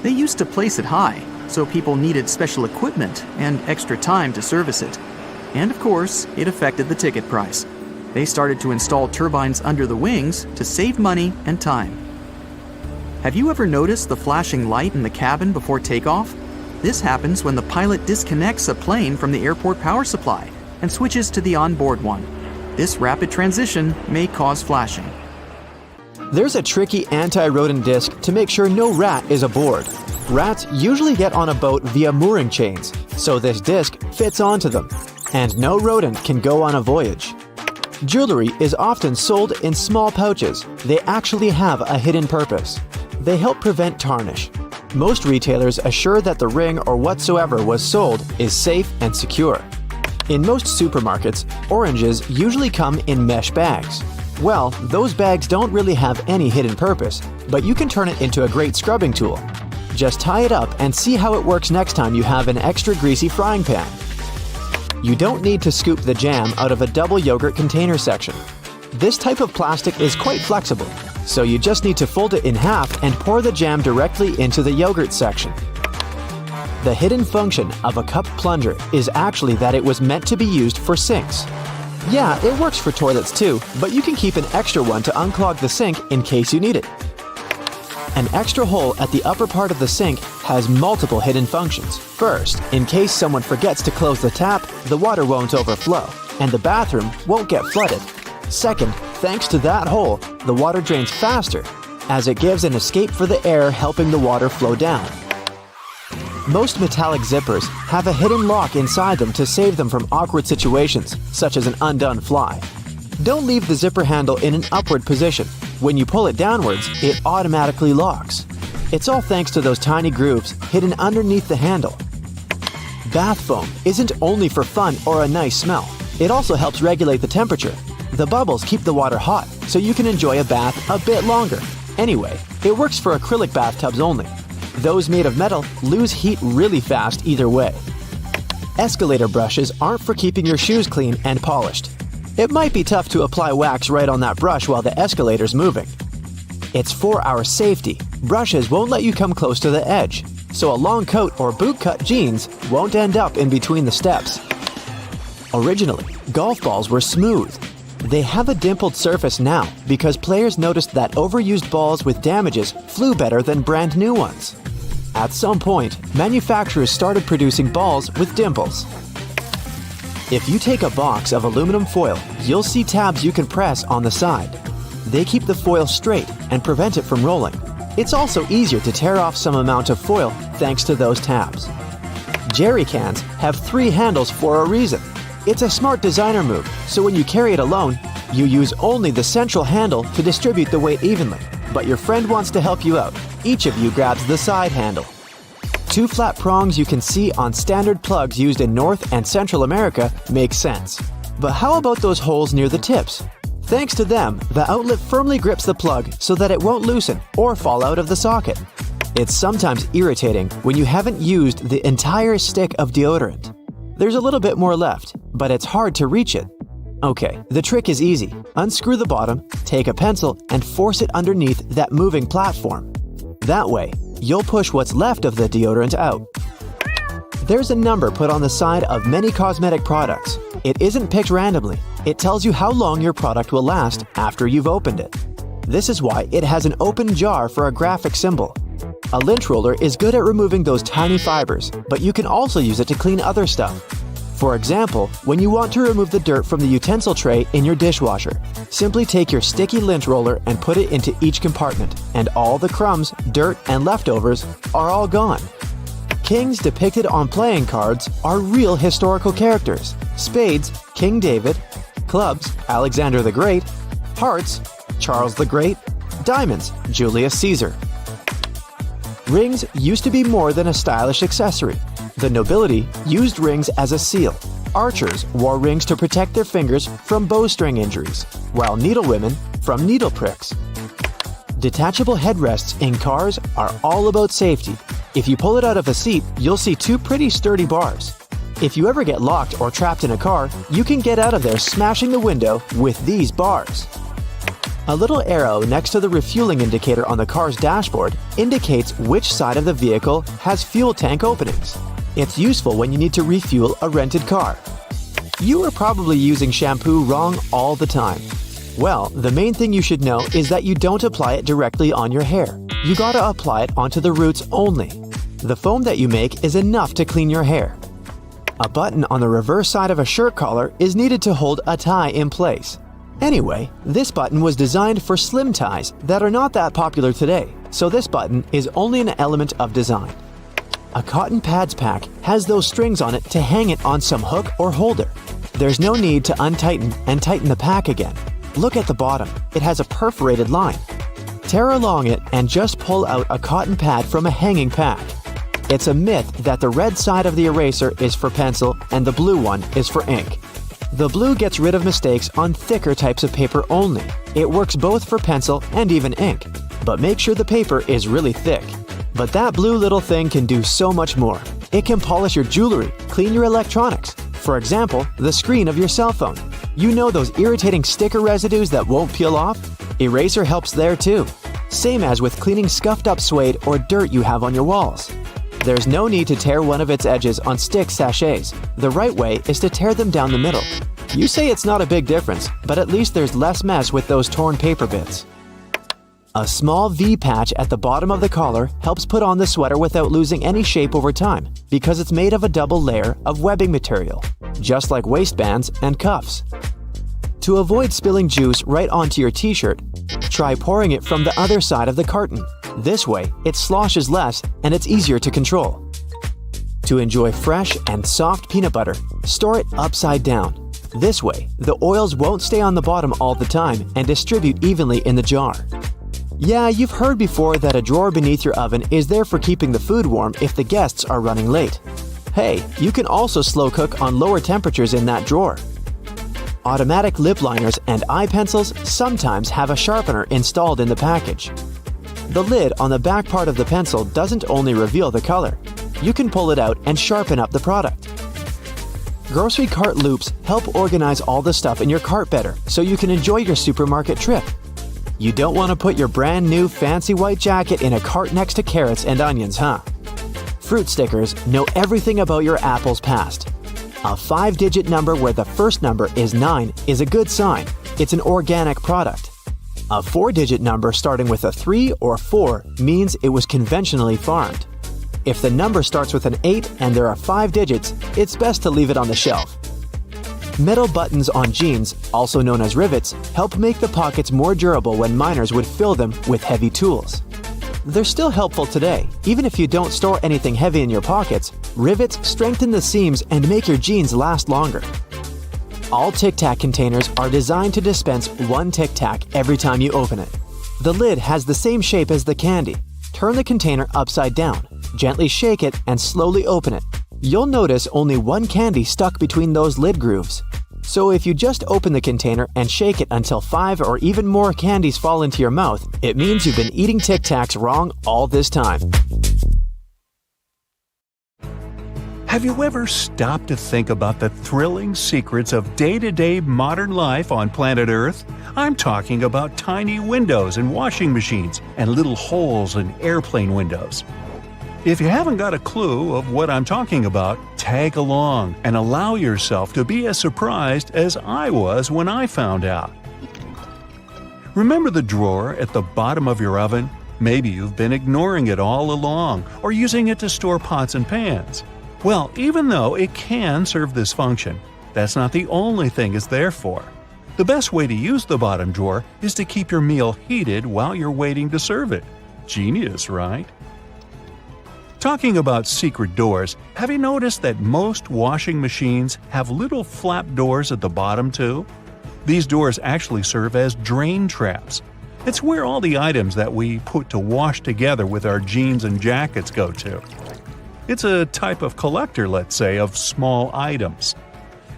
E: They used to place it high, so people needed special equipment and extra time to service it. And of course, it affected the ticket price. They started to install turbines under the wings to save money and time. Have you ever noticed the flashing light in the cabin before takeoff? This happens when the pilot disconnects a plane from the airport power supply and switches to the onboard one. This rapid transition may cause flashing.
B: There's a tricky anti-rodent disc to make sure no rat is aboard. Rats usually get on a boat via mooring chains, so this disc fits onto them, and no rodent can go on a voyage. Jewelry is often sold in small pouches. They actually have a hidden purpose. They help prevent tarnish. Most retailers assure that the ring or whatsoever was sold is safe and secure. In most supermarkets, oranges usually come in mesh bags. Well, those bags don't really have any hidden purpose, but you can turn it into a great scrubbing tool. Just tie it up and see how it works next time you have an extra greasy frying pan. You don't need to scoop the jam out of a double yogurt container section. This type of plastic is quite flexible, so you just need to fold it in half and pour the jam directly into the yogurt section. The hidden function of a cup plunger is actually that it was meant to be used for sinks. Yeah, it works for toilets too, but you can keep an extra one to unclog the sink in case you need it. An extra hole at the upper part of the sink has multiple hidden functions. First, in case someone forgets to close the tap, the water won't overflow, and the bathroom won't get flooded. Second, thanks to that hole, the water drains faster, as it gives an escape for the air, helping the water flow down. Most metallic zippers have a hidden lock inside them to save them from awkward situations, such as an undone fly. Don't leave the zipper handle in an upward position. When you pull it downwards, it automatically locks. It's all thanks to those tiny grooves hidden underneath the handle. Bath foam isn't only for fun or a nice smell. It also helps regulate the temperature. The bubbles keep the water hot, so you can enjoy a bath a bit longer. Anyway, it works for acrylic bathtubs only. Those made of metal lose heat really fast either way. Escalator brushes aren't for keeping your shoes clean and polished. It might be tough to apply wax right on that brush while the escalator's moving. It's for our safety. Brushes won't let you come close to the edge, so a long coat or bootcut jeans won't end up in between the steps. Originally, golf balls were smooth. They have a dimpled surface now because players noticed that overused balls with damages flew better than brand new ones. At some point, manufacturers started producing balls with dimples. If you take a box of aluminum foil, you'll see tabs you can press on the side. They keep the foil straight and prevent it from rolling. It's also easier to tear off some amount of foil thanks to those tabs. Jerry cans have 3 handles for a reason. It's a smart designer move, so when you carry it alone, you use only the central handle to distribute the weight evenly. But your friend wants to help you out. Each of you grabs the side handle. 2 flat prongs you can see on standard plugs used in North and Central America make sense. But how about those holes near the tips? Thanks to them, the outlet firmly grips the plug so that it won't loosen or fall out of the socket. It's sometimes irritating when you haven't used the entire stick of deodorant. There's a little bit more left, but it's hard to reach it. Okay, the trick is easy. Unscrew the bottom, take a pencil, and force it underneath that moving platform. That way, you'll push what's left of the deodorant out. There's a number put on the side of many cosmetic products. It isn't picked randomly. It tells you how long your product will last after you've opened it. This is why it has an open jar for a graphic symbol. A lint roller is good at removing those tiny fibers, but you can also use it to clean other stuff. For example, when you want to remove the dirt from the utensil tray in your dishwasher, simply take your sticky lint roller and put it into each compartment, and all the crumbs, dirt, and leftovers are all gone.
D: Kings depicted on playing cards are real historical characters. Spades, King David. Clubs, Alexander the Great. Hearts, Charles the Great. Diamonds, Julius Caesar. Rings used to be more than a stylish accessory. The nobility used rings as a seal. Archers wore rings to protect their fingers from bowstring injuries, while needlewomen from needle pricks. Detachable headrests in cars are all about safety. If you pull it out of a seat, you'll see two pretty sturdy bars. If you ever get locked or trapped in a car, you can get out of there smashing the window with these bars. A little arrow next to the refueling indicator on the car's dashboard indicates which side of the vehicle has fuel tank openings. It's useful when you need to refuel a rented car. You are probably using shampoo wrong all the time. Well, the main thing you should know is that you don't apply it directly on your hair. You gotta apply it onto the roots only. The foam that you make is enough to clean your hair. A button on the reverse side of a shirt collar is needed to hold a tie in place. Anyway, this button was designed for slim ties that are not that popular today, so this button is only an element of design. A cotton pads pack has those strings on it to hang it on some hook or holder. There's no need to untighten and tighten the pack again. Look at the bottom, it has a perforated line. Tear along it and just pull out a cotton pad from a hanging pack. It's a myth that the red side of the eraser is for pencil and the blue one is for ink. The blue gets rid of mistakes on thicker types of paper only. It works both for pencil and even ink, but make sure the paper is really thick. But that blue little thing can do so much more. It can polish your jewelry, clean your electronics. For example, the screen of your cell phone. You know those irritating sticker residues that won't peel off? Eraser helps there too. Same as with cleaning scuffed up suede or dirt you have on your walls. There's no need to tear one of its edges on stick sachets. The right way is to tear them down the middle. You say it's not a big difference, but at least there's less mess with those torn paper bits. A small V patch at the bottom of the collar helps put on the sweater without losing any shape over time because it's made of a double layer of webbing material, just like waistbands and cuffs. To avoid spilling juice right onto your t-shirt, try pouring it from the other side of the carton. This way, it sloshes less and it's easier to control. To enjoy fresh and soft peanut butter, store it upside down. This way, the oils won't stay on the bottom all the time and distribute evenly in the jar. Yeah, you've heard before that a drawer beneath your oven is there for keeping the food warm if the guests are running late. Hey, you can also slow cook on lower temperatures in that drawer. Automatic lip liners and eye pencils sometimes have a sharpener installed in the package. The lid on the back part of the pencil doesn't only reveal the color. You can pull it out and sharpen up the product. Grocery cart loops help organize all the stuff in your cart better so you can enjoy your supermarket trip. You don't want to put your brand new fancy white jacket in a cart next to carrots and onions, huh? Fruit stickers know everything about your apple's past. A 5-digit number where the first number is 9 is a good sign. It's an organic product. A 4-digit number starting with a 3 or 4 means it was conventionally farmed. If the number starts with an 8 and there are 5 digits, it's best to leave it on the shelf. Metal buttons on jeans, also known as rivets, help make the pockets more durable when miners would fill them with heavy tools. They're still helpful today. Even if you don't store anything heavy in your pockets, rivets strengthen the seams and make your jeans last longer. All Tic Tac containers are designed to dispense one Tic Tac every time you open it. The lid has the same shape as the candy. Turn the container upside down, gently shake it, and slowly open it. You'll notice only one candy stuck between those lid grooves. So if you just open the container and shake it until 5 or even more candies fall into your mouth, it means you've been eating Tic Tacs wrong all this time.
C: Have you ever stopped to think about the thrilling secrets of day-to-day modern life on planet Earth? I'm talking about tiny windows in washing machines and little holes in airplane windows. If you haven't got a clue of what I'm talking about, tag along and allow yourself to be as surprised as I was when I found out. Remember the drawer at the bottom of your oven? Maybe you've been ignoring it all along or using it to store pots and pans. Well, even though it can serve this function, that's not the only thing it's there for. The best way to use the bottom drawer is to keep your meal heated while you're waiting to serve it. Genius, right? Talking about secret doors, have you noticed that most washing machines have little flap doors at the bottom too? These doors actually serve as drain traps. It's where all the items that we put to wash together with our jeans and jackets go to. It's a type of collector, let's say, of small items.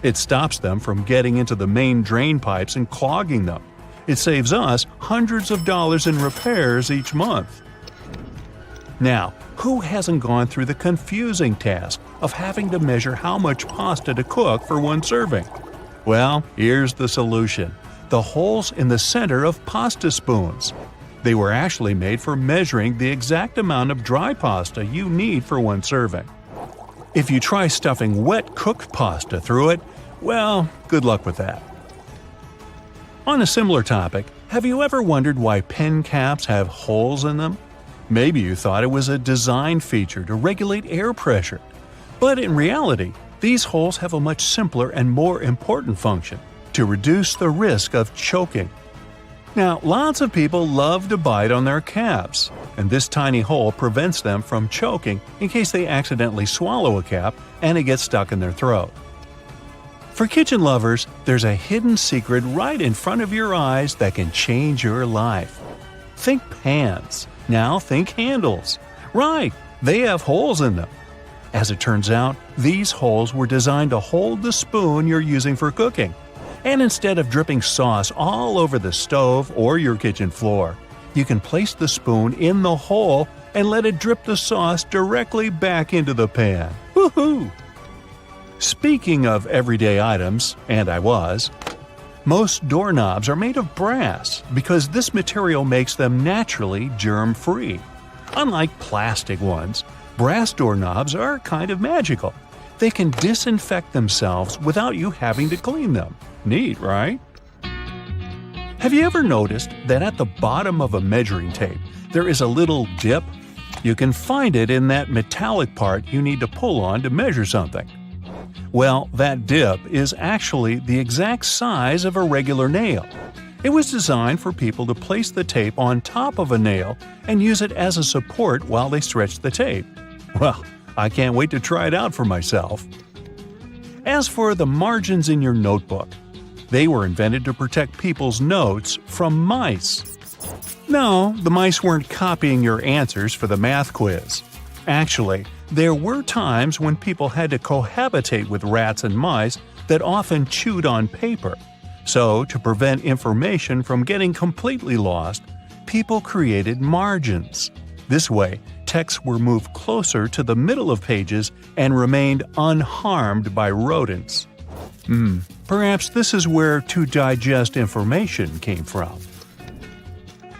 C: It stops them from getting into the main drain pipes and clogging them. It saves us hundreds of dollars in repairs each month. Now, who hasn't gone through the confusing task of having to measure how much pasta to cook for one serving? Well, here's the solution: the holes in the center of pasta spoons. They were actually made for measuring the exact amount of dry pasta you need for one serving. If you try stuffing wet cooked pasta through it, well, good luck with that. On a similar topic, have you ever wondered why pen caps have holes in them? Maybe you thought it was a design feature to regulate air pressure. But in reality, these holes have a much simpler and more important function: to reduce the risk of choking. Now, lots of people love to bite on their caps, and this tiny hole prevents them from choking in case they accidentally swallow a cap and it gets stuck in their throat. For kitchen lovers, there's a hidden secret right in front of your eyes that can change your life. Think pans. Now think handles. Right, they have holes in them. As it turns out, these holes were designed to hold the spoon you're using for cooking. And instead of dripping sauce all over the stove or your kitchen floor, you can place the spoon in the hole and let it drip the sauce directly back into the pan. Woohoo! Speaking of everyday items, and most doorknobs are made of brass because this material makes them naturally germ-free. Unlike plastic ones, brass doorknobs are kind of magical. They can disinfect themselves without you having to clean them. Neat, right? Have you ever noticed that at the bottom of a measuring tape there is a little dip? You can find it in that metallic part you need to pull on to measure something. Well, that dip is actually the exact size of a regular nail. It was designed for people to place the tape on top of a nail and use it as a support while they stretch the tape. Well, I can't wait to try it out for myself. As for the margins in your notebook, they were invented to protect people's notes from mice. No, the mice weren't copying your answers for the math quiz. Actually, there were times when people had to cohabitate with rats and mice that often chewed on paper. So, to prevent information from getting completely lost, people created margins. This way, texts were moved closer to the middle of pages and remained unharmed by rodents. Perhaps this is where to digest information came from.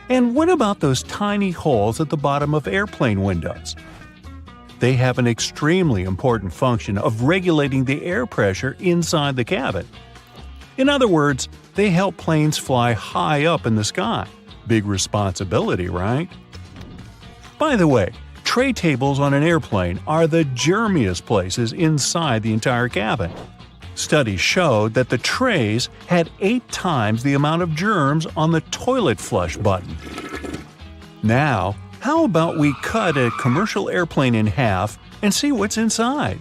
C: And what about those tiny holes at the bottom of airplane windows? They have an extremely important function of regulating the air pressure inside the cabin. In other words, they help planes fly high up in the sky. Big responsibility, right? By the way, tray tables on an airplane are the germiest places inside the entire cabin. Studies showed that the trays had 8 times the amount of germs on the toilet flush button. Now, how about we cut a commercial airplane in half and see what's inside?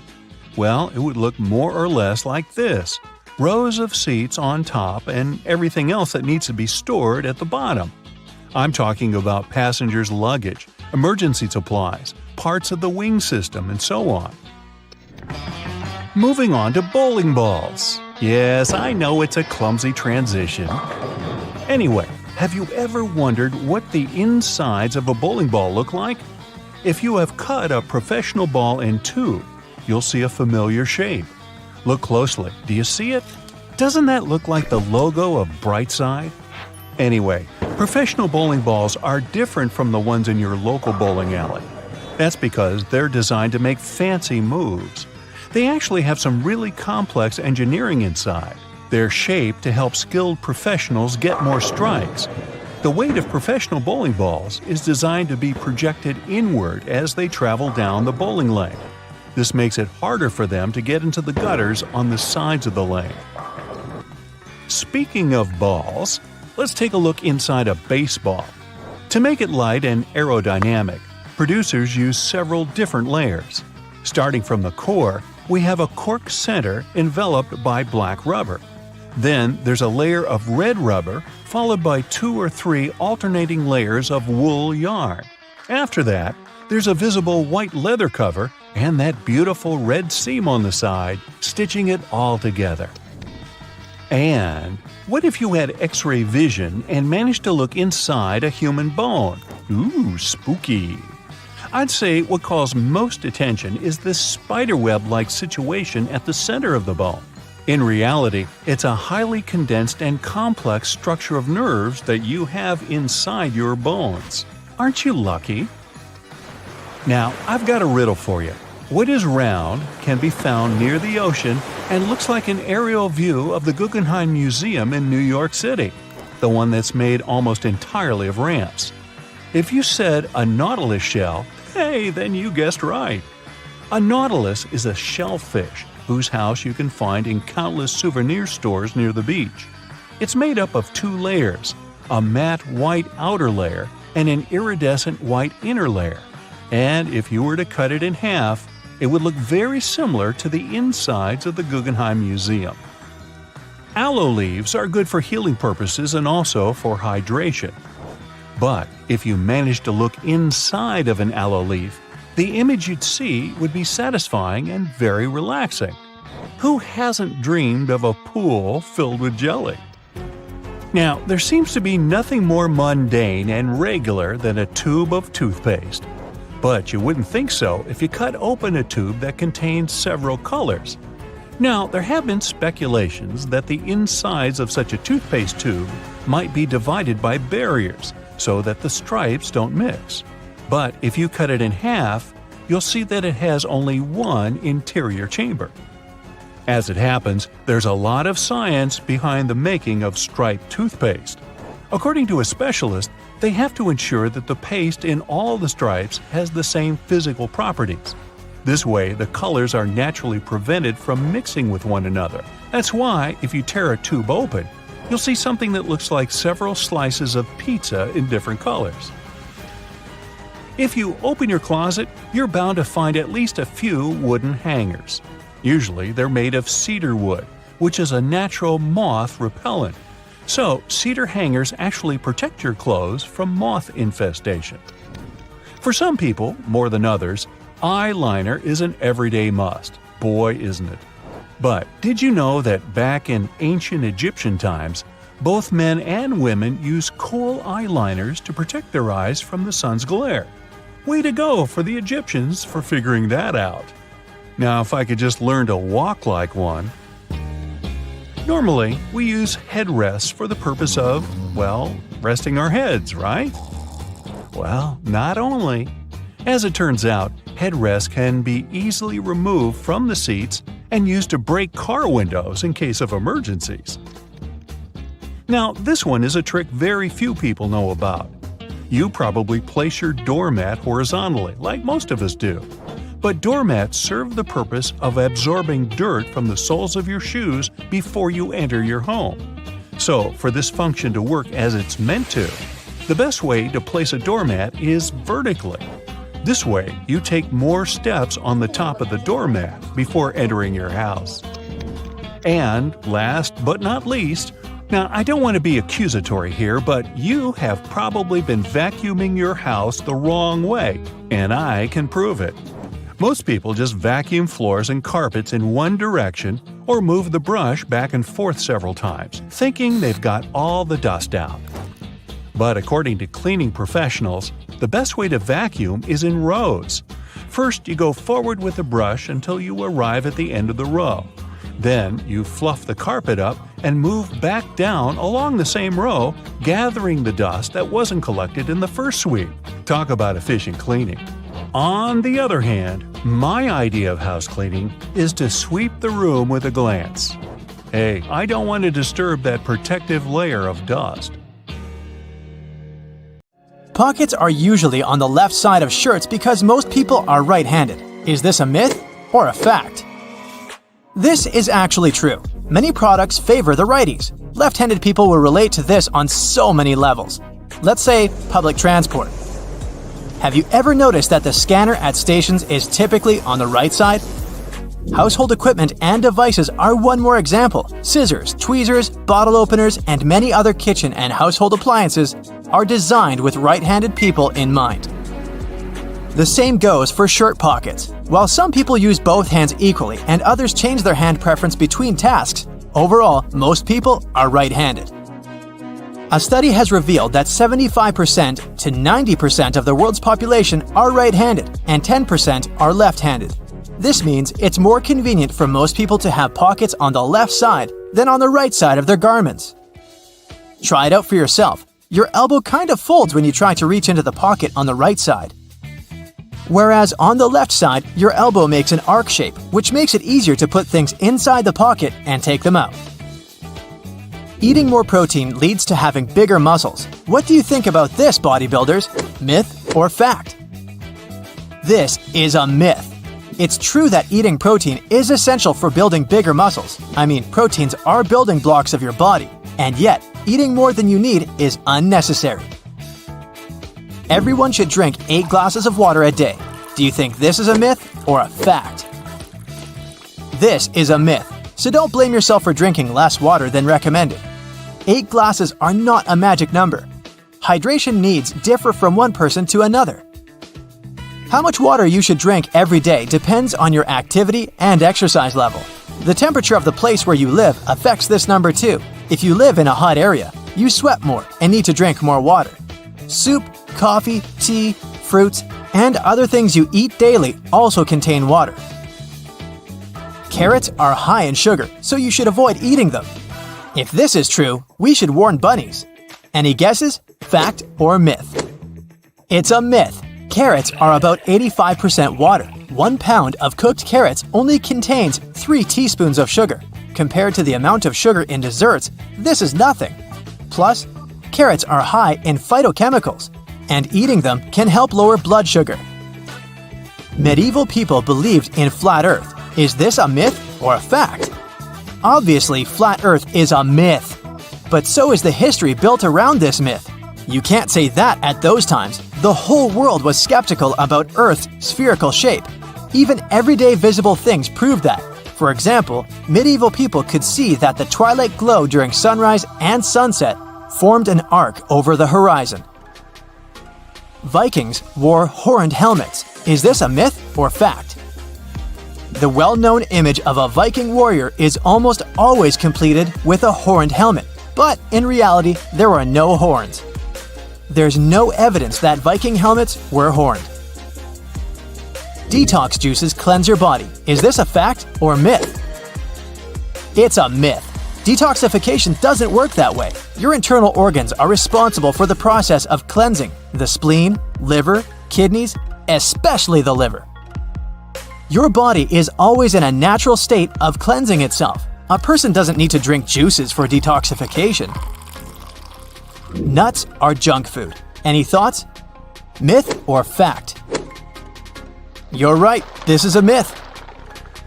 C: Well, it would look more or less like this: rows of seats on top and everything else that needs to be stored at the bottom. I'm talking about passengers' luggage, emergency supplies, parts of the wing system, and so on. Moving on to bowling balls. Yes, I know it's a clumsy transition. Anyway, have you ever wondered what the insides of a bowling ball look like? If you have cut a professional ball in two, you'll see a familiar shape. Look closely. Do you see it? Doesn't that look like the logo of Brightside? Anyway, professional bowling balls are different from the ones in your local bowling alley. That's because they're designed to make fancy moves. They actually have some really complex engineering inside. They're shaped to help skilled professionals get more strikes. The weight of professional bowling balls is designed to be projected inward as they travel down the bowling lane. This makes it harder for them to get into the gutters on the sides of the lane. Speaking of balls, let's take a look inside a baseball. To make it light and aerodynamic, Producers use several different layers. Starting from the core, we have a cork center enveloped by black rubber. Then there's a layer of red rubber, followed by 2 or 3 alternating layers of wool yarn. After that, there's a visible white leather cover and that beautiful red seam on the side, stitching it all together. And what if you had X-ray vision and managed to look inside a human bone? Ooh, spooky! I'd say what calls most attention is this spiderweb-like situation at the center of the bone. In reality, it's a highly condensed and complex structure of nerves that you have inside your bones. Aren't you lucky? Now, I've got a riddle for you. What is round, can be found near the ocean, and looks like an aerial view of the Guggenheim Museum in New York City, the one that's made almost entirely of ramps? If you said a nautilus shell, hey, then you guessed right. A nautilus is a shellfish whose house you can find in countless souvenir stores near the beach. It's made up of 2 layers, a matte white outer layer and an iridescent white inner layer. And if you were to cut it in half, it would look very similar to the insides of the Guggenheim Museum. Aloe leaves are good for healing purposes and also for hydration. But if you managed to look inside of an aloe leaf, the image you'd see would be satisfying and very relaxing. Who hasn't dreamed of a pool filled with jelly? Now, there seems to be nothing more mundane and regular than a tube of toothpaste. But you wouldn't think so if you cut open a tube that contains several colors. Now, there have been speculations that the insides of such a toothpaste tube might be divided by barriers so that the stripes don't mix. But if you cut it in half, you'll see that it has only one interior chamber. As it happens, there's a lot of science behind the making of striped toothpaste. According to a specialist, they have to ensure that the paste in all the stripes has the same physical properties. This way, the colors are naturally prevented from mixing with one another. That's why, if you tear a tube open, you'll see something that looks like several slices of pizza in different colors. If you open your closet, you're bound to find at least a few wooden hangers. Usually, they're made of cedar wood, which is a natural moth repellent. So, cedar hangers actually protect your clothes from moth infestation. For some people, more than others, eyeliner is an everyday must. Boy, isn't it. But did you know that back in ancient Egyptian times, both men and women used kohl eyeliners to protect their eyes from the sun's glare? Way to go for the Egyptians for figuring that out. Now, if I could just learn to walk like one. Normally, we use headrests for the purpose of, well, resting our heads, right? Well, not only. As it turns out, headrests can be easily removed from the seats and used to break car windows in case of emergencies. Now, this one is a trick very few people know about. You probably place your doormat horizontally, like most of us do. But doormats serve the purpose of absorbing dirt from the soles of your shoes before you enter your home. So, for this function to work as it's meant to, the best way to place a doormat is vertically. This way, you take more steps on the top of the doormat before entering your house. And last but not least, now I don't want to be accusatory here, but you have probably been vacuuming your house the wrong way, and I can prove it. Most people just vacuum floors and carpets in one direction or move the brush back and forth several times, thinking they've got all the dust out. But according to cleaning professionals, the best way to vacuum is in rows. First, you go forward with the brush until you arrive at the end of the row. Then, you fluff the carpet up and move back down along the same row, gathering the dust that wasn't collected in the first sweep. Talk about efficient cleaning. On the other hand, my idea of house cleaning is to sweep the room with a glance. Hey, I don't want to disturb that protective layer of dust.
B: Pockets are usually on the left side of shirts because most people are right-handed. Is this a myth or a fact? This is actually true. Many products favor the righties. Left-handed people will relate to this on so many levels. Let's say public transport. Have you ever noticed that the scanner at stations is typically on the right side? Household equipment and devices are one more example. Scissors, tweezers, bottle openers, and many other kitchen and household appliances are designed with right-handed people in mind. The same goes for shirt pockets. While some people use both hands equally and others change their hand preference between tasks, overall, most people are right-handed. A study has revealed that 75% to 90% of the world's population are right-handed and 10% are left-handed. This means it's more convenient for most people to have pockets on the left side than on the right side of their garments. Try it out for yourself. Your elbow kind of folds when you try to reach into the pocket on the right side. Whereas on the left side, your elbow makes an arc shape, which makes it easier to put things inside the pocket and take them out. Eating more protein leads to having bigger muscles. What do you think about this, bodybuilders? Myth or fact? This is a myth. It's true that eating protein is essential for building bigger muscles. I mean, proteins are building blocks of your body, and yet, eating more than you need is unnecessary. Everyone should drink 8 glasses of water a day. Do you think this is a myth or a fact? This is a myth, so don't blame yourself for drinking less water than recommended. 8 glasses are not a magic number. Hydration needs differ from one person to another. How much water you should drink every day depends on your activity and exercise level. The temperature of the place where you live affects this number too. If you live in a hot area, you sweat more and need to drink more water. Soup, coffee, tea, fruits, and other things you eat daily also contain water. Carrots are high in sugar, so you should avoid eating them. If this is true, we should warn bunnies. Any guesses? Fact or myth? It's a myth. Carrots are about 85% water. 1 pound of cooked carrots only contains 3 teaspoons of sugar. Compared to the amount of sugar in desserts, this is nothing. Plus, carrots are high in phytochemicals, and eating them can help lower blood sugar. Medieval people believed in flat Earth. Is this a myth or a fact? Obviously, flat Earth is a myth. But so is the history built around this myth. You can't say that at those times. The whole world was skeptical about Earth's spherical shape. Even everyday visible things proved that. For example, medieval people could see that the twilight glow during sunrise and sunset formed an arc over the horizon. Vikings wore horned helmets. Is this a myth or fact? The well-known image of a Viking warrior is almost always completed with a horned helmet, but in reality, there were no horns. There's no evidence that Viking helmets were horned. Detox juices cleanse your body. Is this a fact or myth? It's a myth. Detoxification doesn't work that way. Your internal organs are responsible for the process of cleansing: the spleen, liver, kidneys, especially the liver. Your body is always in a natural state of cleansing itself. A person doesn't need to drink juices for detoxification. Nuts are junk food. Any thoughts? Myth or fact? You're right, this is a myth.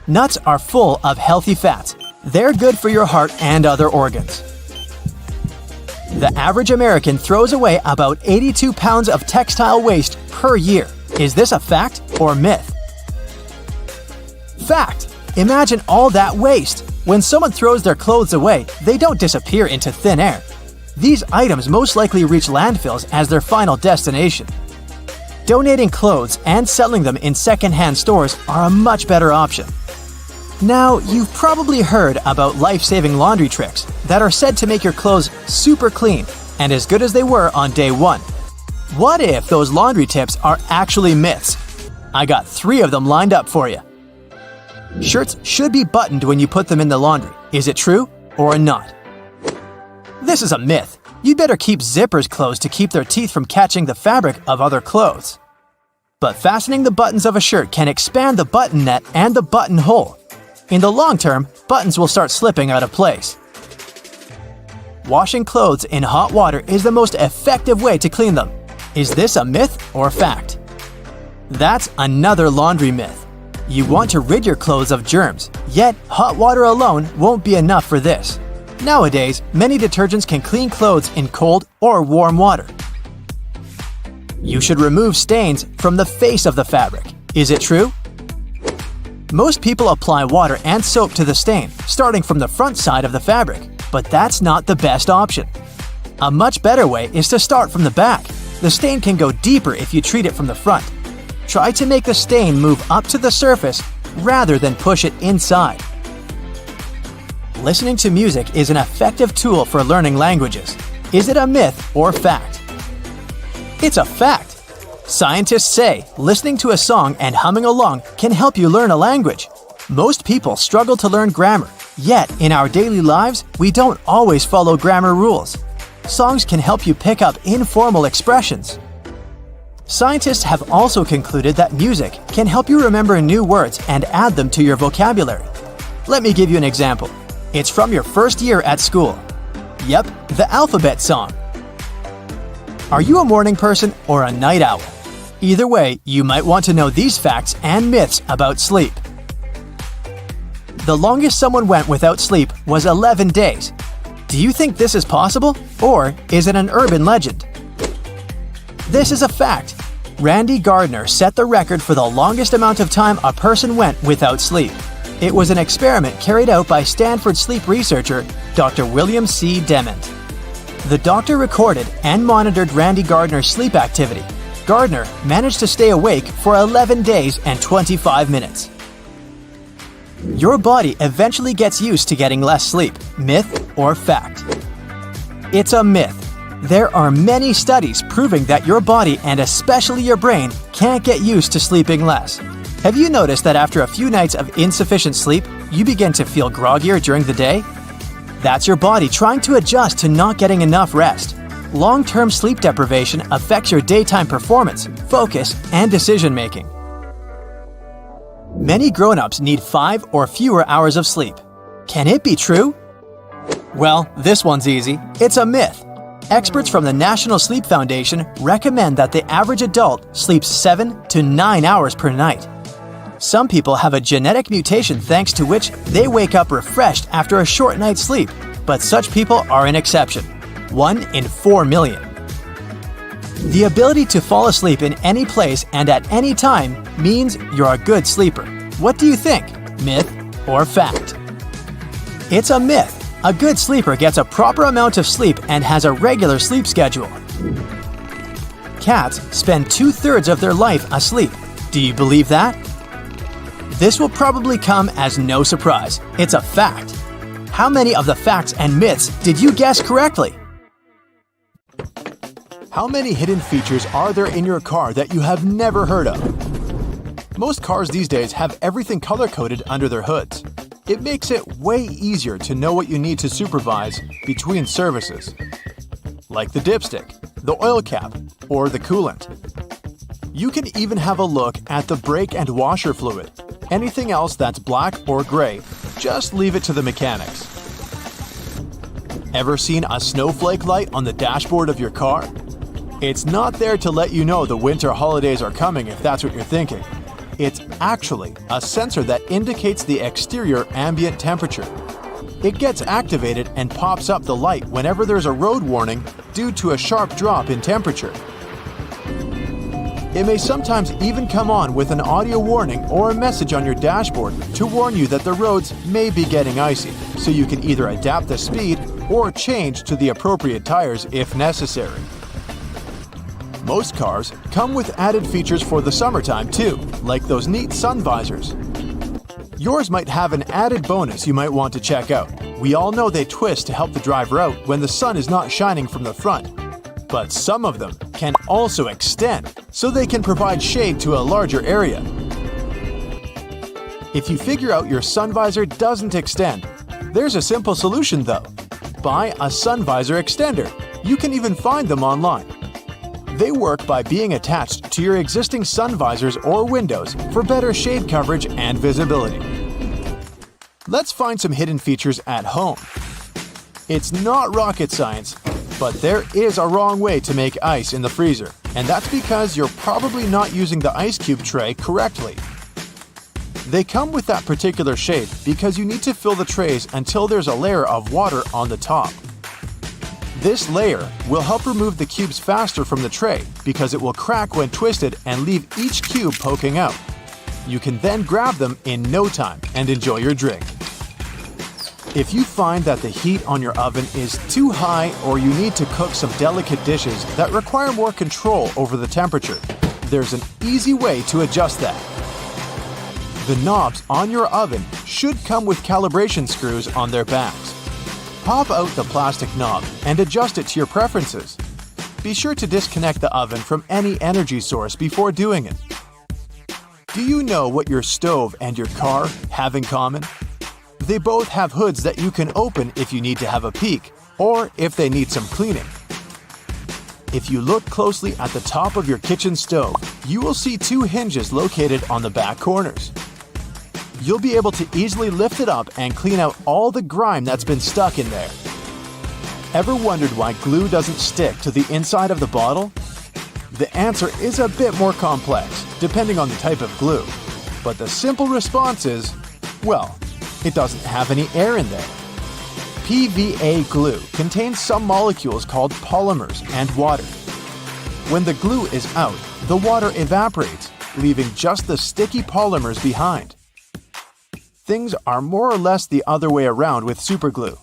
B: Nuts are full of healthy fats. They're good for your heart and other organs. The average American throws away about 82 pounds of textile waste per year. Is this a fact or myth? Fact! Imagine all that waste. When someone throws their clothes away, they don't disappear into thin air. These items most likely reach landfills as their final destination. Donating clothes and selling them in second-hand stores are a much better option. Now, you've probably heard about life-saving laundry tricks that are said to make your clothes super clean and as good as they were on day one. What if those laundry tips are actually myths? I got 3 of them lined up for you. Shirts should be buttoned when you put them in the laundry. Is it true or not? This is a myth. You'd better keep zippers closed to keep their teeth from catching the fabric of other clothes. But fastening the buttons of a shirt can expand the button net and the buttonhole. In the long term, buttons will start slipping out of place. Washing clothes in hot water is the most effective way to clean them. Is this a myth or fact? That's another laundry myth. You want to rid your clothes of germs, yet hot water alone won't be enough for this. Nowadays, many detergents can clean clothes in cold or warm water. You should remove stains from the face of the fabric. Is it true? Most people apply water and soap to the stain, starting from the front side of the fabric, but that's not the best option. A much better way is to start from the back. The stain can go deeper if you treat it from the front. Try to make the stain move up to the surface rather than push it inside. Listening to music is an effective tool for learning languages. Is it a myth or fact? It's a fact. Scientists say listening to a song and humming along can help you learn a language. Most people struggle to learn grammar, yet in our daily lives, we don't always follow grammar rules. Songs can help you pick up informal expressions. Scientists have also concluded that music can help you remember new words and add them to your vocabulary. Let me give you an example. It's from your first year at school. Yep, the alphabet song. Are you a morning person or a night owl? Either way, you might want to know these facts and myths about sleep. The longest someone went without sleep was 11 days. Do you think this is possible, or is it an urban legend? This is a fact. Randy Gardner set the record for the longest amount of time a person went without sleep. It was an experiment carried out by Stanford sleep researcher Dr. William C. Dement. The doctor recorded and monitored Randy Gardner's sleep activity. Gardner managed to stay awake for 11 days and 25 minutes. Your body eventually gets used to getting less sleep. Myth or fact? It's a myth. There are many studies proving that your body and especially your brain can't get used to sleeping less. Have you noticed that after a few nights of insufficient sleep, you begin to feel groggier during the day? That's your body trying to adjust to not getting enough rest. Long-term sleep deprivation affects your daytime performance, focus, and decision-making. Many grown-ups need 5 or fewer hours of sleep. Can it be true? Well, this one's easy. It's a myth. Experts from the National Sleep Foundation recommend that the average adult sleeps 7 to 9 hours per night. Some people have a genetic mutation thanks to which they wake up refreshed after a short night's sleep, but such people are an exception. 1 in 4 million. The ability to fall asleep in any place and at any time means you're a good sleeper. What do you think? Myth or fact? It's a myth. A good sleeper gets a proper amount of sleep and has a regular sleep schedule. Cats spend 2/3 of their life asleep. Do you believe that? This will probably come as no surprise. It's a fact. How many of the facts and myths did you guess correctly?
F: How many hidden features are there in your car that you have never heard of? Most cars these days have everything color-coded under their hoods. It makes it way easier to know what you need to supervise between services, like the dipstick, the oil cap, or the coolant. You can even have a look at the brake and washer fluid. Anything else that's black or gray, just leave it to the mechanics. Ever seen a snowflake light on the dashboard of your car? It's not there to let you know the winter holidays are coming if that's what you're thinking. It's actually a sensor that indicates the exterior ambient temperature. It gets activated and pops up the light whenever there's a road warning due to a sharp drop in temperature. It may sometimes even come on with an audio warning or a message on your dashboard to warn you that the roads may be getting icy, so you can either adapt the speed or change to the appropriate tires if necessary. Most cars come with added features for the summertime too, like those neat sun visors. Yours might have an added bonus you might want to check out. We all know they twist to help the driver out when the sun is not shining from the front. But some of them can also extend, so they can provide shade to a larger area. If you figure out your sun visor doesn't extend, there's a simple solution though. Buy a sun visor extender. You can even find them online. They work by being attached to your existing sun visors or windows for better shade coverage and visibility. Let's find some hidden features at home. It's not rocket science, but there is a wrong way to make ice in the freezer, and that's because you're probably not using the ice cube tray correctly. They come with that particular shape because you need to fill the trays until there's a layer of water on the top. This layer will help remove the cubes faster from the tray because it will crack when twisted and leave each cube poking out. You can then grab them in no time and enjoy your drink. If you find that the heat on your oven is too high or you need to cook some delicate dishes that require more control over the temperature, there's an easy way to adjust that. The knobs on your oven should come with calibration screws on their backs. Pop out the plastic knob and adjust it to your preferences. Be sure to disconnect the oven from any energy source before doing it. Do you know what your stove and your car have in common? They both have hoods that you can open if you need to have a peek, or if they need some cleaning. If you look closely at the top of your kitchen stove, you will see two hinges located on the back corners. You'll be able to easily lift it up and clean out all the grime that's been stuck in there. Ever wondered why glue doesn't stick to the inside of the bottle? The answer is a bit more complex, depending on the type of glue. But the simple response is, well, it doesn't have any air in there. PVA glue contains some molecules called polymers and water. When the glue is out, the water evaporates, leaving just the sticky polymers behind. Things are more or less the other way around with superglue.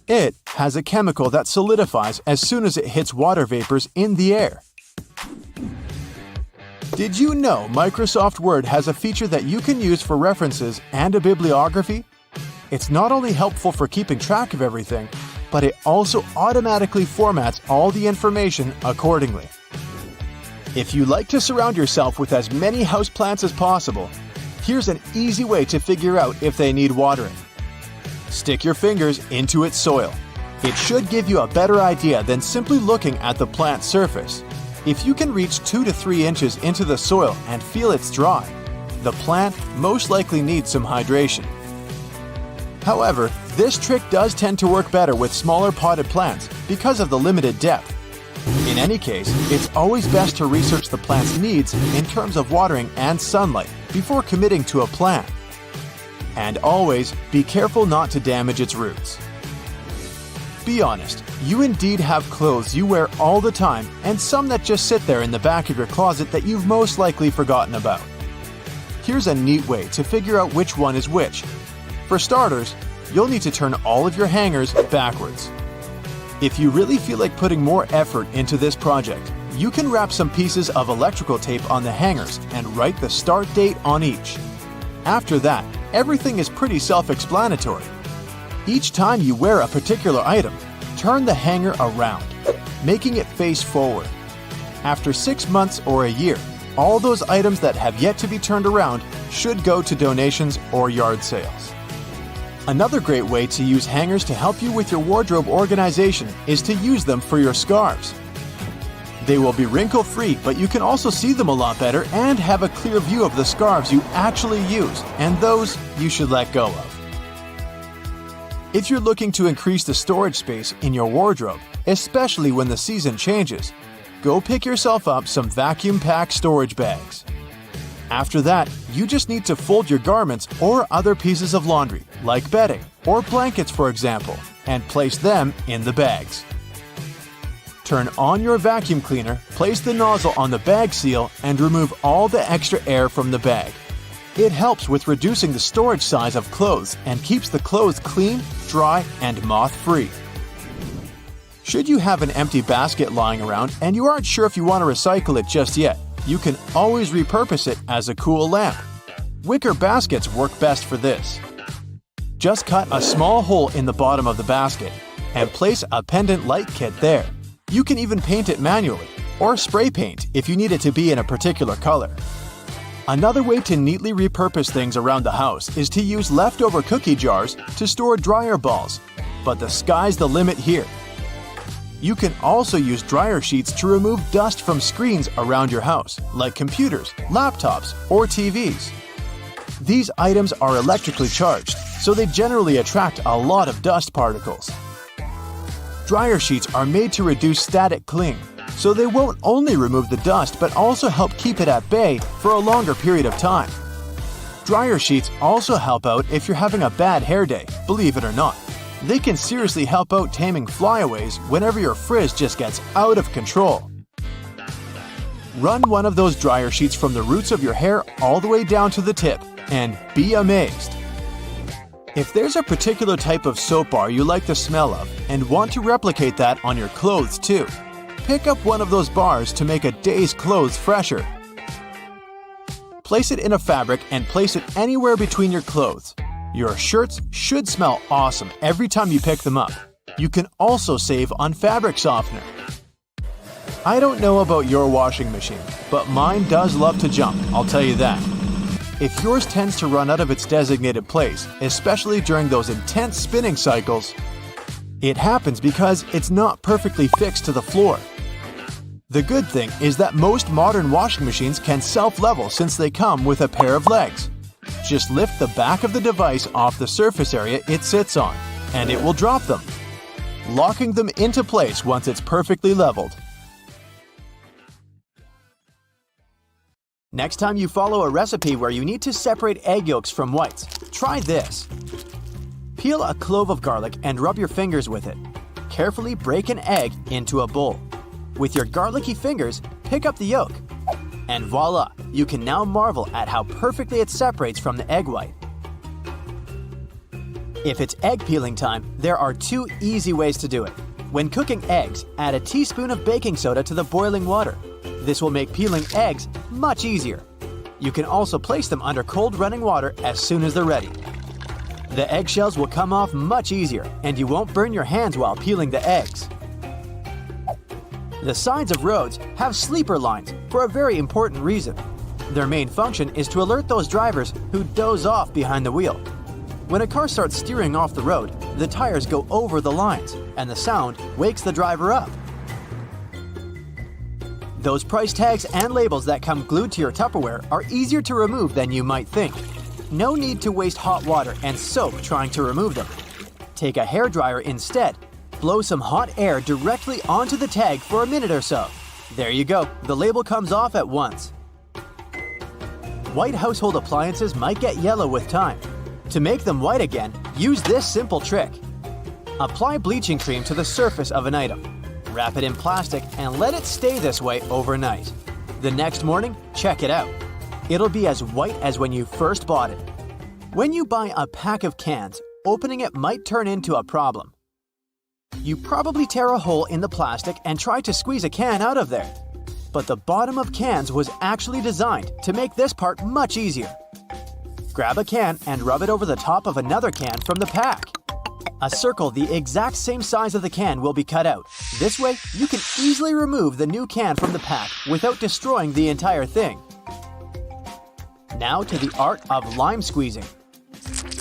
F: It has a chemical that solidifies as soon as it hits water vapors in the air. Did you know Microsoft Word has a feature that you can use for references and a bibliography? It's not only helpful for keeping track of everything, but it also automatically formats all the information accordingly. If you like to surround yourself with as many houseplants as possible, here's an easy way to figure out if they need watering. Stick your fingers into its soil. It should give you a better idea than simply looking at the plant's surface. If you can reach 2 to 3 inches into the soil and feel it's dry, the plant most likely needs some hydration. However, this trick does tend to work better with smaller potted plants because of the limited depth. In any case, it's always best to research the plant's needs in terms of watering and sunlight before committing to a plan. And always be careful not to damage its roots. Be honest, you indeed have clothes you wear all the time and some that just sit there in the back of your closet that you've most likely forgotten about. Here's a neat way to figure out which one is which. For starters, you'll need to turn all of your hangers backwards. If you really feel like putting more effort into this project, you can wrap some pieces of electrical tape on the hangers and write the start date on each. After that, everything is pretty self-explanatory. Each time you wear a particular item, turn the hanger around, making it face forward. After 6 months or a year, all those items that have yet to be turned around should go to donations or yard sales. Another great way to use hangers to help you with your wardrobe organization is to use them for your scarves. They will be wrinkle-free, but you can also see them a lot better and have a clear view of the scarves you actually use and those you should let go of. If you're looking to increase the storage space in your wardrobe, especially when the season changes, go pick yourself up some vacuum-packed storage bags. After that, you just need to fold your garments or other pieces of laundry, like bedding or blankets for example, and place them in the bags. Turn on your vacuum cleaner, place the nozzle on the bag seal, and remove all the extra air from the bag. It helps with reducing the storage size of clothes and keeps the clothes clean, dry, and moth-free. Should you have an empty basket lying around and you aren't sure if you want to recycle it just yet, you can always repurpose it as a cool lamp. Wicker baskets work best for this. Just cut a small hole in the bottom of the basket and place a pendant light kit there. You can even paint it manually or spray paint if you need it to be in a particular color. Another way to neatly repurpose things around the house is to use leftover cookie jars to store dryer balls, but the sky's the limit here. You can also use dryer sheets to remove dust from screens around your house, like computers, laptops, or TVs. These items are electrically charged, so they generally attract a lot of dust particles. Dryer sheets are made to reduce static cling, so they won't only remove the dust but also help keep it at bay for a longer period of time. Dryer sheets also help out if you're having a bad hair day, believe it or not. They can seriously help out taming flyaways whenever your frizz just gets out of control. Run one of those dryer sheets from the roots of your hair all the way down to the tip, and be amazed. If there's a particular type of soap bar you like the smell of and want to replicate that on your clothes too, pick up one of those bars to make a day's clothes fresher. Place it in a fabric and place it anywhere between your clothes. Your shirts should smell awesome every time you pick them up. You can also save on fabric softener. I don't know about your washing machine, but mine does love to jump, I'll tell you that. If yours tends to run out of its designated place, especially during those intense spinning cycles, it happens because it's not perfectly fixed to the floor. The good thing is that most modern washing machines can self-level since they come with a pair of legs. Just lift the back of the device off the surface area it sits on, and it will drop them, locking them into place once it's perfectly leveled. Next time you follow a recipe where you need to separate egg yolks from whites, try this. Peel a clove of garlic and rub your fingers with it. Carefully break an egg into a bowl. With your garlicky fingers, pick up the yolk. And voila, you can now marvel at how perfectly it separates from the egg white. If it's egg peeling time, there are 2 easy ways to do it. When cooking eggs, add a teaspoon of baking soda to the boiling water. This will make peeling eggs much easier. You can also place them under cold running water as soon as they're ready. The eggshells will come off much easier, and you won't burn your hands while peeling the eggs. The sides of roads have sleeper lines for a very important reason. Their main function is to alert those drivers who doze off behind the wheel. When a car starts steering off the road, the tires go over the lines, and the sound wakes the driver up. Those price tags and labels that come glued to your Tupperware are easier to remove than you might think. No need to waste hot water and soap trying to remove them. Take a hairdryer instead. Blow some hot air directly onto the tag for a minute or so. There you go, the label comes off at once. White household appliances might get yellow with time. To make them white again, use this simple trick. Apply bleaching cream to the surface of an item. Wrap it in plastic and let it stay this way overnight. The next morning, check it out. It'll be as white as when you first bought it. When you buy a pack of cans, opening it might turn into a problem. You probably tear a hole in the plastic and try to squeeze a can out of there. But the bottom of cans was actually designed to make this part much easier. Grab a can and rub it over the top of another can from the pack. A circle the exact same size of the can will be cut out. This way, you can easily remove the new can from the pack without destroying the entire thing. Now to the art of lime squeezing.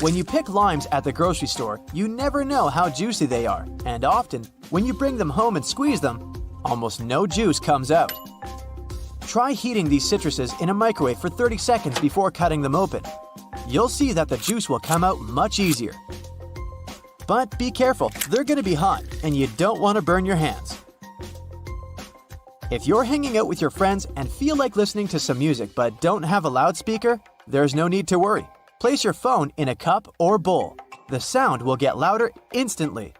F: When you pick limes at the grocery store, you never know how juicy they are, and often, when you bring them home and squeeze them, almost no juice comes out. Try heating these citruses in a microwave for 30 seconds before cutting them open. You'll see that the juice will come out much easier. But be careful, they're going to be hot, and you don't want to burn your hands. If you're hanging out with your friends and feel like listening to some music but don't have a loudspeaker, there's no need to worry. Place your phone in a cup or bowl. The sound will get louder instantly.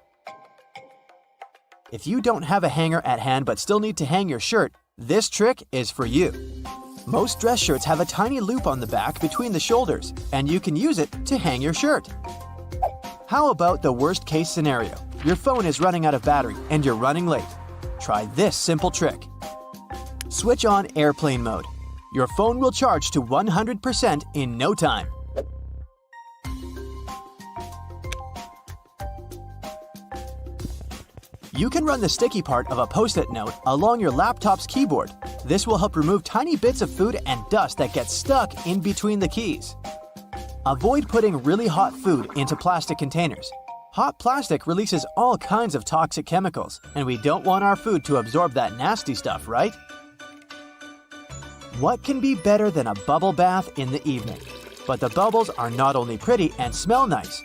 F: If you don't have a hanger at hand but still need to hang your shirt, this trick is for you. Most dress shirts have a tiny loop on the back between the shoulders, and you can use it to hang your shirt. How about the worst case scenario? Your phone is running out of battery and you're running late. Try this simple trick. Switch on airplane mode. Your phone will charge to 100% in no time. You can run the sticky part of a Post-it note along your laptop's keyboard. This will help remove tiny bits of food and dust that get stuck in between the keys. Avoid putting really hot food into plastic containers. Hot plastic releases all kinds of toxic chemicals, and we don't want our food to absorb that nasty stuff, right? What can be better than a bubble bath in the evening? But the bubbles are not only pretty and smell nice,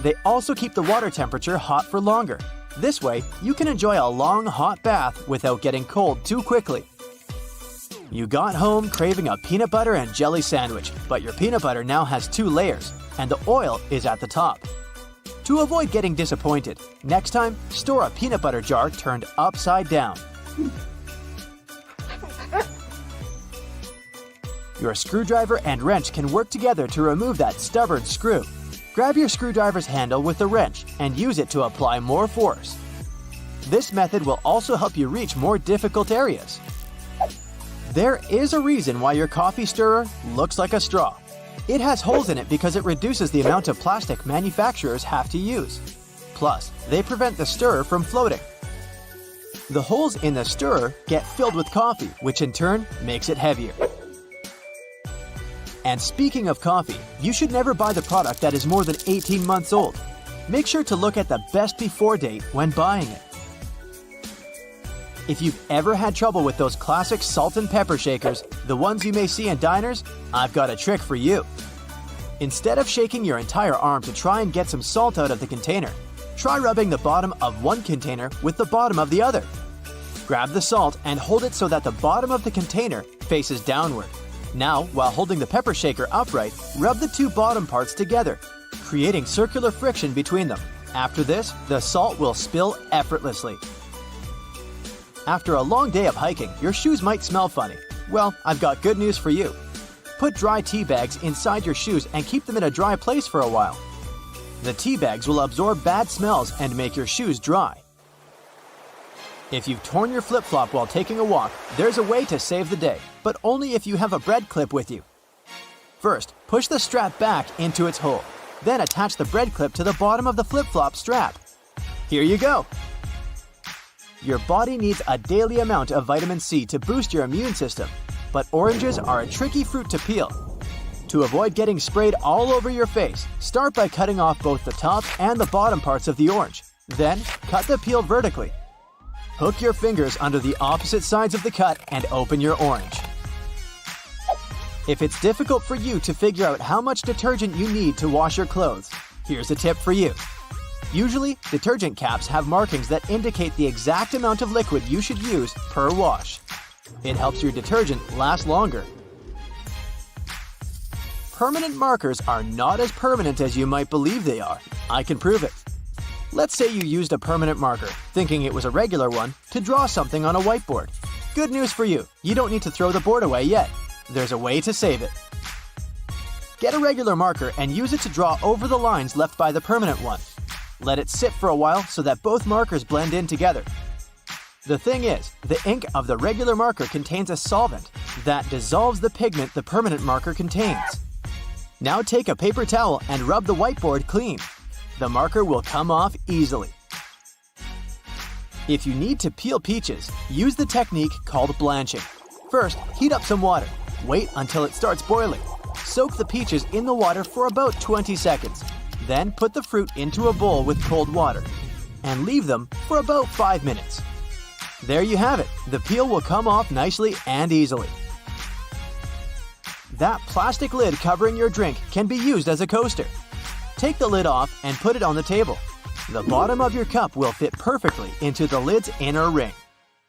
F: they also keep the water temperature hot for longer. This way, you can enjoy a long hot bath without getting cold too quickly. You got home craving a peanut butter and jelly sandwich, but your peanut butter now has 2 layers, and the oil is at the top.
B: To avoid getting disappointed, next time, store a peanut butter jar turned upside down. Your screwdriver and wrench can work together to remove that stubborn screw. Grab your screwdriver's handle with the wrench and use it to apply more force. This method will also help you reach more difficult areas. There is a reason why your coffee stirrer looks like a straw. It has holes in it because it reduces the amount of plastic manufacturers have to use. Plus, they prevent the stirrer from floating. The holes in the stirrer get filled with coffee, which in turn makes it heavier. And speaking of coffee, you should never buy the product that is more than 18 months old. Make sure to look at the best before date when buying it. If you've ever had trouble with those classic salt and pepper shakers, the ones you may see in diners, I've got a trick for you. Instead of shaking your entire arm to try and get some salt out of the container, try rubbing the bottom of one container with the bottom of the other. Grab the salt and hold it so that the bottom of the container faces downward. Now, while holding the pepper shaker upright, rub the two bottom parts together, creating circular friction between them. After this, the salt will spill effortlessly. After a long day of hiking, your shoes might smell funny. Well, I've got good news for you. Put dry tea bags inside your shoes and keep them in a dry place for a while. The tea bags will absorb bad smells and make your shoes dry. If you've torn your flip-flop while taking a walk, there's a way to save the day, but only if you have a bread clip with you. First, push the strap back into its hole. Then attach the bread clip to the bottom of the flip-flop strap. Here you go! Your body needs a daily amount of vitamin C to boost your immune system, but oranges are a tricky fruit to peel. To avoid getting sprayed all over your face, start by cutting off both the top and the bottom parts of the orange. Then, cut the peel vertically. Hook your fingers under the opposite sides of the cut and open your orange. If it's difficult for you to figure out how much detergent you need to wash your clothes, here's a tip for you. Usually, detergent caps have markings that indicate the exact amount of liquid you should use per wash. It helps your detergent last longer. Permanent markers are not as permanent as you might believe they are. I can prove it. Let's say you used a permanent marker, thinking it was a regular one, to draw something on a whiteboard. Good news for you, you don't need to throw the board away yet. There's a way to save it. Get a regular marker and use it to draw over the lines left by the permanent one. Let it sit for a while so that both markers blend in together. The thing is, the ink of the regular marker contains a solvent that dissolves the pigment the permanent marker contains. Now take a paper towel and rub the whiteboard clean. The marker will come off easily. If you need to peel peaches, use the technique called blanching. First, heat up some water. Wait until it starts boiling. Soak the peaches in the water for about 20 seconds. Then put the fruit into a bowl with cold water and leave them for about 5 minutes. There you have it. The peel will come off nicely and easily. That plastic lid covering your drink can be used as a coaster. Take the lid off and put it on the table. The bottom of your cup will fit perfectly into the lid's inner ring.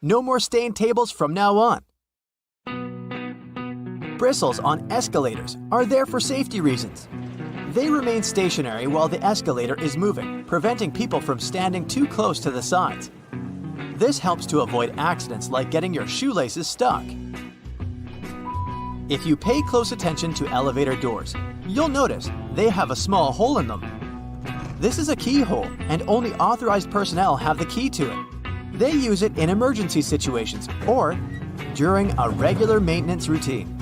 B: No more stained tables from now on. Bristles on escalators are there for safety reasons. They remain stationary while the escalator is moving, preventing people from standing too close to the sides. This helps to avoid accidents like getting your shoelaces stuck. If you pay close attention to elevator doors, you'll notice they have a small hole in them. This is a keyhole, and only authorized personnel have the key to it. They use it in emergency situations or during a regular maintenance routine.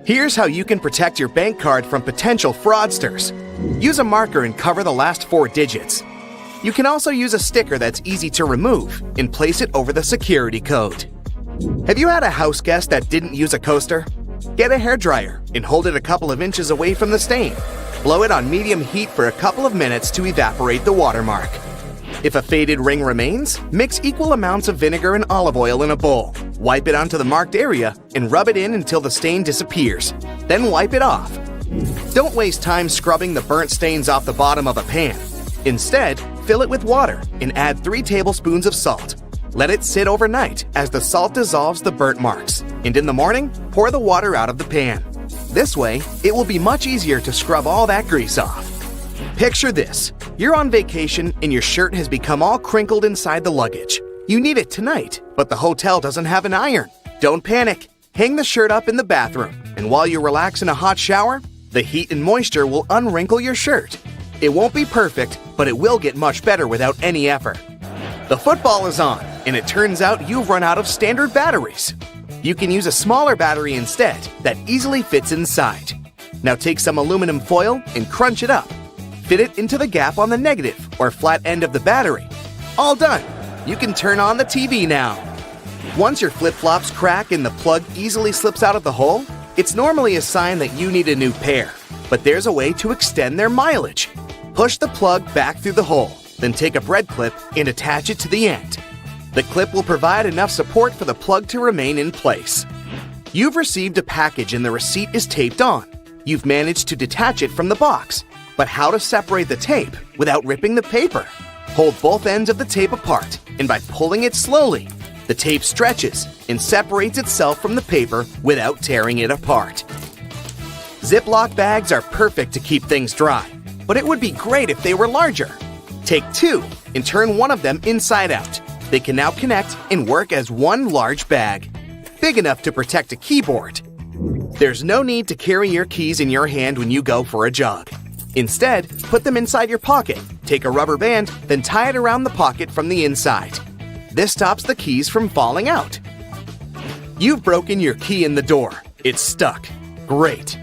A: Here's how you can protect your bank card from potential fraudsters. Use a marker and cover the last 4 digits. You can also use a sticker that's easy to remove and place it over the security code. Have you had a house guest that didn't use a coaster? Get a hairdryer and hold it a couple of inches away from the stain. Blow it on medium heat for a couple of minutes to evaporate the watermark. If a faded ring remains, mix equal amounts of vinegar and olive oil in a bowl. Wipe it onto the marked area and rub it in until the stain disappears. Then wipe it off. Don't waste time scrubbing the burnt stains off the bottom of a pan. Instead, fill it with water and add 3 tablespoons of salt. Let it sit overnight as the salt dissolves the burnt marks. And in the morning, pour the water out of the pan. This way, it will be much easier to scrub all that grease off. Picture this. You're on vacation and your shirt has become all crinkled inside the luggage. You need it tonight, but the hotel doesn't have an iron. Don't panic. Hang the shirt up in the bathroom, and while you relax in a hot shower, the heat and moisture will unwrinkle your shirt. It won't be perfect, but it will get much better without any effort. The football is on, and it turns out you've run out of standard batteries. You can use a smaller battery instead that easily fits inside. Now take some aluminum foil and crunch it up. Fit it into the gap on the negative or flat end of the battery. All done. You can turn on the TV now. Once your flip-flops crack and the plug easily slips out of the hole, it's normally a sign that you need a new pair. But there's a way to extend their mileage. Push the plug back through the hole, then take a bread clip and attach it to the end. The clip will provide enough support for the plug to remain in place. You've received a package and the receipt is taped on. You've managed to detach it from the box. But how to separate the tape without ripping the paper? Hold both ends of the tape apart, and by pulling it slowly, the tape stretches and separates itself from the paper without tearing it apart. Ziploc bags are perfect to keep things dry, but it would be great if they were larger. Take two and turn one of them inside out. They can now connect and work as one large bag, big enough to protect a keyboard. There's no need to carry your keys in your hand when you go for a jog. Instead, put them inside your pocket, take a rubber band, then tie it around the pocket from the inside. This stops the keys from falling out. You've broken your key in the door. It's stuck. Great.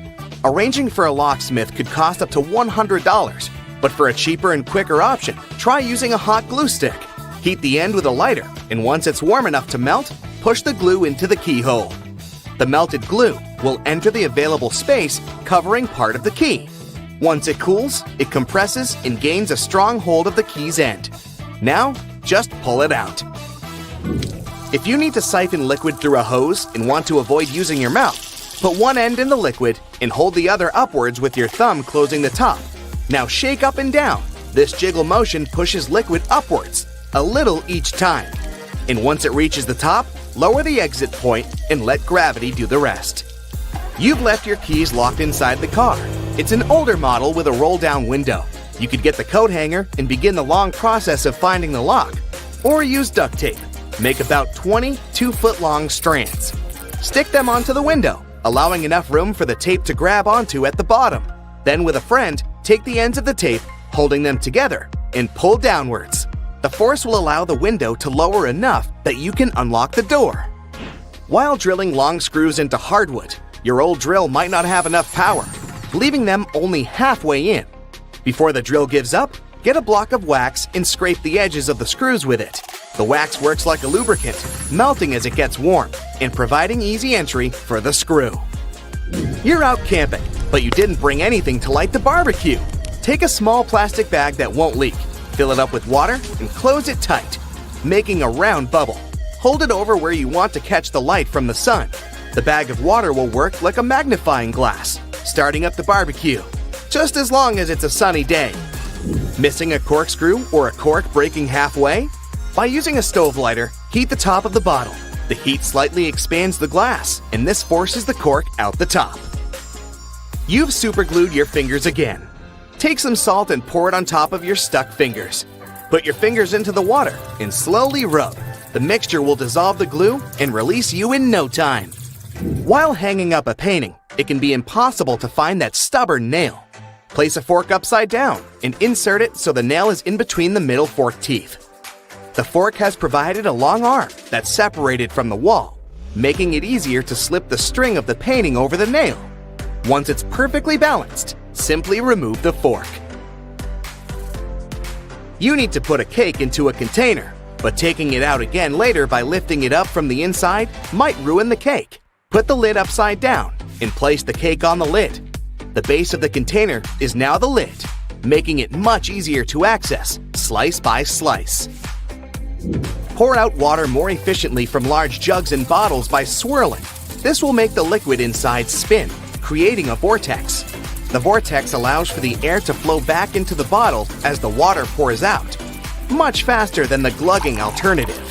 A: Arranging for a locksmith could cost up to $100, but for a cheaper and quicker option, try using a hot glue stick. Heat the end with a lighter, and once it's warm enough to melt, push the glue into the keyhole. The melted glue will enter the available space, covering part of the key. Once it cools, it compresses and gains a strong hold of the key's end. Now, just pull it out. If you need to siphon liquid through a hose and want to avoid using your mouth, put one end in the liquid and hold the other upwards with your thumb closing the top. Now shake up and down. This jiggle motion pushes liquid upwards, a little each time. And once it reaches the top, lower the exit point and let gravity do the rest. You've left your keys locked inside the car. It's an older model with a roll-down window. You could get the coat hanger and begin the long process of finding the lock. Or use duct tape. Make about 20 2-foot-long strands. Stick them onto the window, allowing enough room for the tape to grab onto at the bottom. Then with a friend, take the ends of the tape, holding them together, and pull downwards. The force will allow the window to lower enough that you can unlock the door. While drilling long screws into hardwood, your old drill might not have enough power, leaving them only halfway in. Before the drill gives up, get a block of wax and scrape the edges of the screws with it. The wax works like a lubricant, melting as it gets warm and providing easy entry for the screw. You're out camping, but you didn't bring anything to light the barbecue. Take a small plastic bag that won't leak, fill it up with water, and close it tight, making a round bubble. Hold it over where you want to catch the light from the sun. The bag of water will work like a magnifying glass, starting up the barbecue, just as long as it's a sunny day. Missing a corkscrew or a cork breaking halfway? By using a stove lighter, heat the top of the bottle. The heat slightly expands the glass, and this forces the cork out the top. You've superglued your fingers again. Take some salt and pour it on top of your stuck fingers. Put your fingers into the water and slowly rub. The mixture will dissolve the glue and release you in no time. While hanging up a painting, it can be impossible to find that stubborn nail. Place a fork upside down and insert it so the nail is in between the middle fork teeth. The fork has provided a long arm that's separated from the wall, making it easier to slip the string of the painting over the nail. Once it's perfectly balanced, simply remove the fork. You need to put a cake into a container, but taking it out again later by lifting it up from the inside might ruin the cake. Put the lid upside down and place the cake on the lid. The base of the container is now the lid, making it much easier to access, slice by slice. Pour out water more efficiently from large jugs and bottles by swirling. This will make the liquid inside spin, creating a vortex. The vortex allows for the air to flow back into the bottle as the water pours out, much faster than the glugging alternative.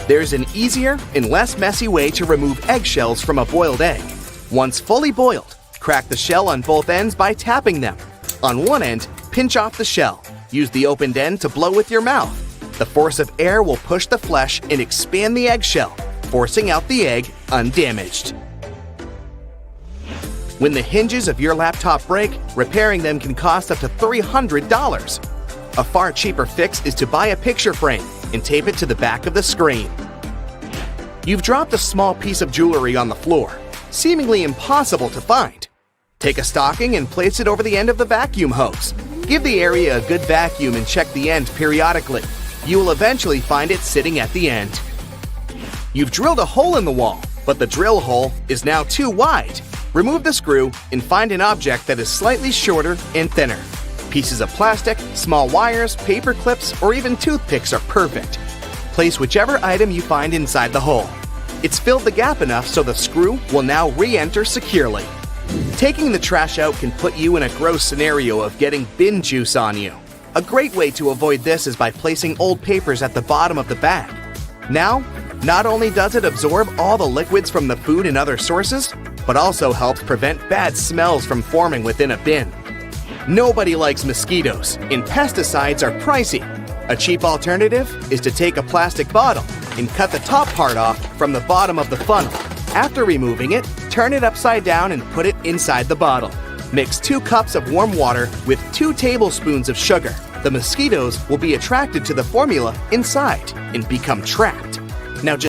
A: There's an easier and less messy way to remove eggshells from a boiled egg. Once fully boiled, crack the shell on both ends by tapping them. On one end, pinch off the shell. Use the opened end to blow with your mouth. The force of air will push the flesh and expand the eggshell, forcing out the egg undamaged. When the hinges of your laptop break, repairing them can cost up to $300. A far cheaper fix is to buy a picture frame and tape it to the back of the screen. You've dropped a small piece of jewelry on the floor, seemingly impossible to find. Take a stocking and place it over the end of the vacuum hose. Give the area a good vacuum and check the end periodically. You will eventually find it sitting at the end. You've drilled a hole in the wall, but the drill hole is now too wide. Remove the screw and find an object that is slightly shorter and thinner. Pieces of plastic, small wires, paper clips, or even toothpicks are perfect. Place whichever item you find inside the hole. It's filled the gap enough so the screw will now re-enter securely. Taking the trash out can put you in a gross scenario of getting bin juice on you. A great way to avoid this is by placing old papers at the bottom of the bag. Now, not only does it absorb all the liquids from the food and other sources, but also helps prevent bad smells from forming within a bin. Nobody likes mosquitoes, and pesticides are pricey. A cheap alternative is to take a plastic bottle and cut the top part off from the bottom of the funnel. After removing it, turn it upside down and put it inside the bottle. Mix 2 cups of warm water with 2 tablespoons of sugar. The mosquitoes will be attracted to the formula inside and become trapped. Now just